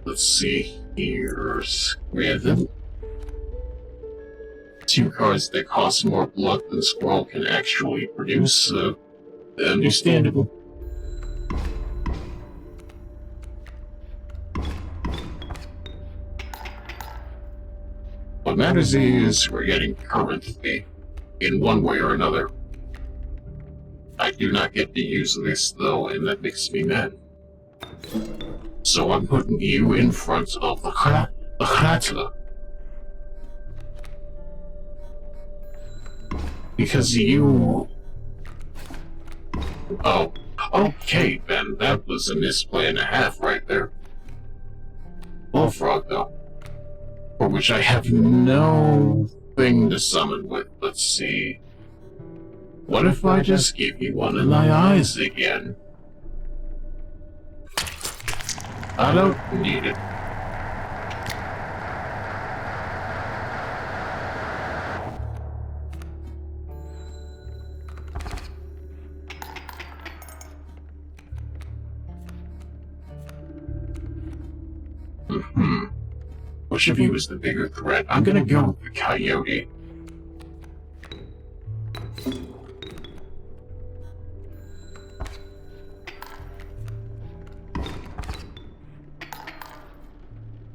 A: Let's see. Here's random. 2 cards that cost more blood than Squirrel can actually produce, understandable. What matters is we're getting currency in one way or another. I do not get to use this though, and that makes me mad. So I'm putting you in front of the Kratla. Because you... Oh, okay then, that was a misplay and a half right there. Bullfrog though. For which I have no thing to summon with. Let's see. What if I just give you one of my eyes again? I don't need it. Which of you is the bigger threat? I'm gonna go with the coyote.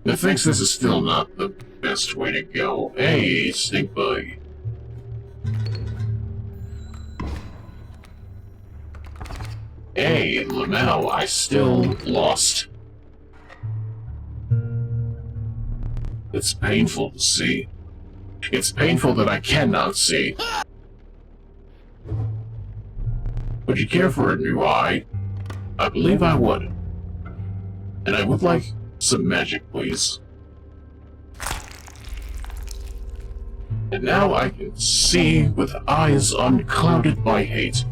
A: Methinks this is still not the best way to go. Hey, stink bug. Hey, Lamau, I still lost. It's painful to see. It's painful that I cannot see. Would you care for a new eye? I believe I would. And I would like some magic, please. And now I can see with eyes unclouded by hate.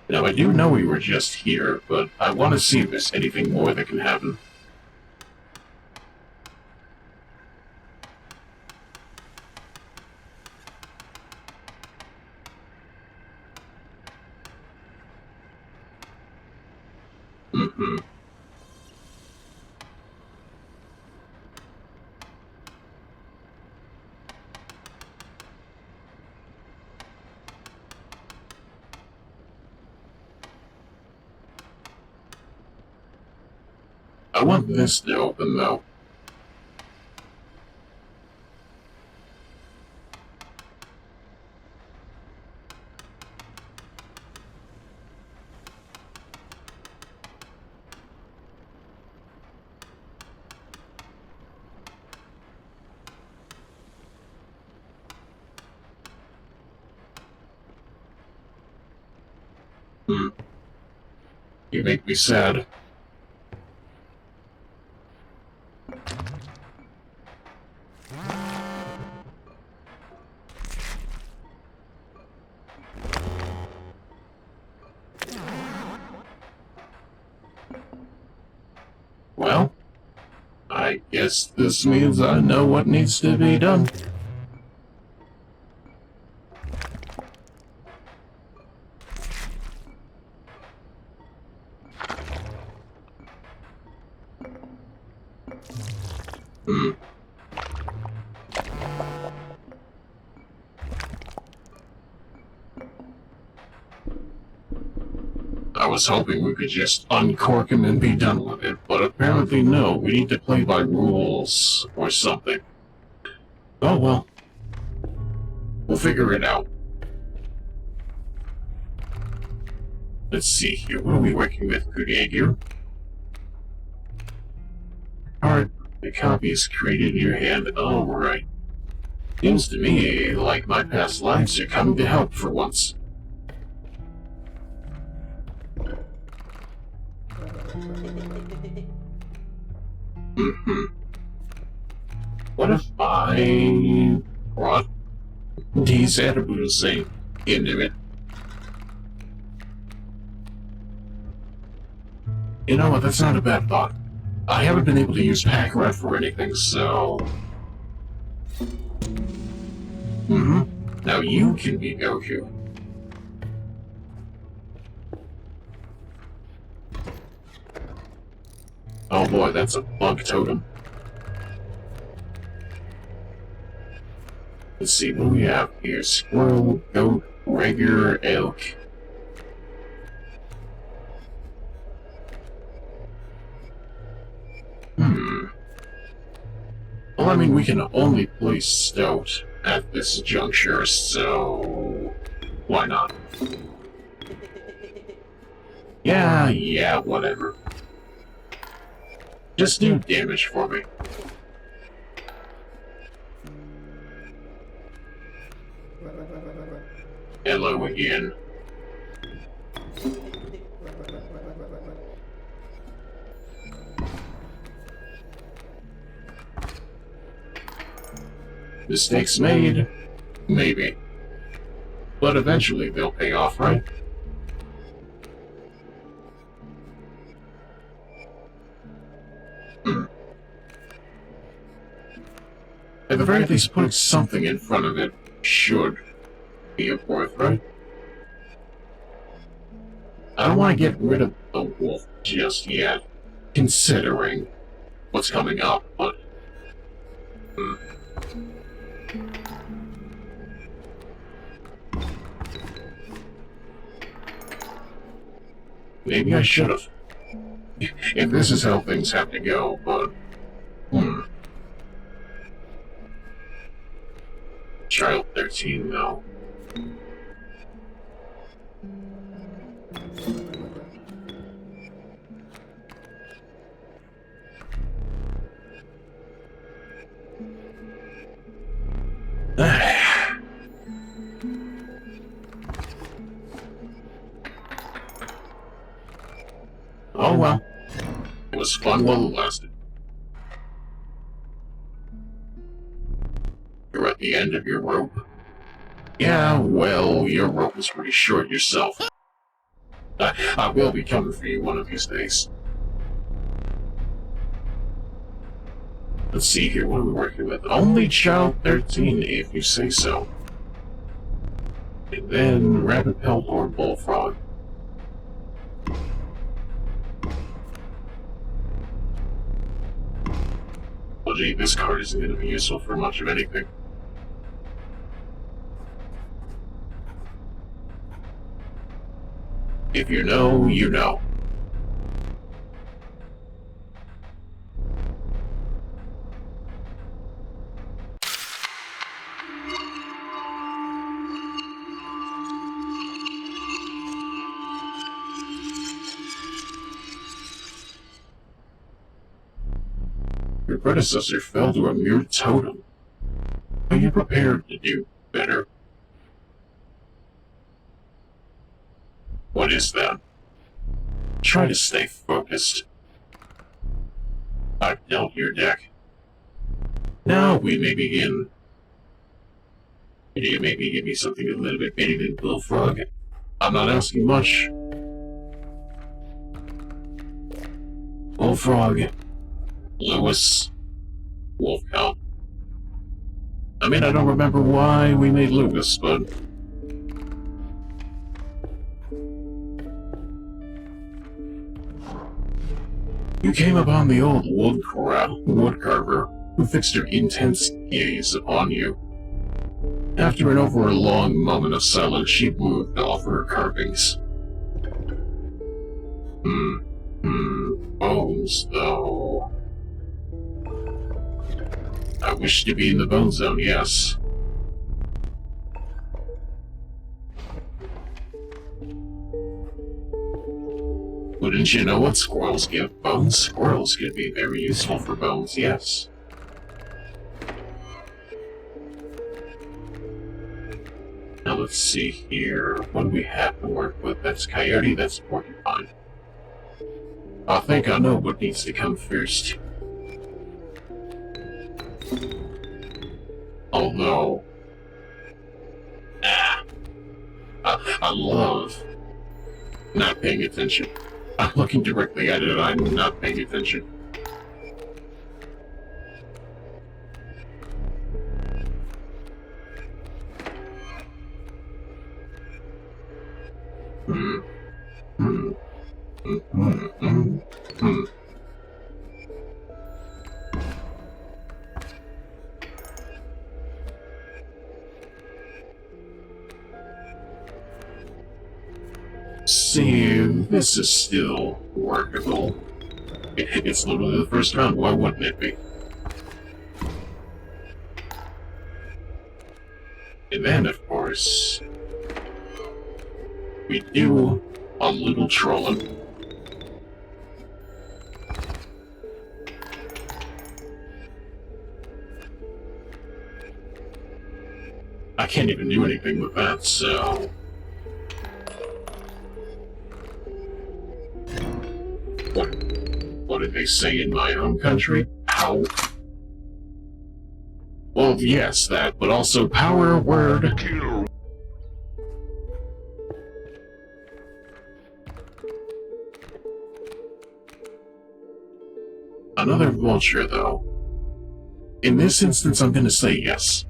A: Now I do know we were just here, but I want to see if there's anything more that can happen. I want this to open, though. You make me sad. Well, I guess this means I know what needs to be done. I was hoping we could just uncork him and be done with it, but apparently no, we need to play by rules or something. Oh well. We'll figure it out. Let's see here, what are we working with, Yugioh? Alright, the copy is created in your hand. Alright. Seems to me like my past lives are coming to help for once. What if I brought these edibles into it? You know what, that's not a bad thought. I haven't been able to use pack rat for anything, so... Now you can be Goku. Oh boy, that's a bug totem. Let's see, what do we have here? Squirrel, goat, regular, elk. Well, I mean, we can only place Stout at this juncture, so why not? Yeah, whatever. Just do damage for me. Hello again. Mistakes made? Maybe. But eventually they'll pay off, right? At the very least, putting something in front of it should be a birthright. I don't want to get rid of the wolf just yet, considering what's coming up, but... Maybe I should've. If this is how things have to go, but... Child 13, though. Oh well. It was fun while it lasted. You're at the end of your rope. Yeah, well, your rope is pretty short yourself. I will be coming for you one of these days. Let's see here, what are we working with? Only child 13, if you say so. And then rabbit pelt or bullfrog. Well, gee, this card isn't going to be useful for much of anything. If you know, you know. Your predecessor fell to a mere totem. Are you prepared to do better? What is that? Try to stay focused. I've dealt your deck. Now we may begin. Can you maybe give me something a little bit better than bullfrog? I'm not asking much. Bullfrog. Lewis. Wolfhound. I mean, I don't remember why we made Lewis, but... You came upon the old woodcarver, who fixed her intense gaze upon you. After an over a long moment of silence, she moved off her carvings. Bones, though. I wish to be in the bone zone, yes. Wouldn't you know what squirrels give bones? Squirrels could be very useful for bones, yes. Now let's see here. What do we have to work with? That's coyote, that's porcupine. I think I know what needs to come first. Although... I love not paying attention. I'm looking directly at it and I'm not paying attention. See, this is still workable. It's literally the first round, why wouldn't it be? And then, of course, we do a little trolling. I can't even do anything with that, so... What did they say in my home country? How? Well, yes, that, but also power word. Kill. Another vulture, though. In this instance, I'm gonna say yes.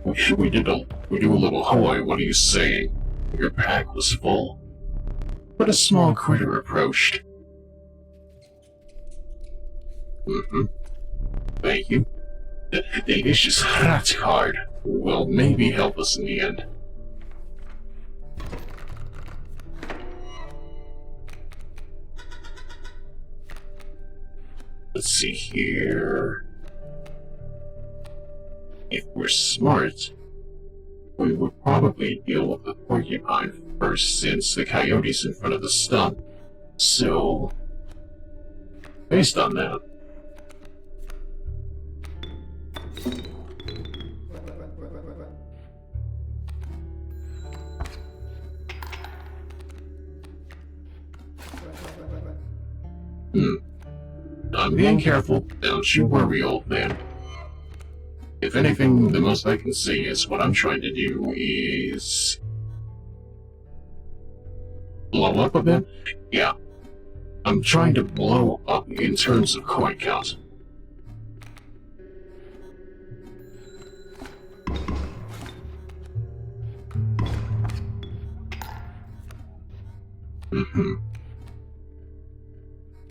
A: We do a little hoy, what are you saying? Your pack was full. But a small critter approached. Thank you. The vicious rat card will maybe help us in the end. Let's see here. If we're smart, we would probably deal with the porcupine first, since the coyote's in front of the stump. So, based on that, I'm being careful. Don't you worry, old man. If anything, the most I can say is what I'm trying to do is... blow up a bit? Yeah. I'm trying to blow up in terms of coin count.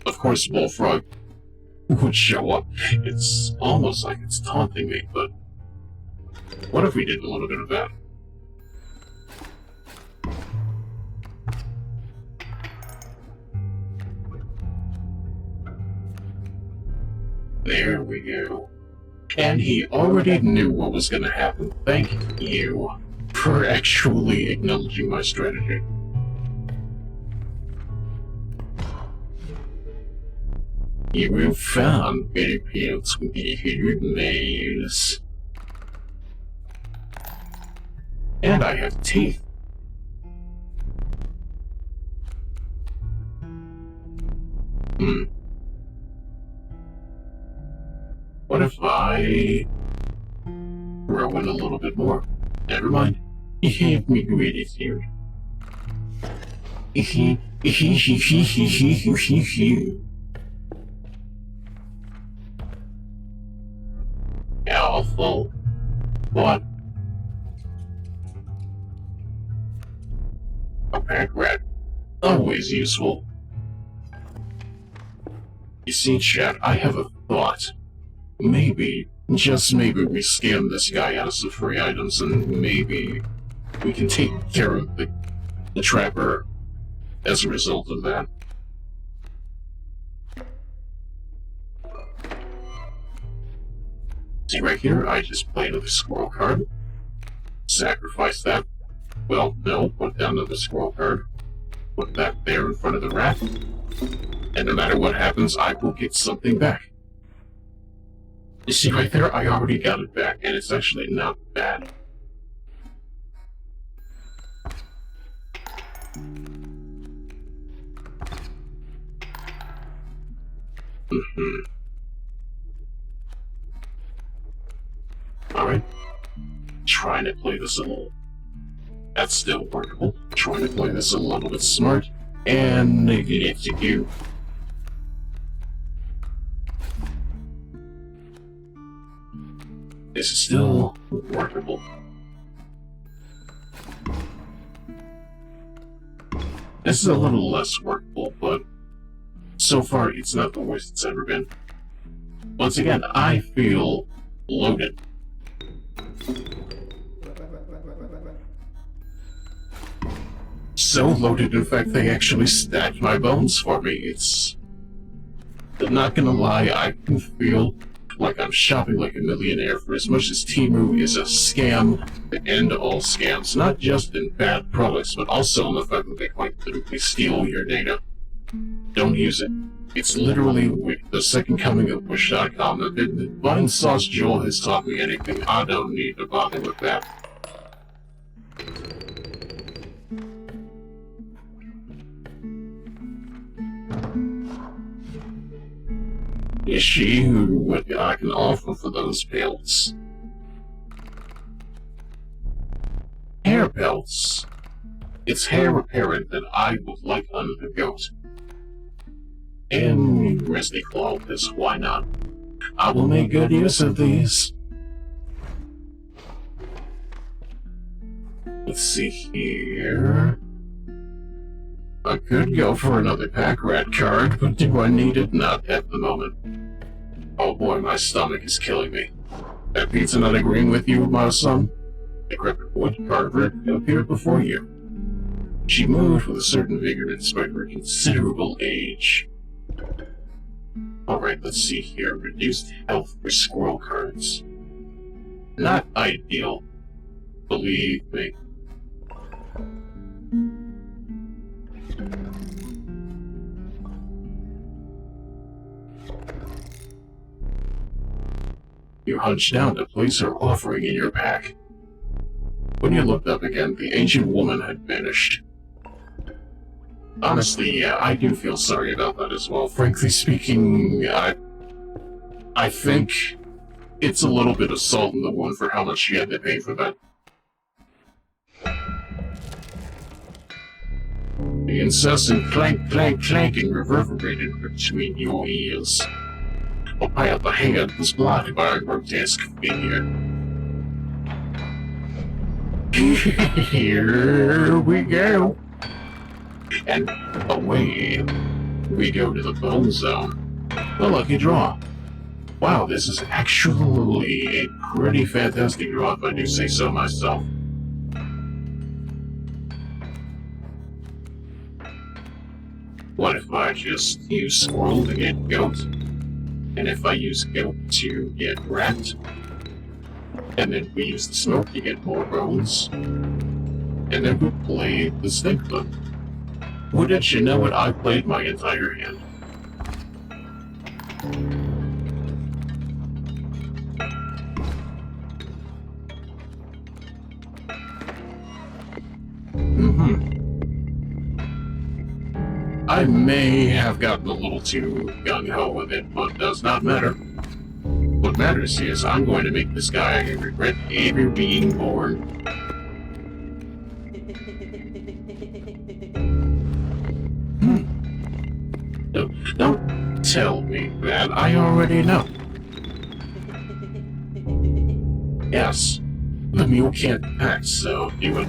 A: Of course, Bullfrog would show up. It's almost like it's taunting me, but what if we did a little bit of that? There we go. And he already knew what was going to happen. Thank you for actually acknowledging my strategy. You will find better pills with the hidden maze. And I have teeth. What if I throw in a little bit more? Never mind. Have me gratitude. Awful. What? A pack rat. Always useful. You see, chat, I have a thought. Maybe, just maybe, we scam this guy out of some free items, and maybe we can take care of the trapper as a result of that. See right here, I just played with a squirrel card. Sacrifice that. Well, no, put down another squirrel card. Put that there in front of the rat. And no matter what happens, I will get something back. You see right there, I already got it back, and it's actually not bad. Alright. Trying to play this a little... That's still workable. Trying to play this a little bit smart, and maybe execute. This is still workable. This is a little less workable, but so far it's not the worst it's ever been. Once again, I feel loaded. so loaded, in fact, they actually stacked my bones for me. I'm not gonna lie, I can feel like I'm shopping like a millionaire for as much as Temu is a scam to end all scams, not just in bad products, but also in the fact that they quite literally steal your data. Don't use it. It's literally the second coming of Wish.com. If Vine Sauce Joel has taught me anything, I don't need to bother with that. Is she what I can offer for those belts? Hair belts. It's hair apparent that I would like under the goat. And grizzly claw this, why not? I will make good use of these. Let's see here. I could go for another pack rat card, but do I need it? Not at the moment. Oh boy, my stomach is killing me. That pizza not agreeing with you, my son? The decrepit wood carver appeared before you. She moved with a certain vigor despite her considerable age. Alright, let's see here. Reduced health for squirrel cards. Not ideal. Believe me. You hunched down to place her offering in your pack. When you looked up again, the ancient woman had vanished. Honestly, yeah, I do feel sorry about that as well. Frankly speaking, I think it's a little bit of salt in the wound for how much she had to pay for that. The incessant clanking reverberated between your ears. By the hand was blotted by a grotesque figure. Here we go. And away we go to the bone zone. The lucky draw. Wow, this is actually a pretty fantastic draw if I do say so myself. What if I just use squirrel to get goat? And if I use goat to get rat? And then we use the smoke to get more bones? And then we play the stigma. Wouldn't you know it, I played my entire hand. I may have gotten a little too gung-ho with it, but does not matter. What matters is I'm going to make this guy regret ever being born. Don't tell me that. I already know. Yes, the mule can't act, so you were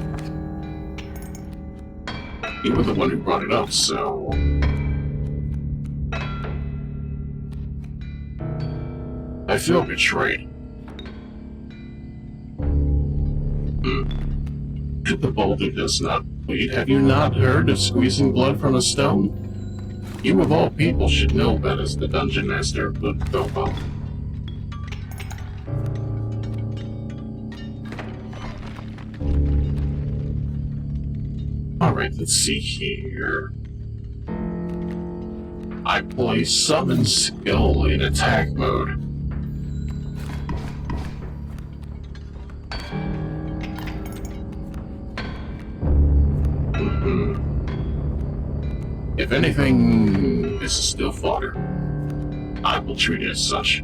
A: the one who brought it up, so... I feel betrayed. The boulder does not bleed. Have you not heard of squeezing blood from a stone? You of all people should know that as the dungeon master, but oh well. Alright, let's see here. I play Summon Skull in attack mode. If anything, this is still fodder. I will treat it as such.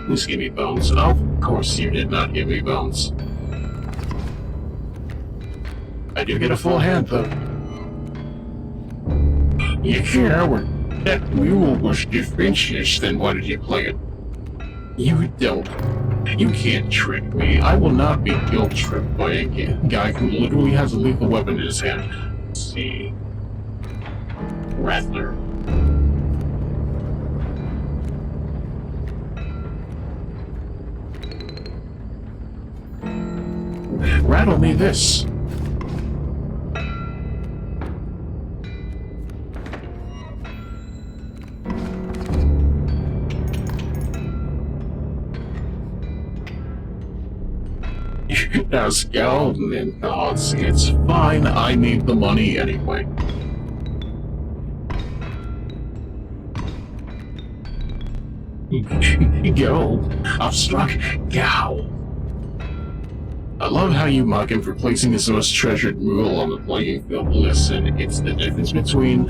A: Please give me bones. Oh, of course you did not give me bones. I do get a full hand, though. You coward. That mule was defenseless, then why did you play it? You don't. You can't trick me. I will not be guilt-tripped by a guy who literally has a lethal weapon in his hand. Let's see. rattle me this. Now, Skeleton thoughts, it's fine, I need the money anyway. Go, I've struck, Gow. I love how you mock him for placing his most treasured mule on the playing field. Listen, it's the difference between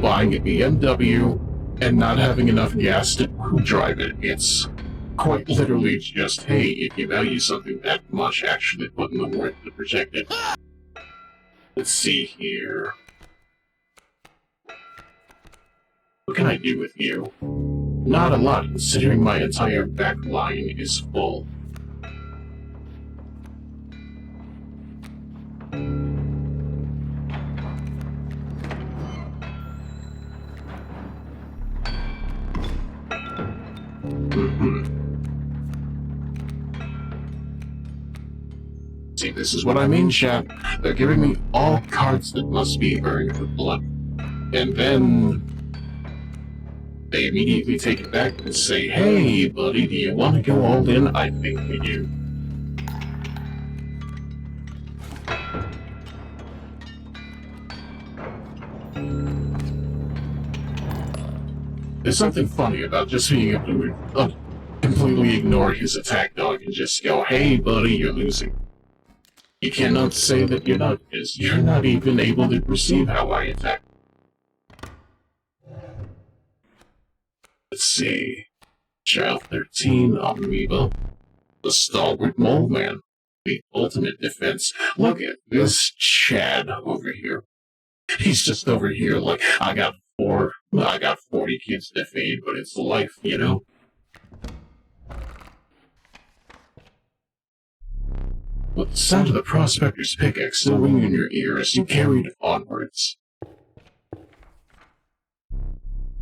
A: buying a BMW and not having enough gas to drive it. It's quite literally just, hey, if you value something that much, actually put in the work to protect it. Let's see here. What can I do with you? Not a lot, considering my entire back line is full. See, this is what I mean, chat. They're giving me all cards that must be earned with blood. And then they immediately take it back and say, hey, buddy, do you want to go all in? I think we do. There's something funny about just being able to completely ignore his attack dog and just go, hey, buddy, you're losing. You cannot say that you're not, because you're not even able to perceive how I attack. Let's see. Child 13, Amoeba. The stalwart mole man. The ultimate defense. Look at this Chad over here. He's just over here like, I got 40 kids to feed, but it's life, you know? With the sound of the prospector's pickaxe still ringing in your ear as you carried onwards.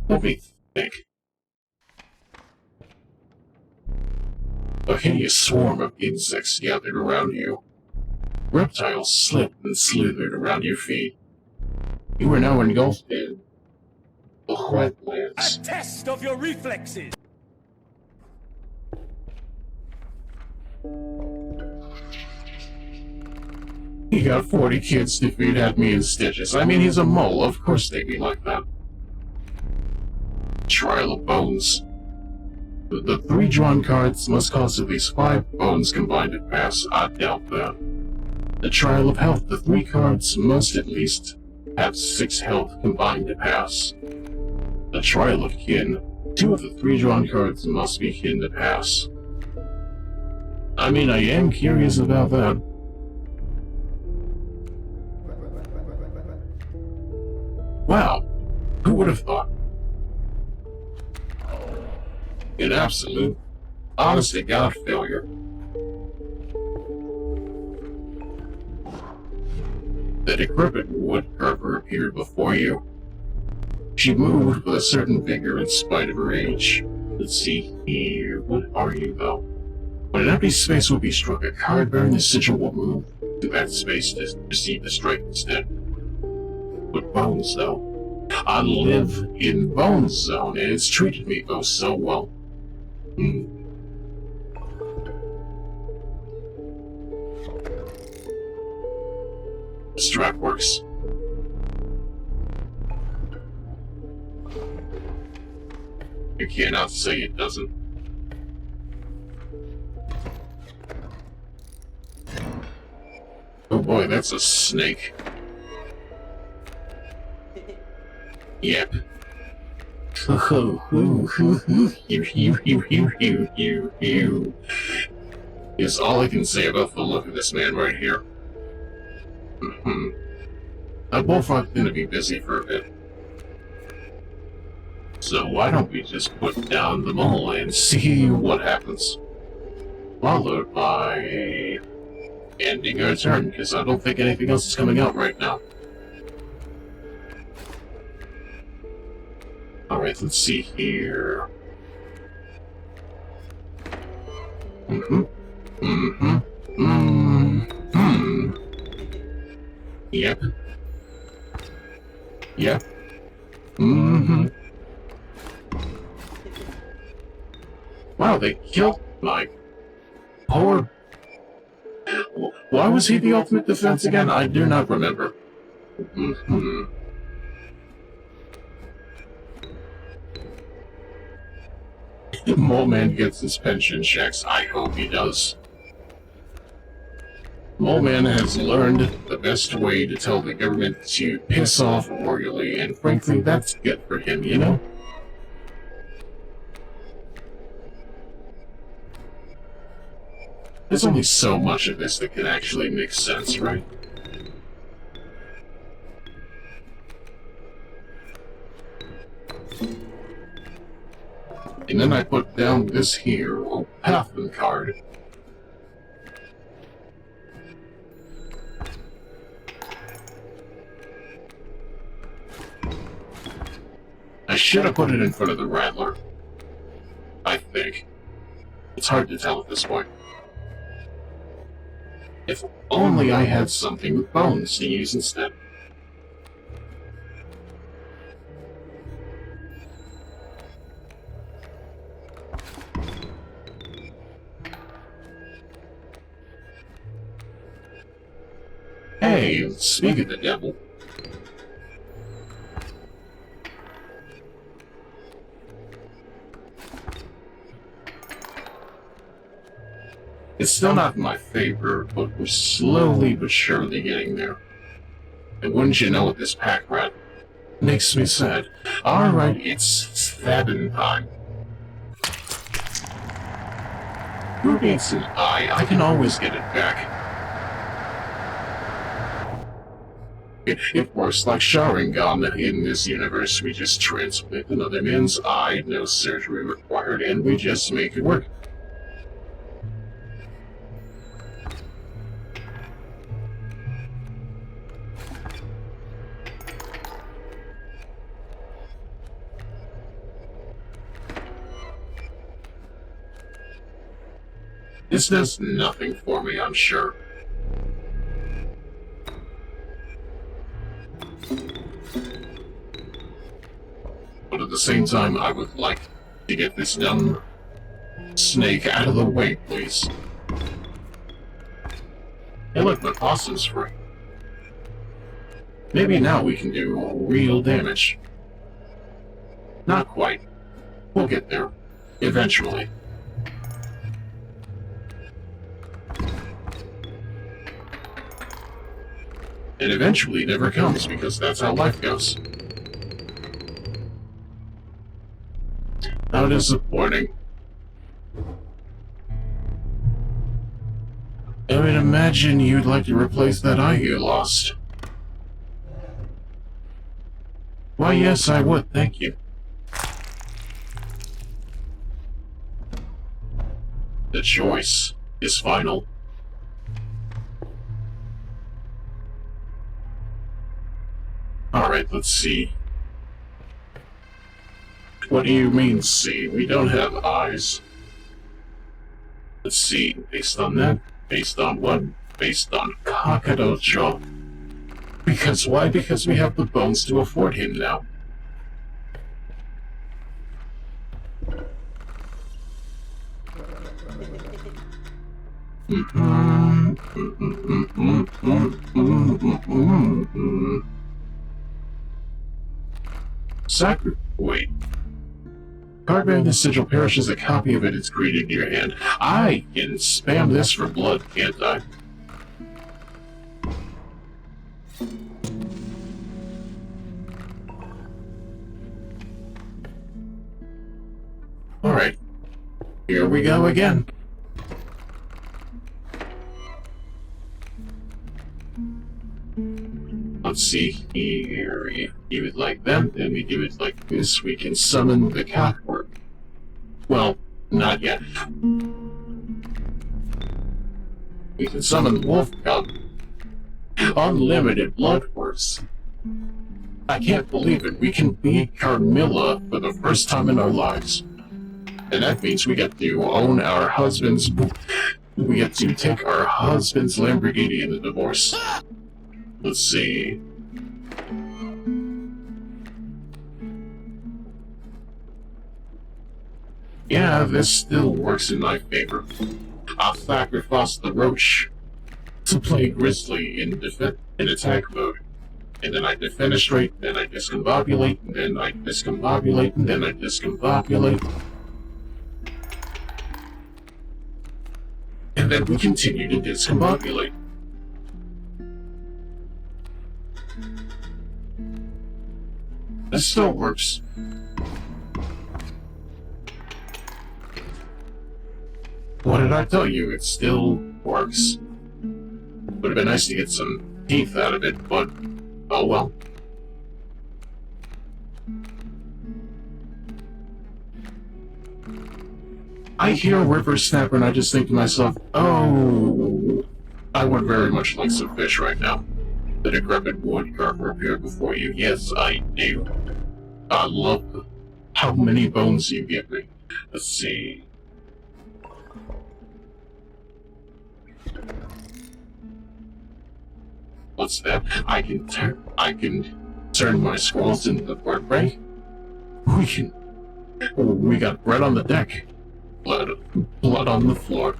A: Let me think. A hideous swarm of insects gathered around you. Reptiles slipped and slithered around your feet. You were now engulfed in the wetlands.
B: A test of your reflexes!
A: He got 40 kids to feed, had me in stitches. I mean, he's a mole, of course they'd be like that. Trial of Bones. The 3 drawn cards must cost at least 5 bones combined to pass. I doubt that. The Trial of Health. The 3 cards must at least have 6 health combined to pass. The Trial of Kin. 2 of the 3 drawn cards must be kin to pass. I mean, I am curious about that. Wow, who would have thought? An absolute, honest-to-God failure. The decrepit woodcarver appeared before you. She moved with a certain vigor in spite of her age. Let's see here, what are you, though? When an empty space will be struck, a card bearing the sigil will move to that space to receive the strike instead. With Bones, though. I live in Bones Zone, and it's treated me, oh, so well. Strat works. You cannot say it doesn't. Oh boy, that's a snake. Yep. Is all I can say about the look of this man right here. Now both aren't gonna be busy for a bit. So why don't we just put down the mole and see what happens? Followed by ending our turn, because I don't think anything else is coming out right now. Alright, let's see here. Yep. Yep. Mm-hmm. Wow, they killed my poor... Why was he the ultimate defense again? I do not remember. Mm-hmm. Mole Man gets his pension checks. I hope he does. Mole Man has learned the best way to tell the government to piss off royally, and frankly, that's good for him, you know? There's only so much of this that can actually make sense, right? And then I put down this here, Pathman card. I should have put it in front of the Rattler. I think. It's hard to tell at this point. If only I had something with bones to use instead. Hey, speak of the devil. It's still not my favorite, but we're slowly but surely getting there. And wouldn't you know it, this pack rat makes me sad. Alright, it's stabbing time. Who needs an eye? I can always get it back. It works like Sharingan. In this universe, we just transplant another man's eye, no surgery required, and we just make it work. This does nothing for me, I'm sure. But at the same time, I would like to get this dumb snake out of the way, please. Hey look, my possum's free. Maybe now we can do real damage. Not quite. We'll get there. Eventually. It eventually never comes, because that's how life goes. How disappointing. I would imagine you'd like to replace that eye you lost. Why, yes, I would, thank you. The choice is final. Alright, let's see. What do you mean, see? We don't have eyes. Let's see, based on that? Based on what? Based on Kakadocho. Because why? Because we have the bones to afford him now. Wait. Card bearing the sigil perishes, a copy of it is created in your hand. I can spam this for blood, can't I? Alright. Here we go again. Let's see here. Do it like that, then we do it like this. We can summon the clockwork. Well, not yet. We can summon the wolf cub. Unlimited blood works. I can't believe it. We can beat Carmilla for the first time in our lives. And that means we get to own our husband's... We get to take our husband's Lamborghini in the divorce. Let's see. Yeah, this still works in my favor. I'll sacrifice the roach to play Grizzly in attack mode. And then I defenestrate, then I discombobulate, and then I discombobulate, and then I discombobulate. And then we continue to discombobulate. This still works. What did I tell you? It still works. Would have been nice to get some teeth out of it, but oh well. I hear a river snapper and I just think to myself, oh, I would very much like some fish right now. The decrepit woodcarver appeared before you. Yes, I do. I love how many bones you give me. Let's see. What's that? I can turn my squirrels into the bird prey. We got bread on the deck. Blood on the floor.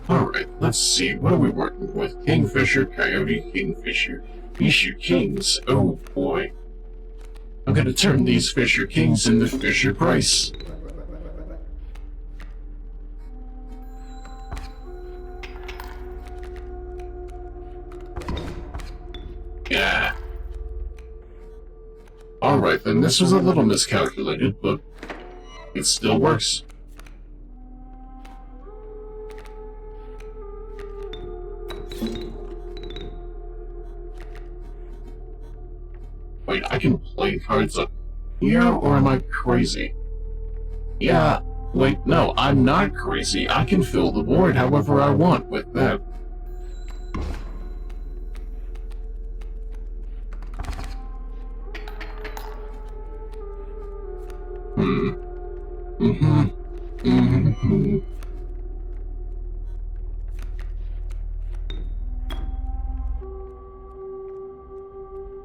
A: Alright, let's see. What are we working with? Kingfisher, coyote, kingfisher. Fisher kings. Oh boy. I'm gonna turn these Fisher kings into Fisher Price. Yeah. Alright then, this was a little miscalculated, but it still works. Wait, I can play cards up here, or am I crazy? Yeah, wait, no, I'm not crazy. I can fill the board however I want with that.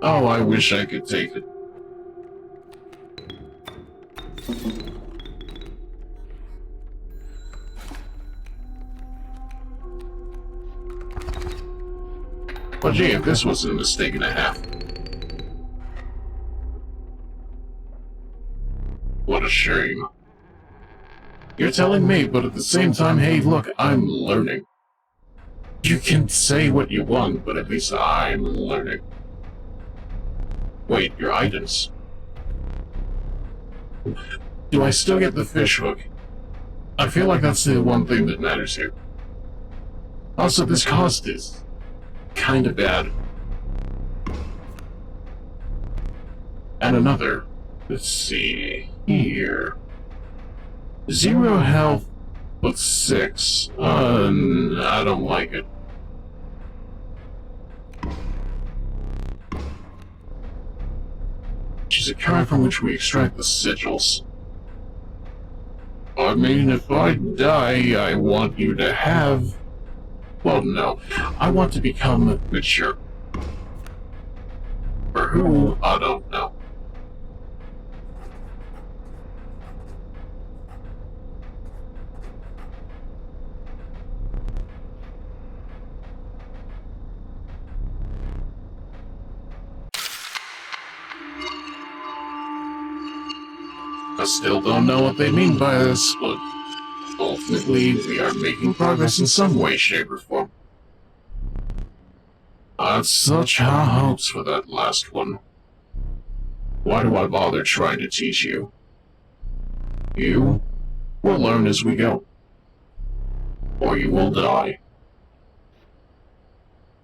A: Oh, I wish I could take it. But gee, if this was a mistake and a half. What a shame. You're telling me, but at the same time, hey, look, I'm learning. You can say what you want, but at least I'm learning. Wait, your items. Do I still get the fish hook? I feel like that's the one thing that matters here. Also, this cost is kinda bad. And another. Let's see here. 0 health, but 6. I don't like it. She's a card from which we extract the sigils. I mean, if I die, I want you to have... Well, no. I want to become mature. For who, I don't know. I still don't know what they mean by this, but ultimately we are making progress in some way, shape, or form. I had such high hopes for that last one. Why do I bother trying to teach you? You will learn as we go. Or you will die.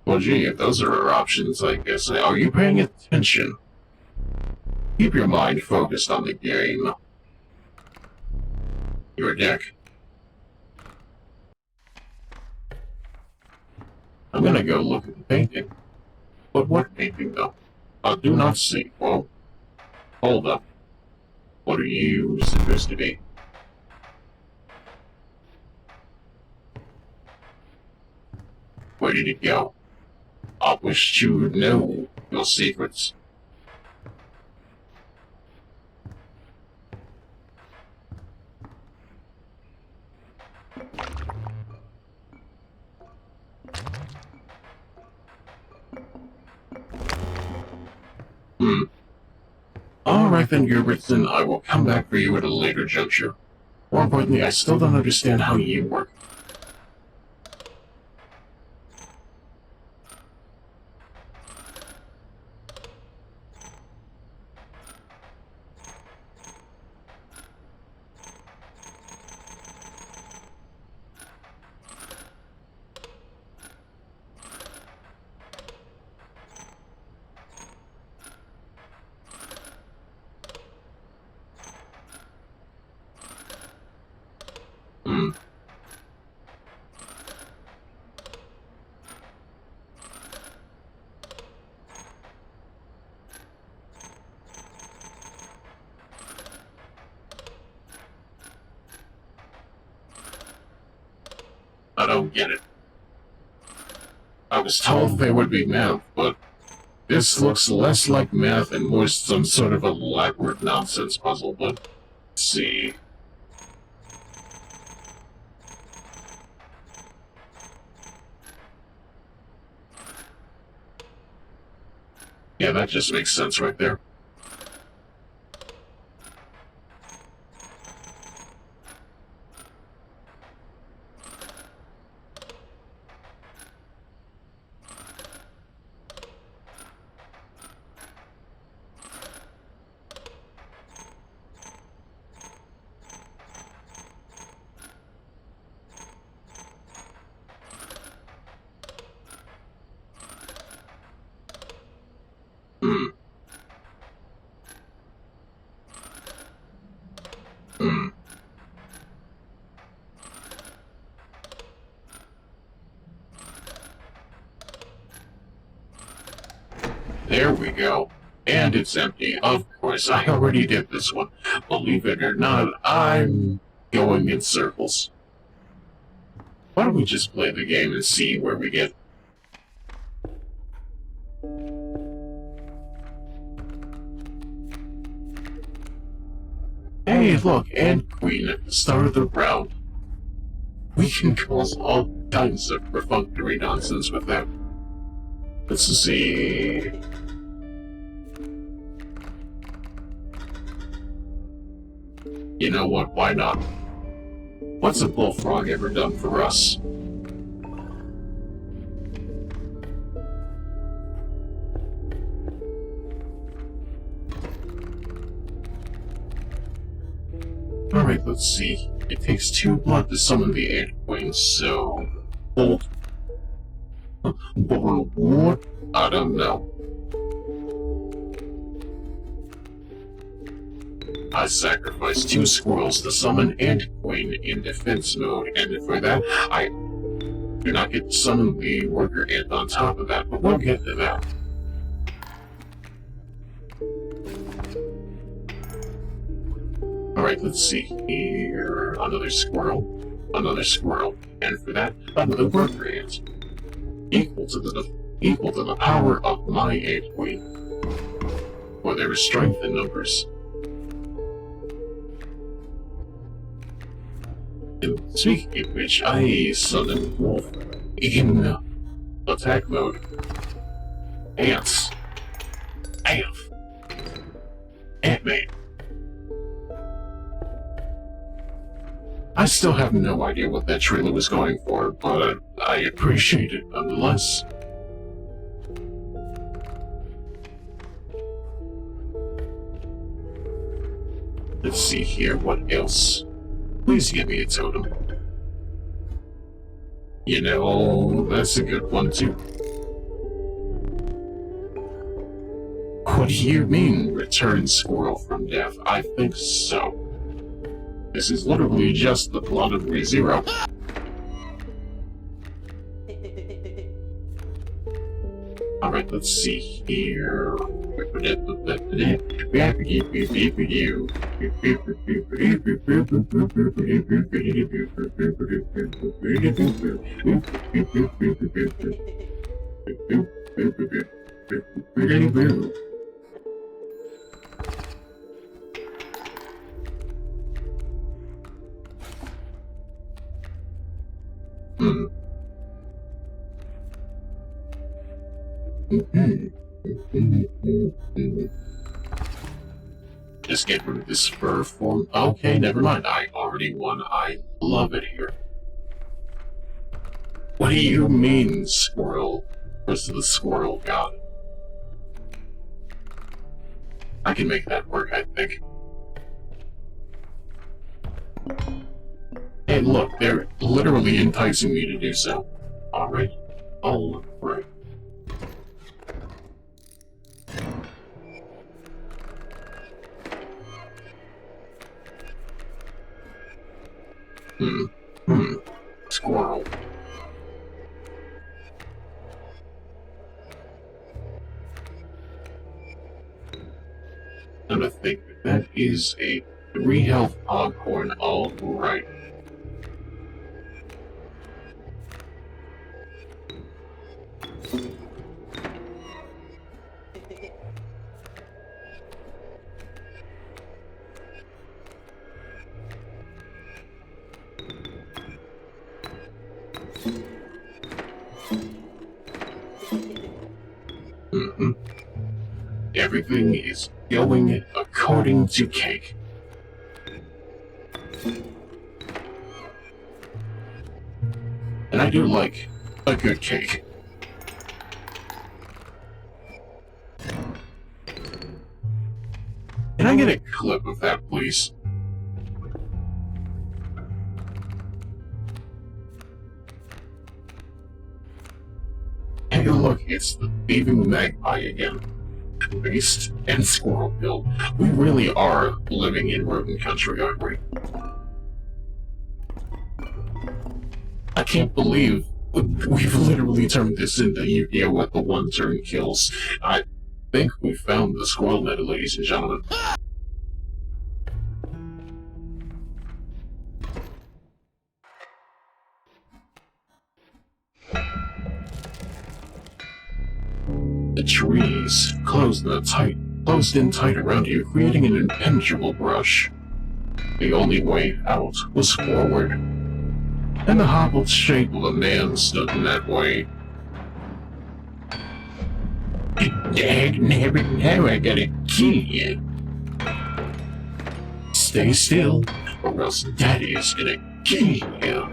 A: Well, gee, if those are our options, I guess. Are you paying attention? Keep your mind focused on the game. Your deck. I'm gonna go look at the painting. But what painting, though? I do not see. Whoa. Hold up. What are you supposed to be? Where did it go? I wish to know your secrets. Alright then, Gerbertson, I will come back for you at a later juncture. More importantly, I still don't understand how you work. I don't get it. I was told there would be math, but this looks less like math and more some sort of elaborate nonsense puzzle, but let's see. Yeah, that just makes sense right there. There we go. And it's empty. Of course, I already did this one. Believe it or not, I'm going in circles. Why don't we just play the game and see where we get... Hey, look, and Queen at the start of the round. We can cause all kinds of perfunctory nonsense with that. Let's see... You know what, why not? What's a bullfrog ever done for us? Alright, let's see. It takes 2 blood to summon the Ant Queen, so... Bolt. What? I don't know. I sacrificed 2 squirrels to summon Ant Queen in defense mode, and for that, I do not get to summon the worker ant on top of that, but we'll get to that. Alright, let's see here. Another squirrel, and for that, another worker ant. Equal to the power of my Ant Queen. For there is strength in numbers. And speaking of which, I summoned Wolf in attack mode. Ants. Ant-Man. I still have no idea what that trailer was going for, but I appreciate it nonetheless. Let's see here, what else? Please give me a totem. You know, that's a good one too. What do you mean, return squirrel from death? I think so. This is literally just the plot of ReZero. Alright, Alright, let's see here. Just get rid of this fur form. Okay, never mind. I already won. I love it here. What do you mean, squirrel? Where's the squirrel god? I can make that work, I think. Hey, look, they're literally enticing me to do so. Alright. All right. Squirrel. And I think that is a 3 health foghorn. All right. Everything is going according to cake. And I do like a good cake. Can I get a clip of that, please? Hey, look, it's the thieving magpie again. Beast and squirrel build. We really are living in rodent country, aren't we? I can't believe we've literally turned this into Yugioh with the one-turn kills. I think we found the squirrel meta, ladies and gentlemen. The trees closed in tight around you, creating an impenetrable brush. The only way out was forward, and the hobbled shape of a man stood in that way. Dag nabbit, now I gotta kill you. Stay still, or else Daddy is gonna kill you.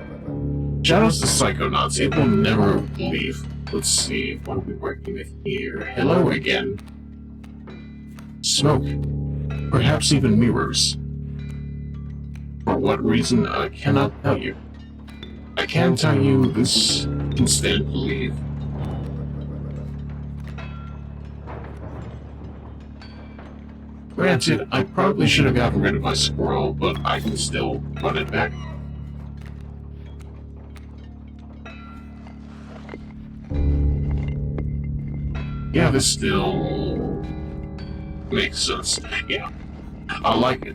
A: Shadow's the Psychonauts, it will never leave. Let's see, what are we working with here? Hello again. Smoke. Perhaps even mirrors. For what reason, I cannot tell you. I can tell you this can stand to leave. Granted, I probably should have gotten rid of my squirrel, but I can still run it back. Yeah, this still makes sense. Yeah, I like it.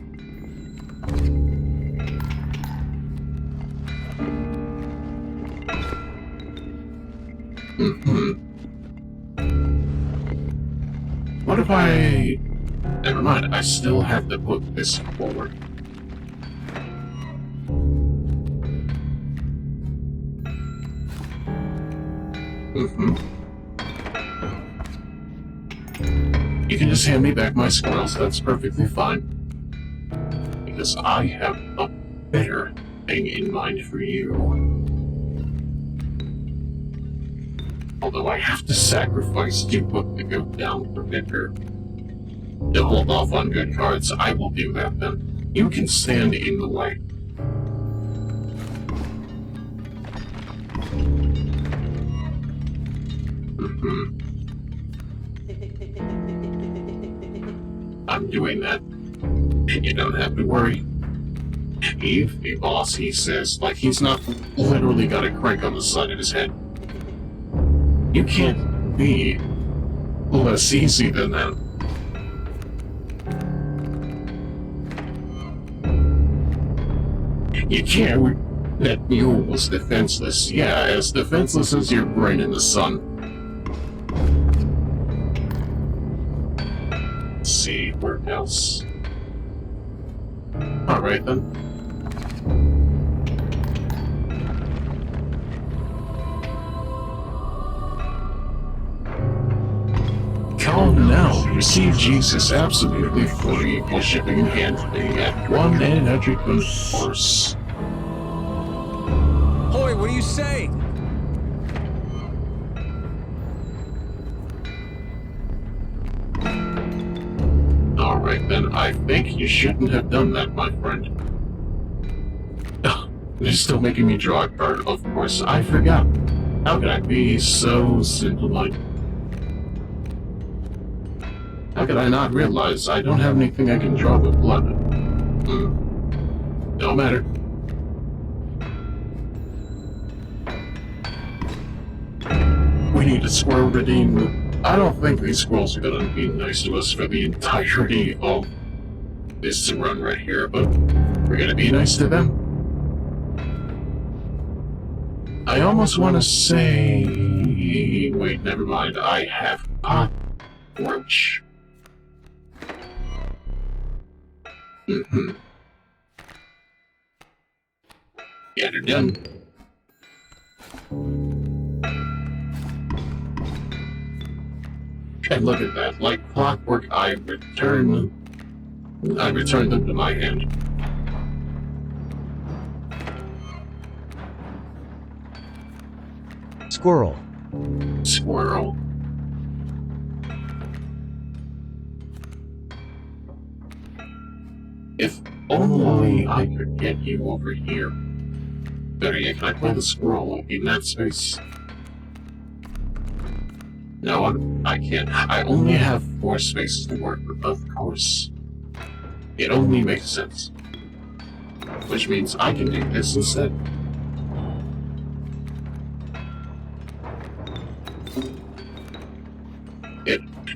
A: What if I... Never mind, I still have to put this forward. You can just hand me back my squirrels, that's perfectly fine. Because I have a better thing in mind for you. Although I have to sacrifice to put the goat down for Vicar. To hold off on good cards, I will do that then. You can stand in the way. I'm doing that. You don't have to worry. Eve, boss, he says, like he's not literally got a crank on the side of his head. You can't be less easy than that. You can't. That mule was defenseless. Yeah, as defenseless as your brain in the sun. Let's see, where else? Alright then. Calm now. Receive Jesus absolutely free for shipping and handling at 100 course.
B: Hoy, what are you saying?
A: Alright then, I think you shouldn't have done that, my friend. Ugh, they're still making me draw a card, of course, I forgot. How could I be so simple-minded? How could I not realize I don't have anything I can draw with blood? No matter. We need a squirrel redeem. I don't think these squirrels are gonna be nice to us for the entirety of this run right here, but we're gonna be nice to them. I almost want to say... Wait, never mind. I have cockroach. Yeah, they're done. And look at that, like clockwork, I return them to my hand.
C: Squirrel.
A: Squirrel. If only I could get you over here. Better yet, can I play the squirrel in that space? No, I can't. I only have 4 spaces to work with, of course. It only makes sense. Which means I can do this instead.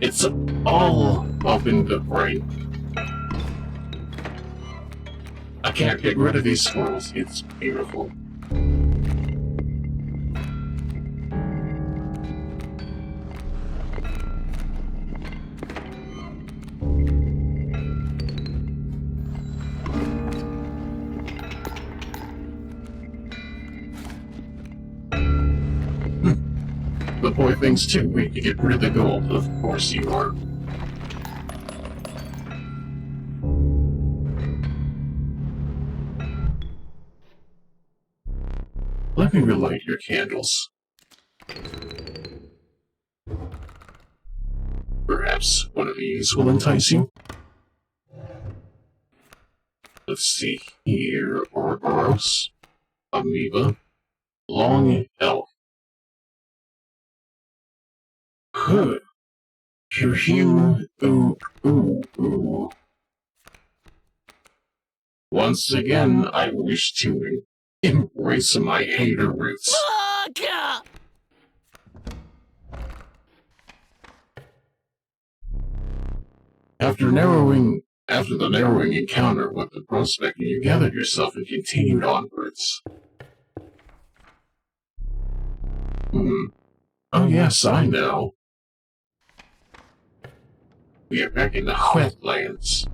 A: It's all up in the brain. I can't get rid of these squirrels. It's beautiful. The boy thinks too weak to get rid of the gold. Of course you are. Let me relight your candles. Perhaps one of these will entice you? Let's see here. Ouroboros, amoeba, long elk. Huh. Ooh. Once again, I wish to embrace my hater roots. After the narrowing encounter with the prospect, you gathered yourself and continued onwards. Oh yes, I know. We are back in the wetlands.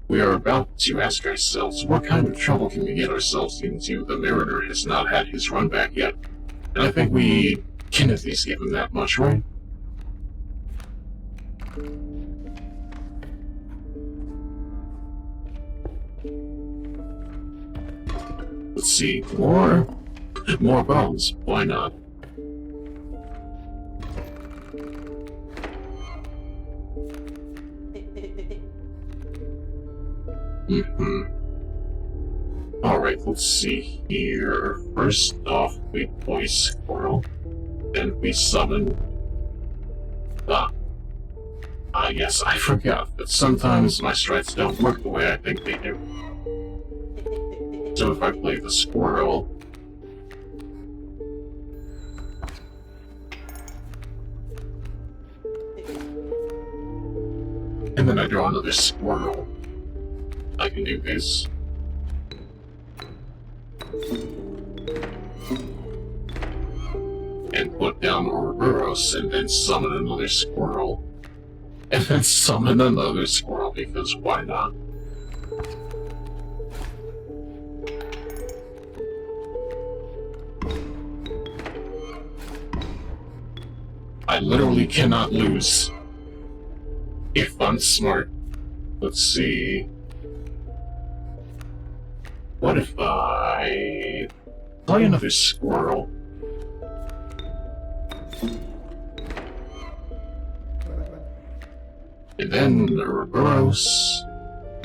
A: We are about to ask ourselves, what kind of trouble can we get ourselves into? The Mariner has not had his run back yet. And I think we can at least give him that much, right? Let's see, more bones, why not? Alright, let's see here. First off, we play squirrel. Then we summon... yes, I forgot, but sometimes my strats don't work the way I think they do. So if I play the squirrel... And then I draw another squirrel. I can do this. And put down Ouroboros, and then summon another squirrel. And then summon another squirrel, because why not? I literally cannot lose. If I'm smart. Let's see. What if I play another squirrel? And then the Ouroboros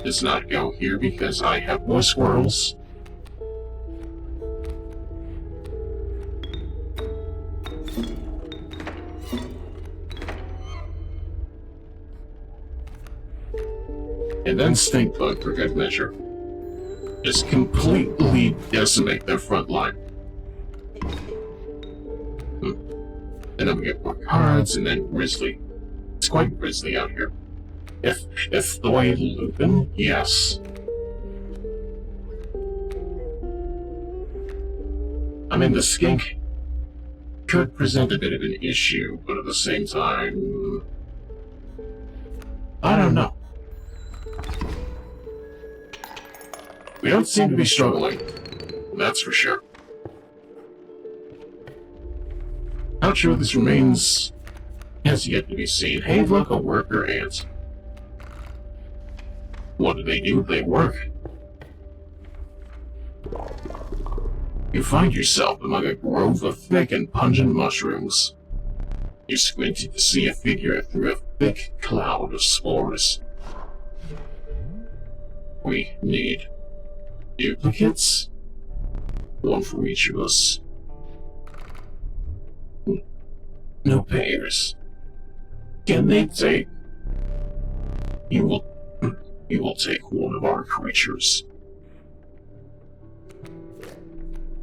A: does not go here because I have more squirrels. And then Stink Bug for good measure. Just completely decimate their front line. And then we get more cards, and then Grizzly. It's quite grisly out here. If the way Lupin, yes. I mean, the skink could present a bit of an issue, but at the same time, I don't know. We don't seem to be struggling, that's for sure. How true this remains has yet to be seen. Hey, look, a worker ant. What do? They work. You find yourself among a grove of thick and pungent mushrooms. You squinted to see a figure through a thick cloud of spores. We need duplicates? One for each of us. No pairs. Can they take... You will take one of our creatures.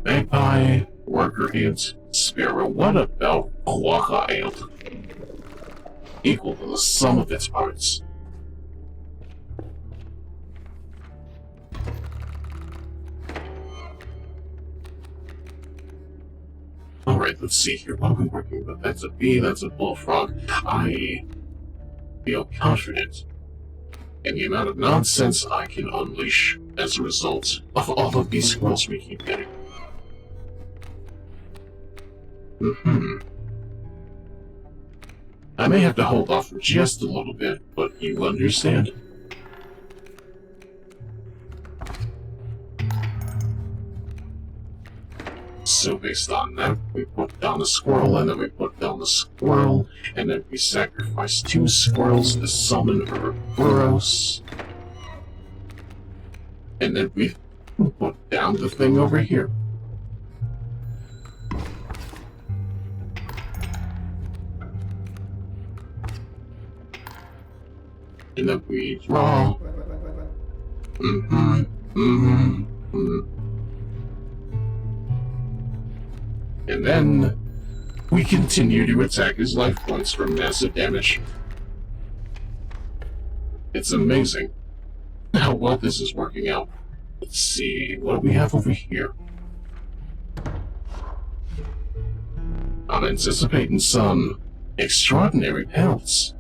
A: Magpie, worker ant, sparrow. What about quokka ant? Equal to the sum of its parts. Alright, let's see here. What are we working with? That's a bee, that's a bullfrog. I feel confident in the amount of nonsense I can unleash as a result of all of these squirrels we keep getting. I may have to hold off for just a little bit, but you understand? So based on that, we put down a squirrel, and then we put down the squirrel, and then we sacrifice 2 squirrels to summon Ouroboros. And then we put down the thing over here. And then we draw. And then we continue to attack his life points for massive damage. It's amazing how well this is working out. Let's see, what do we have over here? I'm anticipating some extraordinary pelts.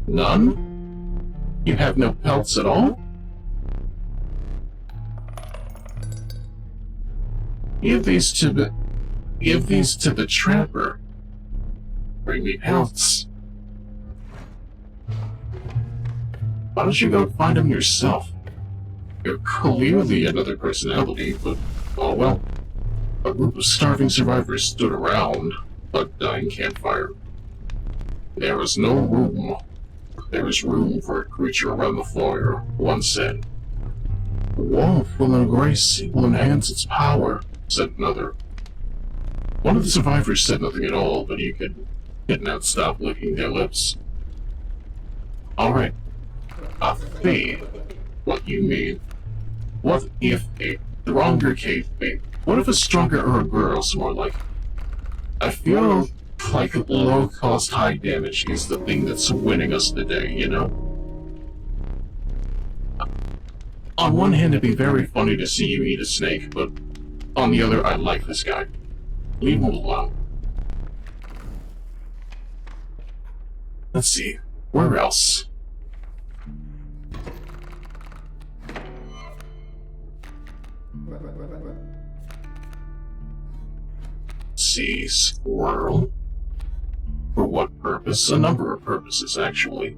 A: None? You have no pelts at all? Give these to the trapper. Bring me pelts. Why don't you go find them yourself? You're clearly another personality, but oh well. A group of starving survivors stood around a dying campfire. There was no room. There is room for a creature around the fire, one said. The wolf will enhance its power, said another. One of the survivors said nothing at all, but you could not stop licking their lips. Alright. A fee. What you mean? What if a stronger cave fee? What if a stronger Ouroboros more like? I feel like low cost, high damage is the thing that's winning us today, you know? On one hand, it'd be very funny to see you eat a snake, but on the other, I like this guy. Leave him alone. Let's see, where else? Let's see, squirrel. For what purpose? A number of purposes, actually.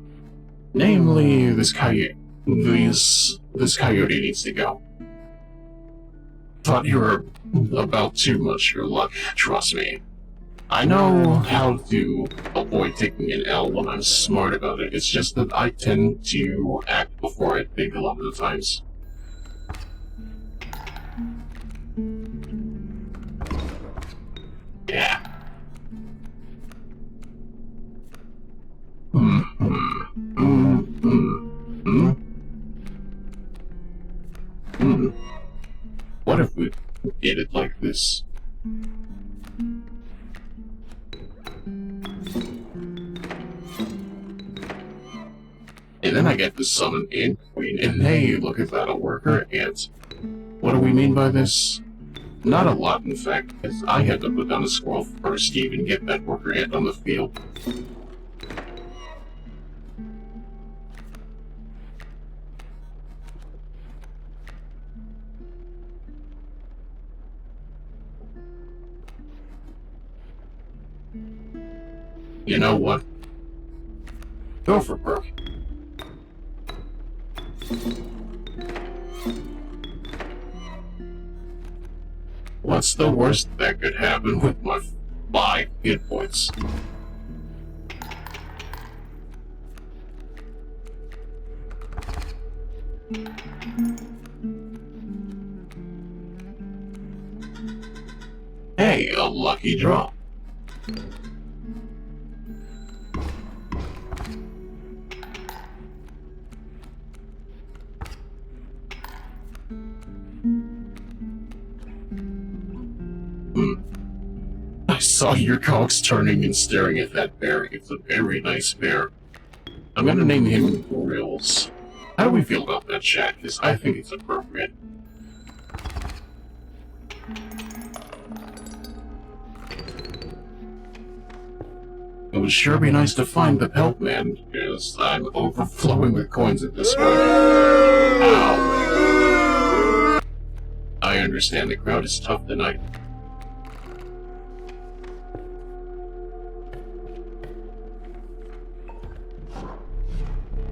A: Namely, this coyote needs to go. Thought you were about too much your luck, trust me. I know how to avoid taking an L when I'm smart about it, it's just that I tend to act before I think a lot of the times. Yeah. What if we did it like this? And then I get to summon in Queen, and hey, look at that, a worker ant. What do we mean by this? Not a lot, in fact, because I had to put down a squirrel first to even get that worker ant on the field. You know what? Go for broke. What's the worst that could happen with my 5 hit points? Hey, a lucky draw. I saw your cogs turning and staring at that bear. It's a very nice bear. I'm gonna name him Grills. How do we feel about that, chat? Because I think it's appropriate. It would sure be nice to find the pelt man, because I'm overflowing with coins at this point. Ow. I understand the crowd is tough tonight.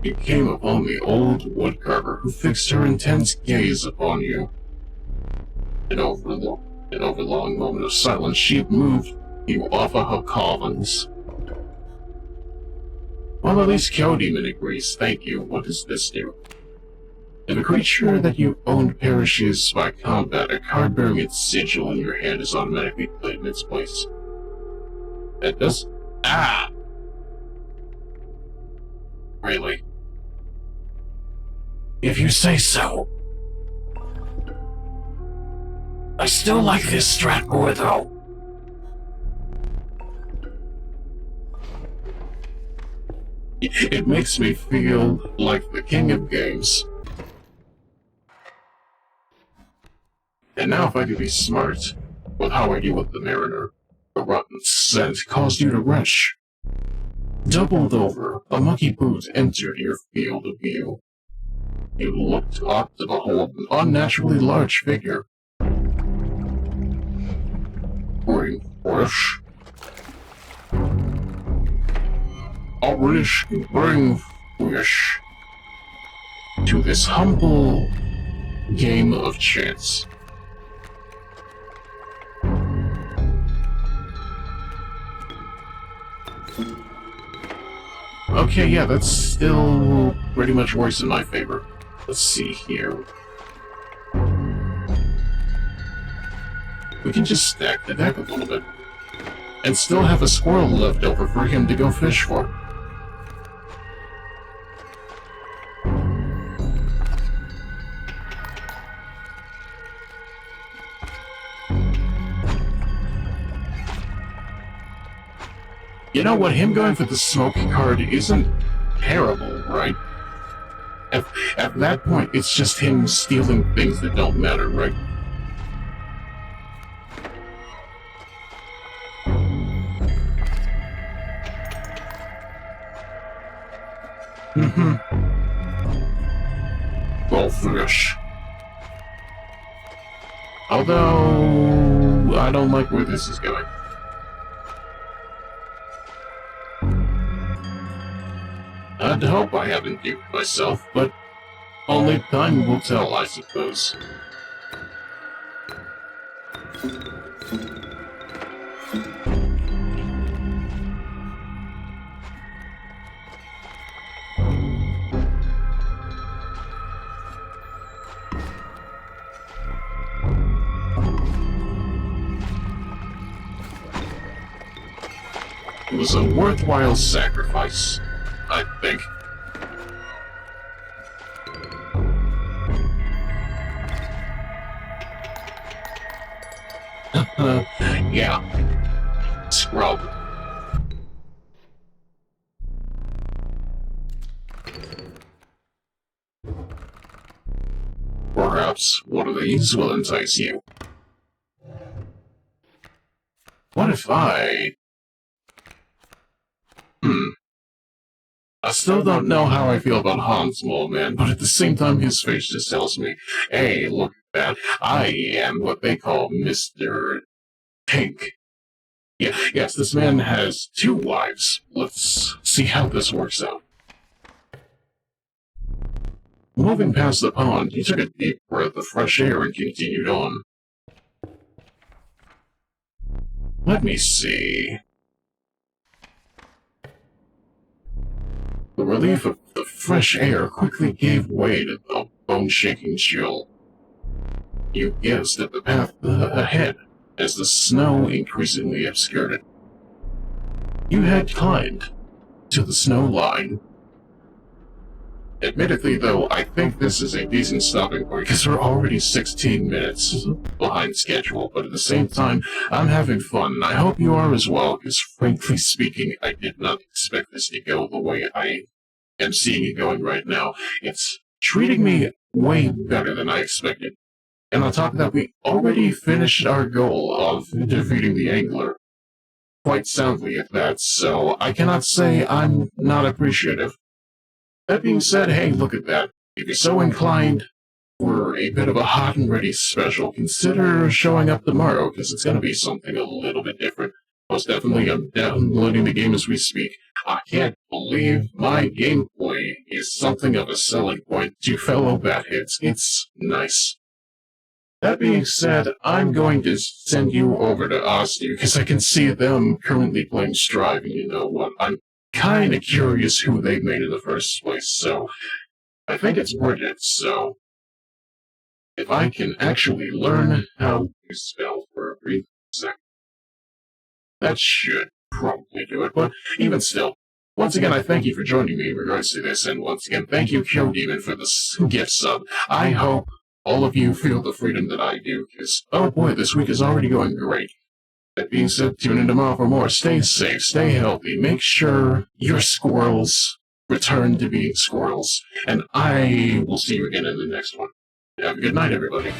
A: You came upon the old woodcarver who fixed her intense gaze upon you. And over the long moment of silence, she moved you off of her collins. Well, at least Demon agrees. Thank you. What does this do? If a creature that you owned perishes by combat, a card bearing its sigil in your hand is automatically put in its place. That does... Ah! Really? If you say so. I still like this strat more, though. It makes me feel like the king of games. And now if I could be smart with how I deal with the mariner, the rotten scent caused you to retch. Doubled over, a monkey boot entered your field of view. You looked up to behold an unnaturally large figure. Bring fresh. Bring wish to this humble game of chance. Okay, yeah, that's still pretty much works in my favor. Let's see here. We can just stack the deck a little bit. And still have a squirrel left over for him to go fish for. You know what, him going for the smoke card isn't terrible, right? At that point, it's just him stealing things that don't matter, right? Goldfish. Although, I don't like where this is going. I'd hope I haven't duped myself, but only time will tell, I suppose. It was a worthwhile sacrifice, I think. Yeah. Scrub. Perhaps one of these will entice you. What if I... I still don't know how I feel about Hans, Mole Man, but at the same time his face just tells me, hey, look at that, I am what they call Mr. Pink. Yes, this man has 2 wives. Let's see how this works out. Moving past the pond, he took a deep breath of fresh air and continued on. Let me see. The relief of the fresh air quickly gave way to a bone-shaking chill. You guessed at the path ahead as the snow increasingly obscured it. You had climbed to the snow line. Admittedly, though, I think this is a decent stopping point because we're already 16 minutes behind schedule, but at the same time, I'm having fun, and I hope you are as well, because frankly speaking, I did not expect this to go the way I am seeing it going right now. It's treating me way better than I expected. And on top of that, we already finished our goal of defeating the angler. Quite soundly at that, so I cannot say I'm not appreciative. That being said, hey, look at that. If you're so inclined for a bit of a hot and ready special, consider showing up tomorrow, because it's going to be something a little bit different. Most definitely, I'm downloading the game as we speak. I can't believe my gameplay is something of a selling point to fellow batheads. It's nice. That being said, I'm going to send you over to Ostu, because I can see them currently playing Strive, and you know what? I'm kind of curious who they made in the first place, so I think it's Bridget, so if I can actually learn how to spell for a brief second, that should probably do it, but even still, once again, I thank you for joining me in regards to this, and once again, thank you, Kyo Demon, for this gift sub. I hope all of you feel the freedom that I do, because, oh boy, this week is already going great. That being said, tune in tomorrow for more. Stay safe, stay healthy, make sure your squirrels return to being squirrels, and I will see you again in the next one. Have a good night, everybody.